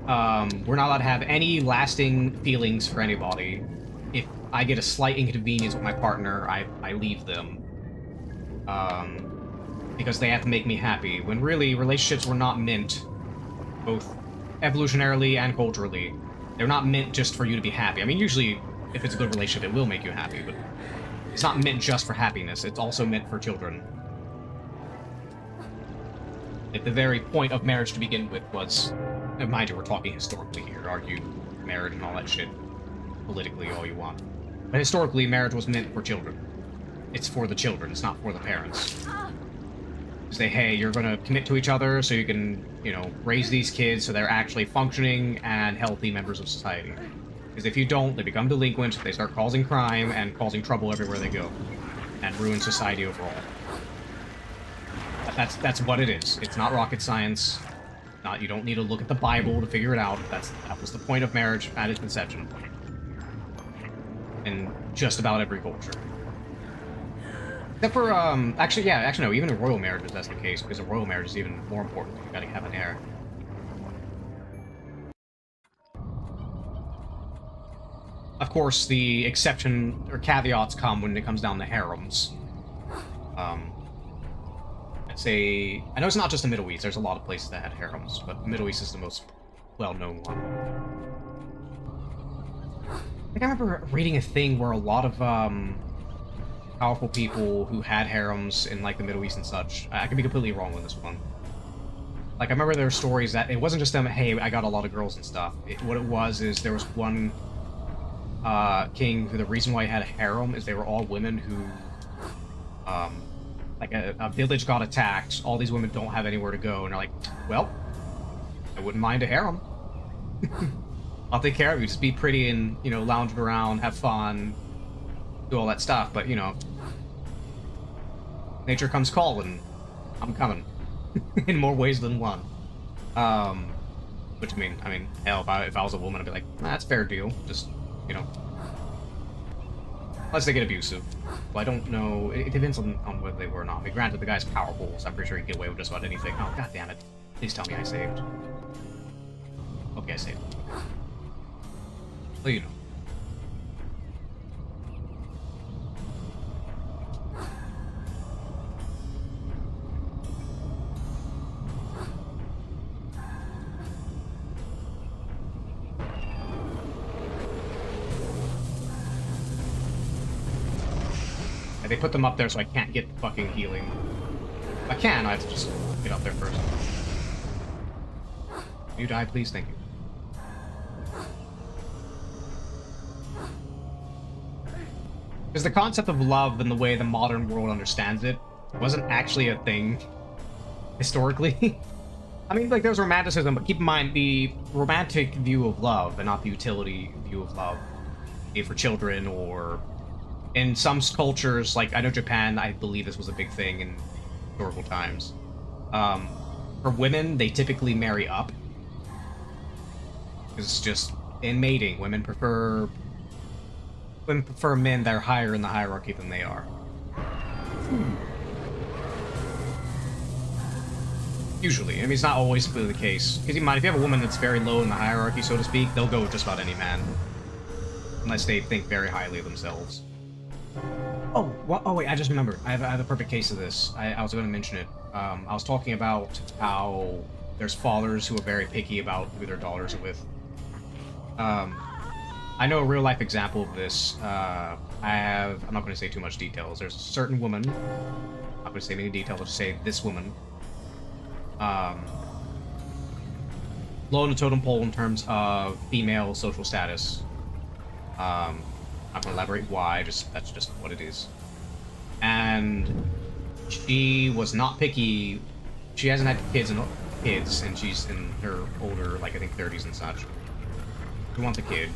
we're not allowed to have any lasting feelings for anybody. If I get a slight inconvenience with my partner, I leave them. Because they have to make me happy. When really, relationships were not meant, both evolutionarily and culturally, they're not meant just for you to be happy. I mean, usually, if it's a good relationship, it will make you happy, but it's not meant just for happiness. It's also meant for children. Like, the very point of marriage to begin with was, mind you, we're talking historically here, argue marriage and all that shit politically all you want. But historically, marriage was meant for children. It's for the children, it's not for the parents. Say, hey, you're gonna commit to each other so you can, raise these kids so they're actually functioning and healthy members of society. Because if you don't, they become delinquent, they start causing crime and causing trouble everywhere they go. And ruin society overall. That's what it is. It's not rocket science. You don't need to look at the Bible to figure it out. That was the point of marriage at its inception. In just about every culture. Except for, actually no, even in royal marriages that's the case, because a royal marriage is even more important. You gotta have an heir. Of course, the exception, or caveats come when it comes down to harems. I know it's not just the Middle East, there's a lot of places that had harems, but the Middle East is the most well-known one. I think I remember reading a thing where a lot of, powerful people who had harems in, like, the Middle East and such. I could be completely wrong on this one. Like, I remember there were stories that it wasn't just them, hey, I got a lot of girls and stuff. What it was is there was one king who the reason why he had a harem is they were all women who, like, a village got attacked, all these women don't have anywhere to go, and they're like, well, I wouldn't mind a harem. I'll take care of you, just be pretty and, lounge around, have fun, do all that stuff, but, nature comes calling. I'm coming. In more ways than one. Which, I mean, hell, if I was a woman, I'd be like, that's fair deal. Just, unless they get abusive. Well, I don't know. It depends on whether they were or not. I mean, granted, the guy's powerful, so I'm pretty sure he can get away with just about anything. Oh, god damn it. Please tell me I saved. Okay, I saved. Well, They put them up there so I can't get the fucking healing. If I can, I have to just get up there first. You die, please, thank you. Because the concept of love and the way the modern world understands it wasn't actually a thing historically. I mean, like, there's romanticism, but keep in mind the romantic view of love and not the utility view of love, be it for children or in some cultures, like I know Japan, I believe this was a big thing in historical times. For women, they typically marry up. It's just in mating, women prefer men that are higher in the hierarchy than they are. Usually. I mean, it's not always the case. Because you mind, if you have a woman that's very low in the hierarchy, so to speak, they'll go with just about any man. Unless they think very highly of themselves. Oh, oh wait, I just remembered. I have a perfect case of this. I was going to mention it. I was talking about how there's fathers who are very picky about who their daughters are with. I know a real life example of this. I'm not going to say too much details. There's a certain woman. I'm not going to say many details. I'll just say this woman. Low on the totem pole in terms of female social status. I'm not gonna elaborate why, that's just what it is. And she was not picky. She hasn't had kids, and she's in her older, like I think 30s and such. She wants a kid.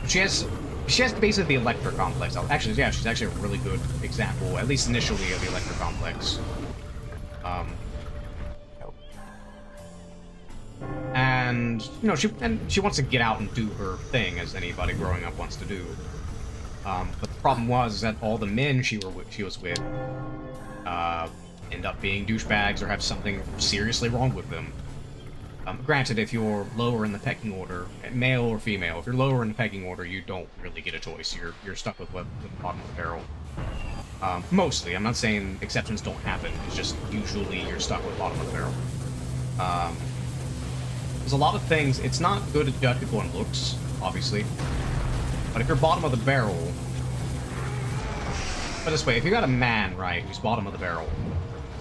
She has basically the Electra complex. Actually, yeah, she's actually a really good example, at least initially, of the Electra complex. And you know, she wants to get out and do her thing, as anybody growing up wants to do. But the problem was that all the men she was with end up being douchebags or have something seriously wrong with them. Granted, if you're lower in the pecking order, male or female, if you're lower in the pecking order, you don't really get a choice. You're stuck with the bottom of the barrel. Mostly, I'm not saying exceptions don't happen. It's just usually you're stuck with bottom of the barrel. There's a lot of things. It's not good to judge people on looks, obviously. But if you're bottom of the barrel, put it this way, if you got a man, right, who's bottom of the barrel,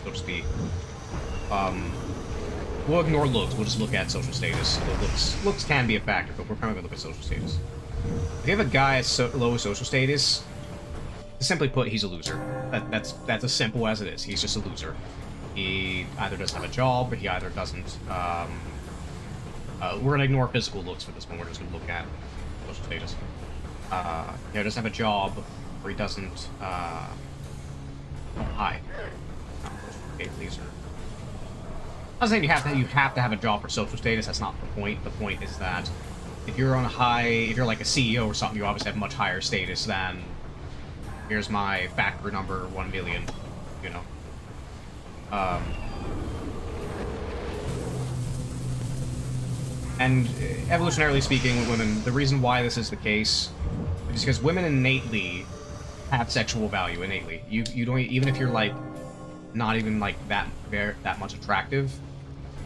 so to speak, we'll ignore looks. We'll just look at social status. Looks can be a factor, but we're probably gonna look at social status. If you have a guy at low social status, simply put, he's a loser. That's as simple as it is. He's just a loser. He either doesn't have a job, or he either doesn't. We're gonna ignore physical looks for this one. We're just gonna look at social status. He doesn't have a job, or he doesn't. Oh, hi. Okay, please. I'm not saying you have to have a job for social status. That's not the point. The point is that if you're if you're like a CEO or something, you obviously have much higher status than. Here's my factor number 1 million. You know. And evolutionarily speaking, with women, the reason why this is the case is because women innately have sexual value innately. You don't, even if you're like not even like that much attractive,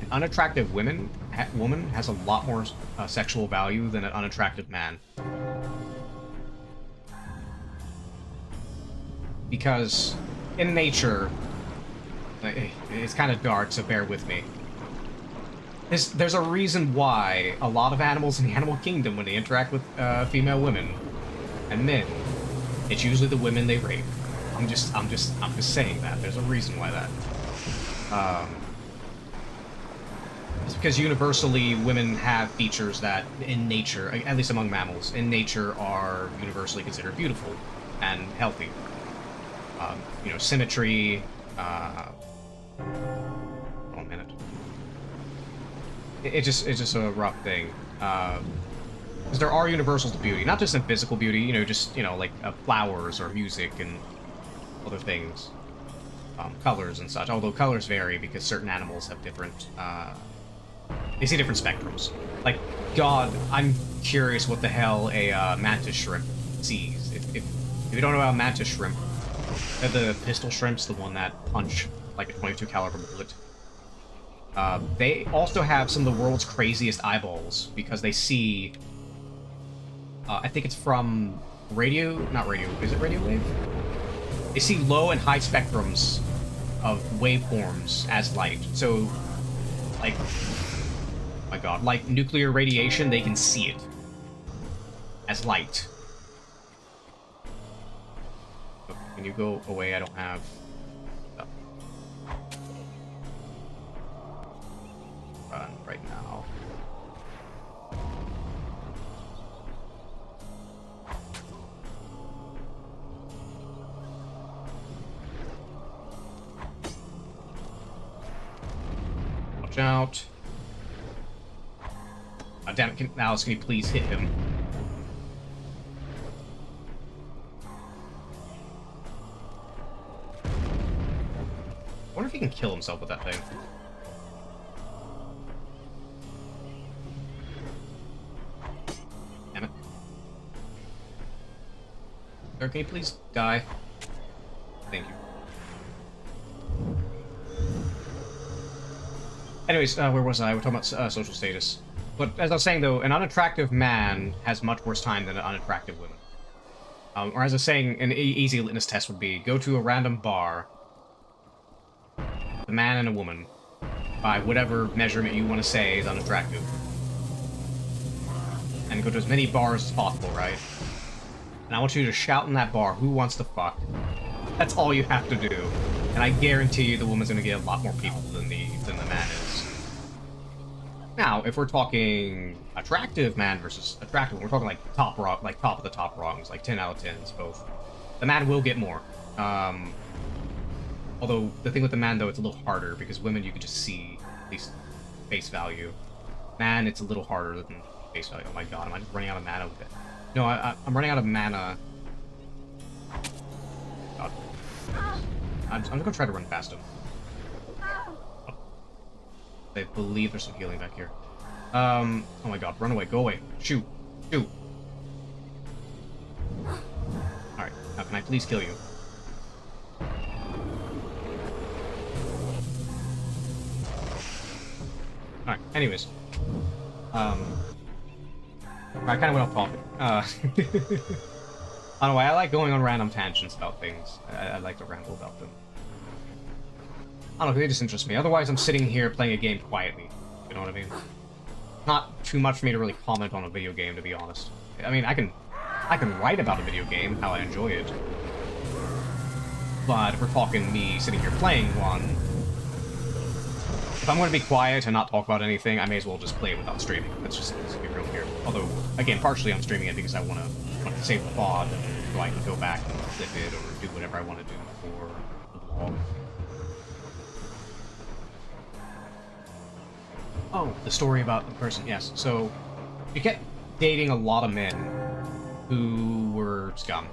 an unattractive woman has a lot more sexual value than an unattractive man. Because in nature, it's kind of dark, so bear with me. There's a reason why a lot of animals in the animal kingdom, when they interact with female women and men, it's usually the women they rape. I'm just saying that. There's a reason why that. It's because universally women have features that in nature, at least among mammals, in nature are universally considered beautiful and healthy. You know, symmetry. One minute. It's just a rough thing. Because there are universals to beauty, not just in physical beauty. You know, just like flowers or music and other things, colors and such. Although colors vary because certain animals have different. They see different spectrums. Like, God, I'm curious what the hell a mantis shrimp sees. If you don't know about mantis shrimp, they're the pistol shrimps, the one that punch like a .22 caliber bullet. They also have some of the world's craziest eyeballs because they see. I think it's from is it radio wave? They see low and high spectrums of waveforms as light. So, like, oh my God, like nuclear radiation, they can see it as light. Can you go away? I don't have. run right now. Watch out. Oh, damn it, Alice, can you please hit him? I wonder if he can kill himself with that thing. Damn it. Sir, can you please die? Thank you. Anyways, where was I? We're talking about social status. But as I was saying, though, an unattractive man has much worse time than an unattractive woman. Or as I was saying, an easy litmus test would be, go to a random bar, a man and a woman, by whatever measurement you want to say is unattractive. And go to as many bars as possible, right? And I want you to shout in that bar, who wants to fuck? That's all you have to do. And I guarantee you the woman's gonna get a lot more people than the man is. Now, if we're talking attractive man versus attractive, we're talking like top of the top rungs, like 10 out of 10s, both. The man will get more. Although, the thing with the man, though, it's a little harder, because women you can just see, at least, face value. Man, it's a little harder than face value. Oh my god, am I just running out of mana with it? No, I'm running out of mana. God. I'm just gonna try to run past him. Oh. I believe there's some healing back here. Oh my god, run away, go away. Shoot. Shoot. Alright, now can I please kill you? Alright, anyways. I kind of went off topic. I don't know why, I like going on random tangents about things. I like to ramble about them. I don't know, they just interest me. Otherwise, I'm sitting here playing a game quietly. You know what I mean? Not too much for me to really comment on a video game, to be honest. I mean, I can write about a video game, how I enjoy it. But if we're talking me sitting here playing one, if I'm going to be quiet and not talk about anything, I may as well just play it without streaming. Let's be real here. Although, again, partially I'm streaming it because I want to save the VOD so I can go back and clip it or do whatever I want to do for the vlog. Oh, the story about the person, yes. So, we kept dating a lot of men who were scum.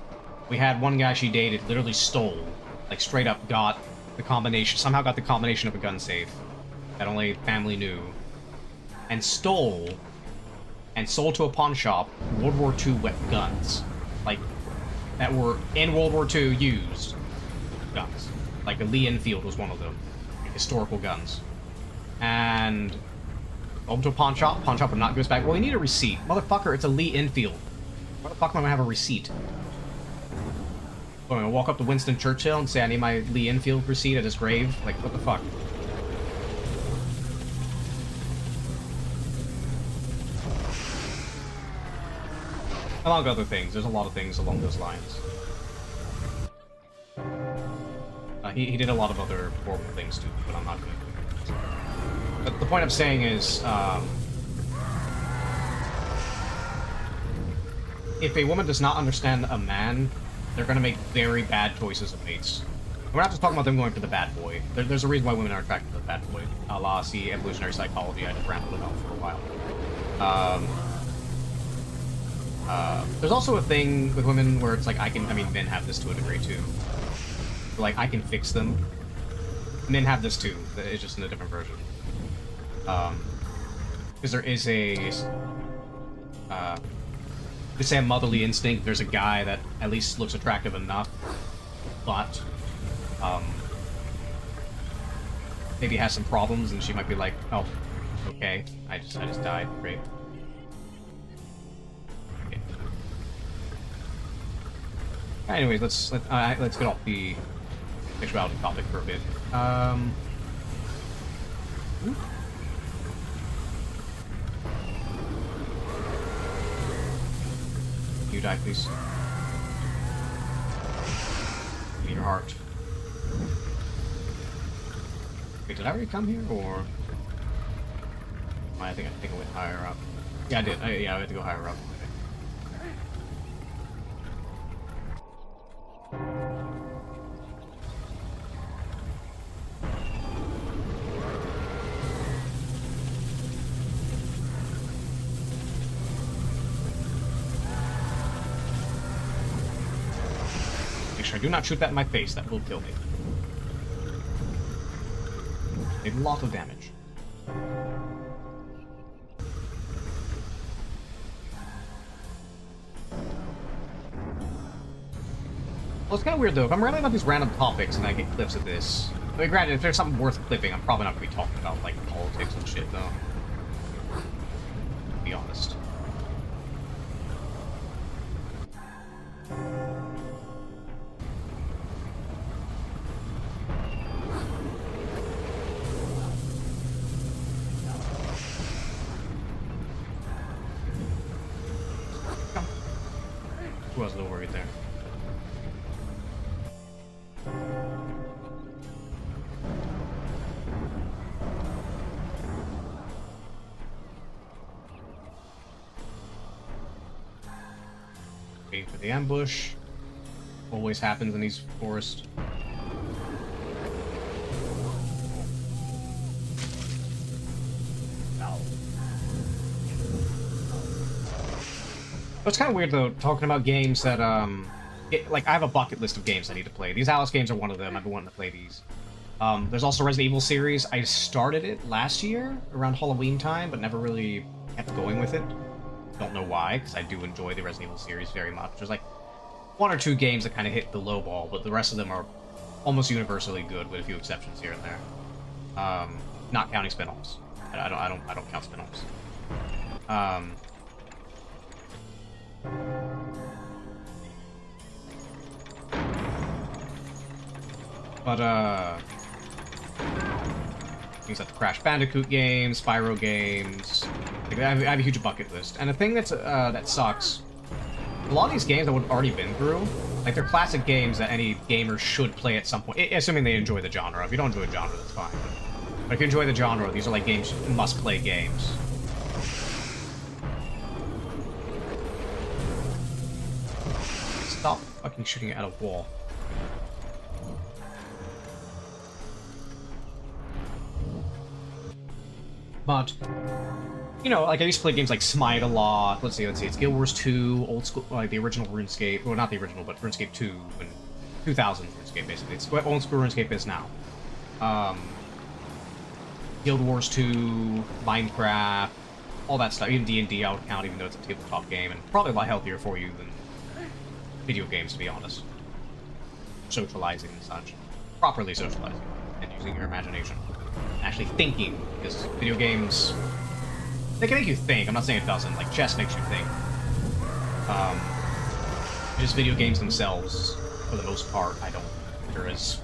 We had one guy she dated literally stole, like straight up got the combination, somehow got the combination of a gun safe that only family knew, and stole and sold to a pawn shop World War II guns, like, that were in World War II used guns. Like, a Lee Enfield was one of them, like, historical guns. And sold to a pawn shop would not give us back. Well, we need a receipt. Motherfucker, it's a Lee Enfield. Why the fuck am I gonna have a receipt? What, I'm gonna walk up to Winston Churchill and say I need my Lee Enfield receipt at his grave? Like, what the fuck? Among other things. There's a lot of things along those lines. He did a lot of other horrible things too, but I'm not going to. But the point I'm saying is, if a woman does not understand a man, they're going to make very bad choices of mates. We're not just talking about them going for the bad boy. There's a reason why women are attracted to the bad boy. A la, see, evolutionary psychology, I just rambled about for a while. There's also a thing with women where it's like, men have this to a degree too. Like, I can fix them. Men have this too, it's just in a different version. Because there is let's say a motherly instinct. There's a guy that at least looks attractive enough, but, maybe has some problems, and she might be like, oh, okay, I just died, great. Okay. Anyways, let's get off the sexuality topic for a bit. You die, please. Give me your heart. Wait, did I already come here, or? I think I went higher up. Yeah, I did. Yeah, I had to go higher up. Make sure I do not shoot that in my face. That will kill me. A lot of damage. Well, it's kind of weird though. If I'm rambling about these random topics and I get clips of this, I mean, granted, if there's something worth clipping, I'm probably not going to be talking about like politics and shit though. To be honest. Who was a little worried there? Waiting for the ambush. Always happens in these forests. It's kind of weird though, talking about games that, like, I have a bucket list of games I need to play. These Alice games are one of them. I've been wanting to play these. There's also Resident Evil series. I started it last year, around Halloween time, but never really kept going with it. Don't know why, because I do enjoy the Resident Evil series very much. There's like one or two games that kind of hit the low ball, but the rest of them are almost universally good, with a few exceptions here and there. Not counting spin-offs. I don't count spin-offs. Things like the Crash Bandicoot games, Spyro games. Like, I have a huge bucket list. And the thing that's that sucks, a lot of these games that we've already been through, like, they're classic games that any gamer should play at some point, assuming they enjoy the genre. If you don't enjoy the genre, that's fine. But if you enjoy the genre, these are like games, must-play games. Stop fucking shooting at a wall. But, you know, like, I used to play games like Smite a lot. Let's see, it's Guild Wars 2, old school, like the original RuneScape. Well, not the original, but RuneScape 2 and 2000 RuneScape, basically. It's what old school RuneScape is now. Guild Wars 2, Minecraft, all that stuff. Even D&D I would count, even though it's a tabletop game, and probably a lot healthier for you than video games, to be honest. Socializing and such. Properly socializing, and using your imagination. Actually thinking, because video games, they can make you think. I'm not saying it doesn't. Like, chess makes you think. Just video games themselves, for the most part, I don't consider as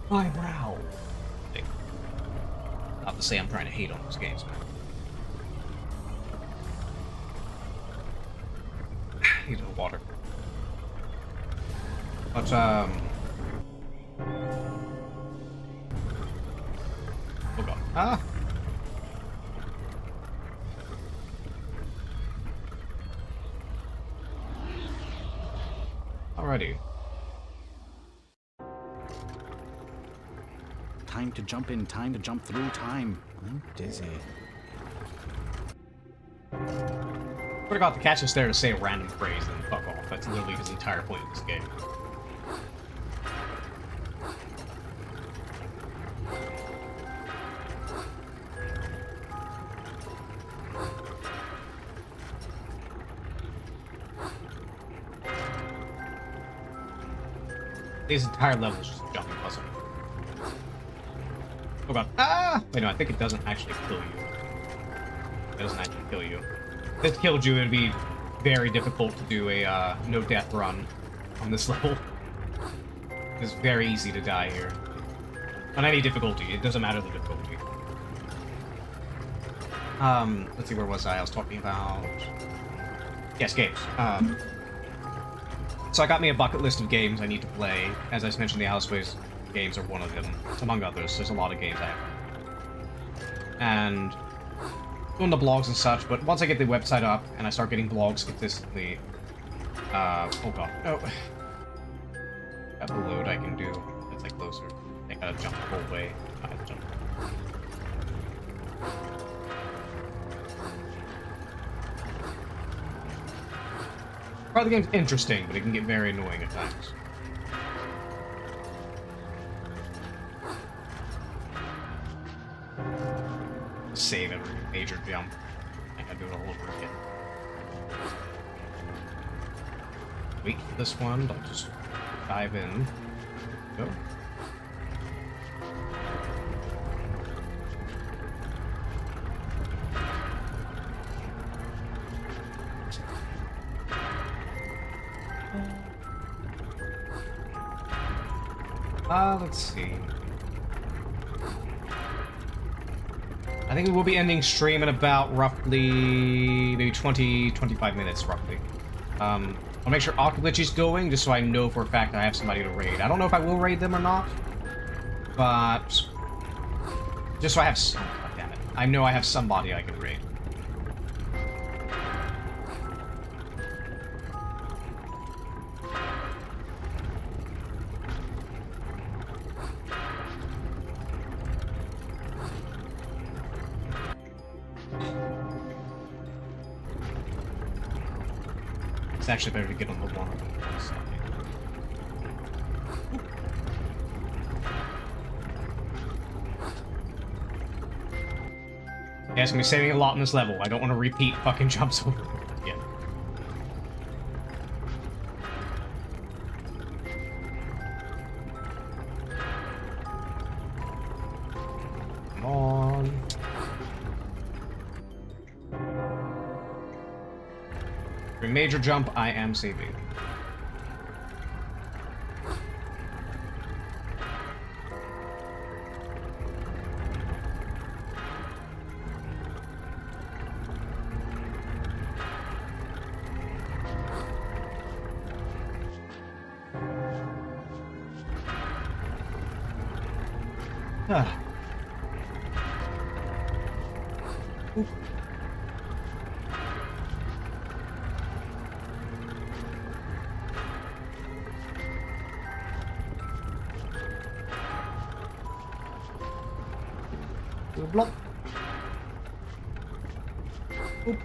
highbrow. Not to say I'm trying to hate on those games, man. Need a little water. But, oh god. Ah! Alrighty. Time to jump in, time to jump through time. I'm dizzy. What about the catch us there to say a random phrase and fuck off? That's literally his entire point of this game. This entire level is just a jumping puzzle. Oh god. Ah! Wait, no, I think it doesn't actually kill you. It doesn't actually kill you. If it killed you, it'd be very difficult to do a no-death run on this level. It's very easy to die here. On any difficulty, it doesn't matter the difficulty. Let's see, where was I? I was talking about... Yes, games. So I got me a bucket list of games I need to play. As I mentioned, the Aliceways games are one of them, among others. There's a lot of games I have. And doing the blogs and such, but once I get the website up and I start getting blogs consistently, oh god, oh. Got the load I can do. It's like closer. I gotta jump the whole way. I have to jump. Part of the game's interesting, but it can get very annoying at times. Save every major jump. I gotta do it all over again. Wait for this one, don't just dive in. Go. Let's see. I think we will be ending stream in about roughly maybe 20-25 minutes, roughly. I'll make sure Octoglitch is going, just so I know for a fact I have somebody to raid. I don't know if I will raid them or not, but just so I have some. God damn it! I know I have somebody I can raid. It's actually better to get on the one side. Yeah, it's gonna be saving a lot in this level. I don't want to repeat fucking jumps over again. Come on. For a major jump, I am saving. Ah. Oop. Block. Oop.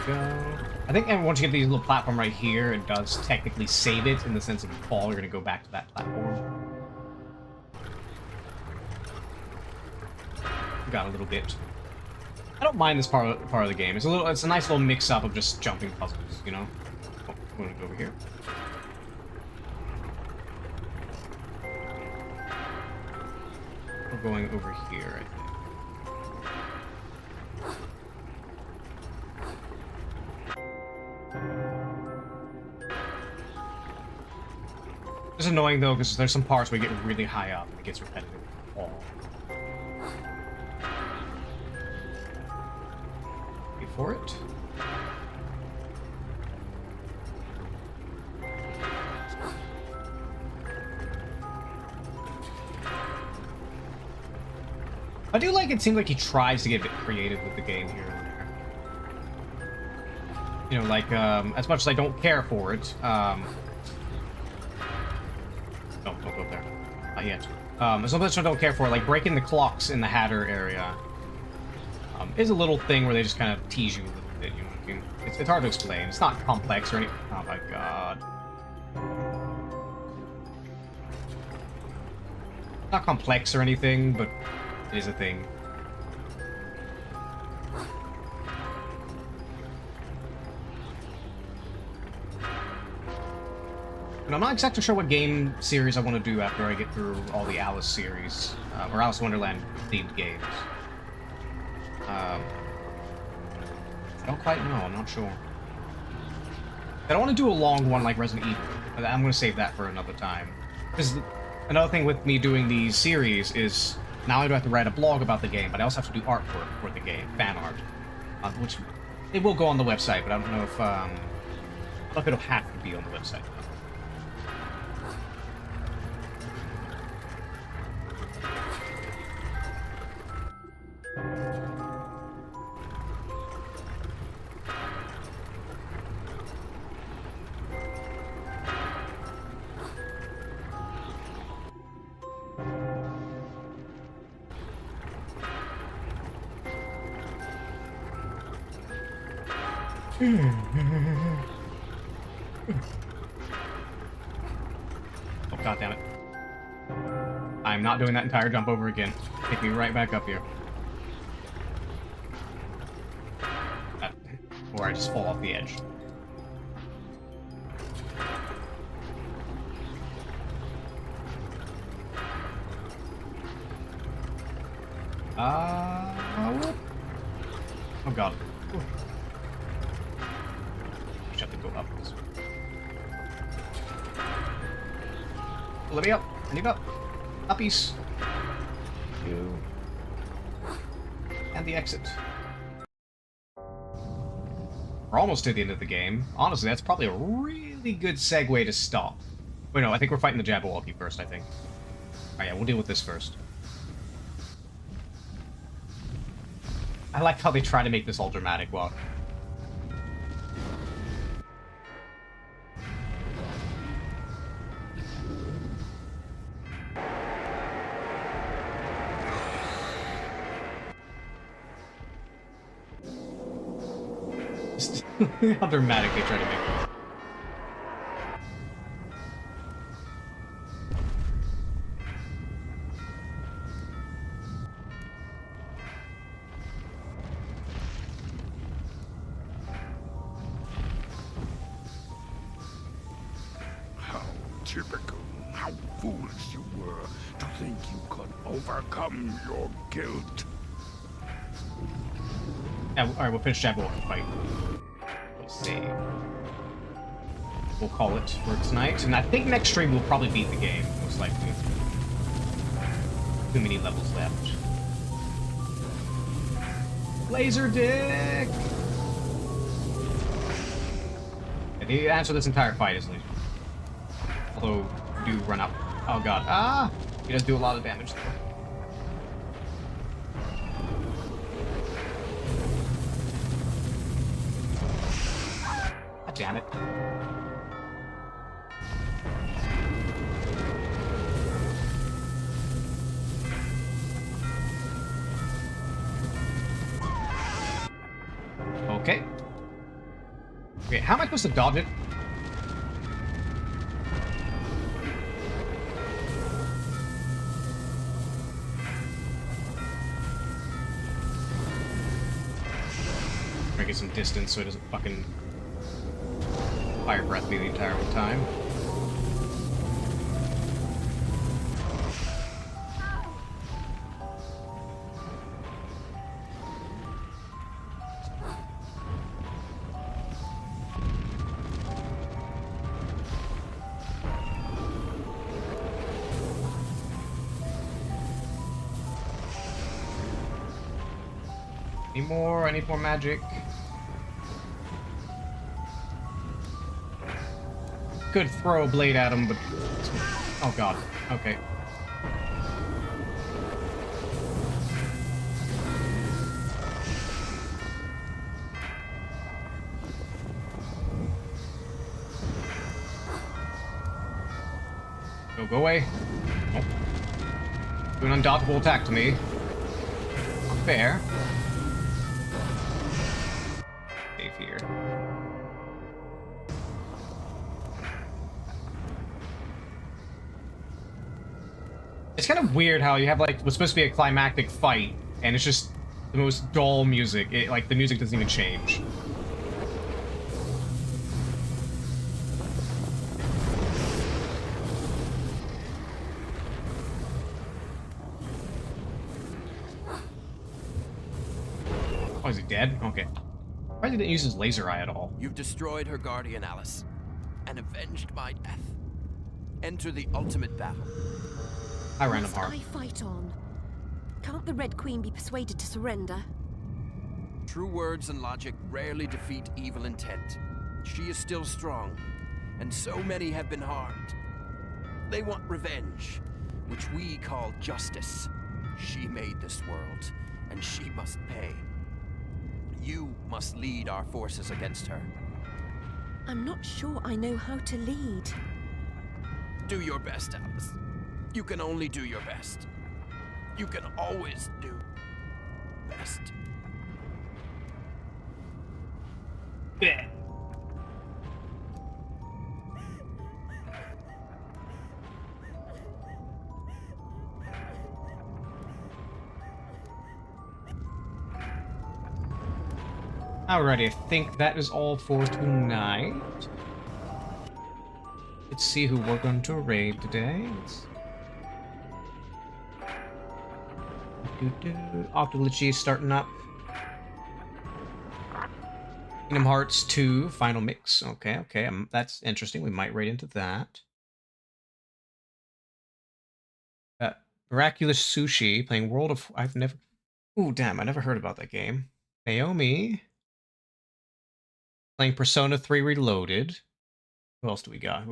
Go. I think once you get these little platform right here, it does technically save it in the sense of you fall, you're gonna go back to that platform. Got a little bit. I don't mind this part of the game. It's a nice little mix up of just jumping puzzles, you know. Oh, I'm gonna go over here. We're going over here, I think. It's annoying though, because there's some parts where you get really high up and it gets repetitive. Oh. Wait for it. I do like it seems like he tries to get a bit creative with the game here and there. You know, like, as much as I don't care for it, no, don't go up there. Not yet. As much as I don't care for it, like, breaking the clocks in the Hatter area, is a little thing where they just kind of tease you a little bit, you know what I mean? It's hard to explain. It's not complex or anything. Oh my god. Not complex or anything, but it is a thing. And I'm not exactly sure what game series I want to do after I get through all the Alice series, or Alice in Wonderland themed games. I don't quite know, I'm not sure. I don't want to do a long one like Resident Evil. I'm going to save that for another time. Because another thing with me doing these series is not only do I have to write a blog about the game, but I also have to do artwork for the game, fan art. Which, it will go on the website, but I don't know if, I don't know if it'll have to be on the website. Oh, god damn it. I'm not doing that entire jump over again. Take me right back up here. Or I just fall off the edge. Oh god. Just have to go up this way. Let me up. I need up. Uppies. You. And the exit. We're almost to the end of the game. Honestly, that's probably a really good segue to stop. Wait, no, I think we're fighting the Jabberwocky first, I think. Alright, yeah, we'll deal with this first. I like how they try to make this all dramatic. Well, how dramatic they try to make it. How typical. How foolish you were to think you could overcome your guilt. Yeah, alright, we'll finish Jabberwocky fight. Let's see. We'll call it for tonight, and I think next stream we'll probably beat the game, most likely. Too many levels left. Laser Dick! Yeah, the answer to this entire fight is laser. Although, do run up. Oh god. Ah! He does do a lot of damage though. God damn it. Okay. Wait, how am I supposed to dodge it? Try to get some distance so it doesn't fucking fire breath me the entire time. I need more magic. Could throw a blade at him, but... Oh god. Okay. Go away. Nope. Do an undodgeable attack to me. Not fair. Safe here. It's kind of weird how you have like what's supposed to be a climactic fight, and it's just the most dull music. Like the music doesn't even change. Oh, is he dead? Okay. Why didn't he use his laser eye at all? You've destroyed her guardian, Alice, and avenged my death. Enter the ultimate battle. Hi, Random Heart. Must I fight on? Can't the Red Queen be persuaded to surrender? True words and logic rarely defeat evil intent. She is still strong, and so many have been harmed. They want revenge, which we call justice. She made this world, and she must pay. You must lead our forces against her. I'm not sure I know how to lead. Do your best, Alice. You can only do your best. You can always do best. Blech. Alrighty, I think that is all for tonight. Let's see who we're going to raid today. Octoglitchy starting up. Kingdom Hearts 2 Final Mix. Okay, that's interesting. We might raid into that. Miraculous Sushi playing World of... I've never... Ooh, damn, I never heard about that game. Naomi playing Persona 3 Reloaded. Who else do we got?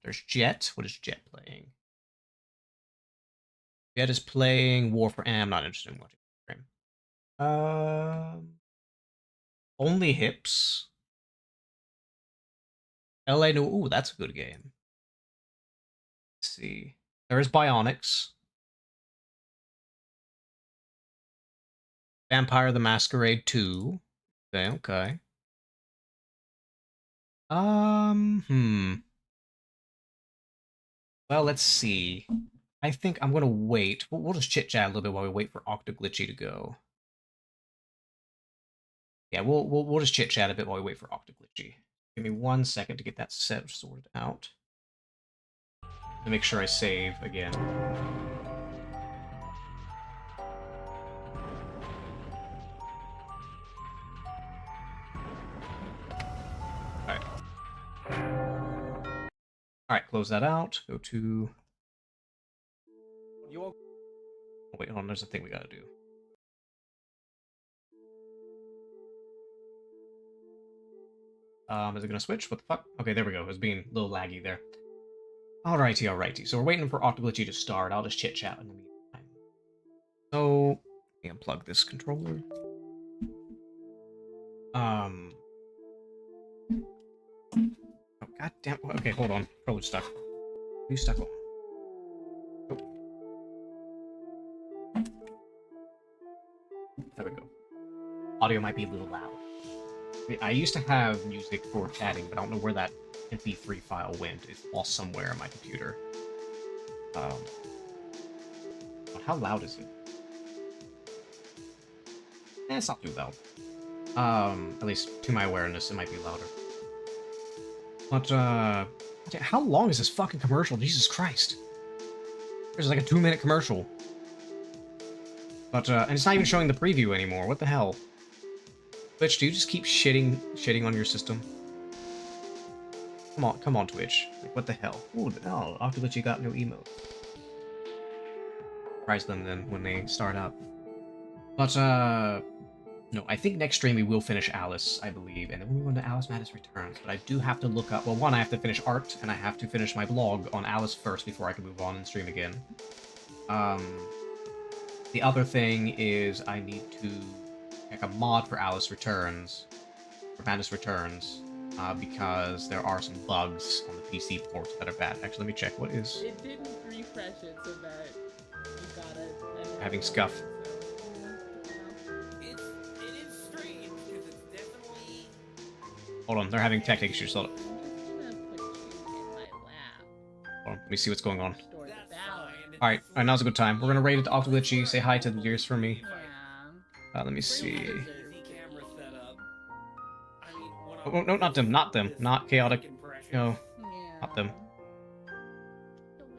There's Jet. What is Jet playing? Jet is playing War for... I'm not interested in watching the game. Only Hips. LA No... Ooh, that's a good game. Let's see. There is Bionics. Vampire the Masquerade 2. Okay. Well, let's see. I think I'm gonna wait. We'll just chit-chat a little bit while we wait for Octoglitchy to go. Yeah, we'll just chit-chat a bit while we wait for Octoglitchy. Give me 1 second to get that set sorted out. To make sure I save again. Alright, close that out. Go to... Oh, wait, hold on, there's a thing we gotta do. Is it gonna switch? What the fuck? Okay, there we go. It was being a little laggy there. Alrighty. So we're waiting for Octoglitchy to start. I'll just chit-chat in the meantime. So, let me unplug this controller. Oh, goddamn. Okay, hold on. Probably stuck. You stuck. Oh. There we go. Audio might be a little loud. I used to have music for chatting, but I don't know where that MP3 file went. It's lost somewhere on my computer. How loud is it? It's not too loud. At least to my awareness, it might be louder. But, how long is this fucking commercial? Jesus Christ. There's like a 2-minute commercial. But, and it's not even showing the preview anymore. What the hell? Twitch, do you just keep shitting on your system? Come on, Twitch. Like, what the hell? Ooh, no, Octoglitchy got no emote. Surprise them then when they start up. But, no, I think next stream we will finish Alice, I believe, and then we'll move on to Alice Madness Returns. But I do have to look up... Well, one, I have to finish art, and I have to finish my blog on Alice first before I can move on and stream again. The other thing is I need to check a mod for Alice Returns, for Madness Returns, because there are some bugs on the PC port that are bad. Actually, let me check. What is... It didn't refresh it so that you got it. Having scuff. Hold on, they're having tech issues. Hold on, let me see what's going on. Alright, now's a good time. We're gonna raid it to Octoglitchy, say hi to the viewers for me. Let me see. Oh, no, not them. Not Chaotic. No, not them.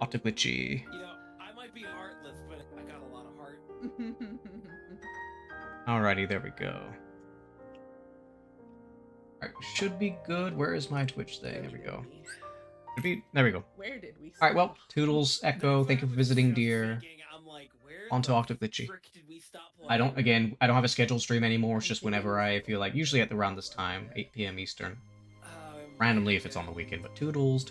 Octoglitchy. I might be heartless, but I got a lot of heart. Alrighty, there we go. Alright, should be good. Where is my Twitch thing? There we go. There we go. Where did we? Alright, well, Toodles, Echo, thank you for visiting, dear. On to Octoglitchy. I don't have a scheduled stream anymore. It's just whenever I feel like, usually at around this time, 8 PM Eastern. Randomly if it's on the weekend, but Toodles.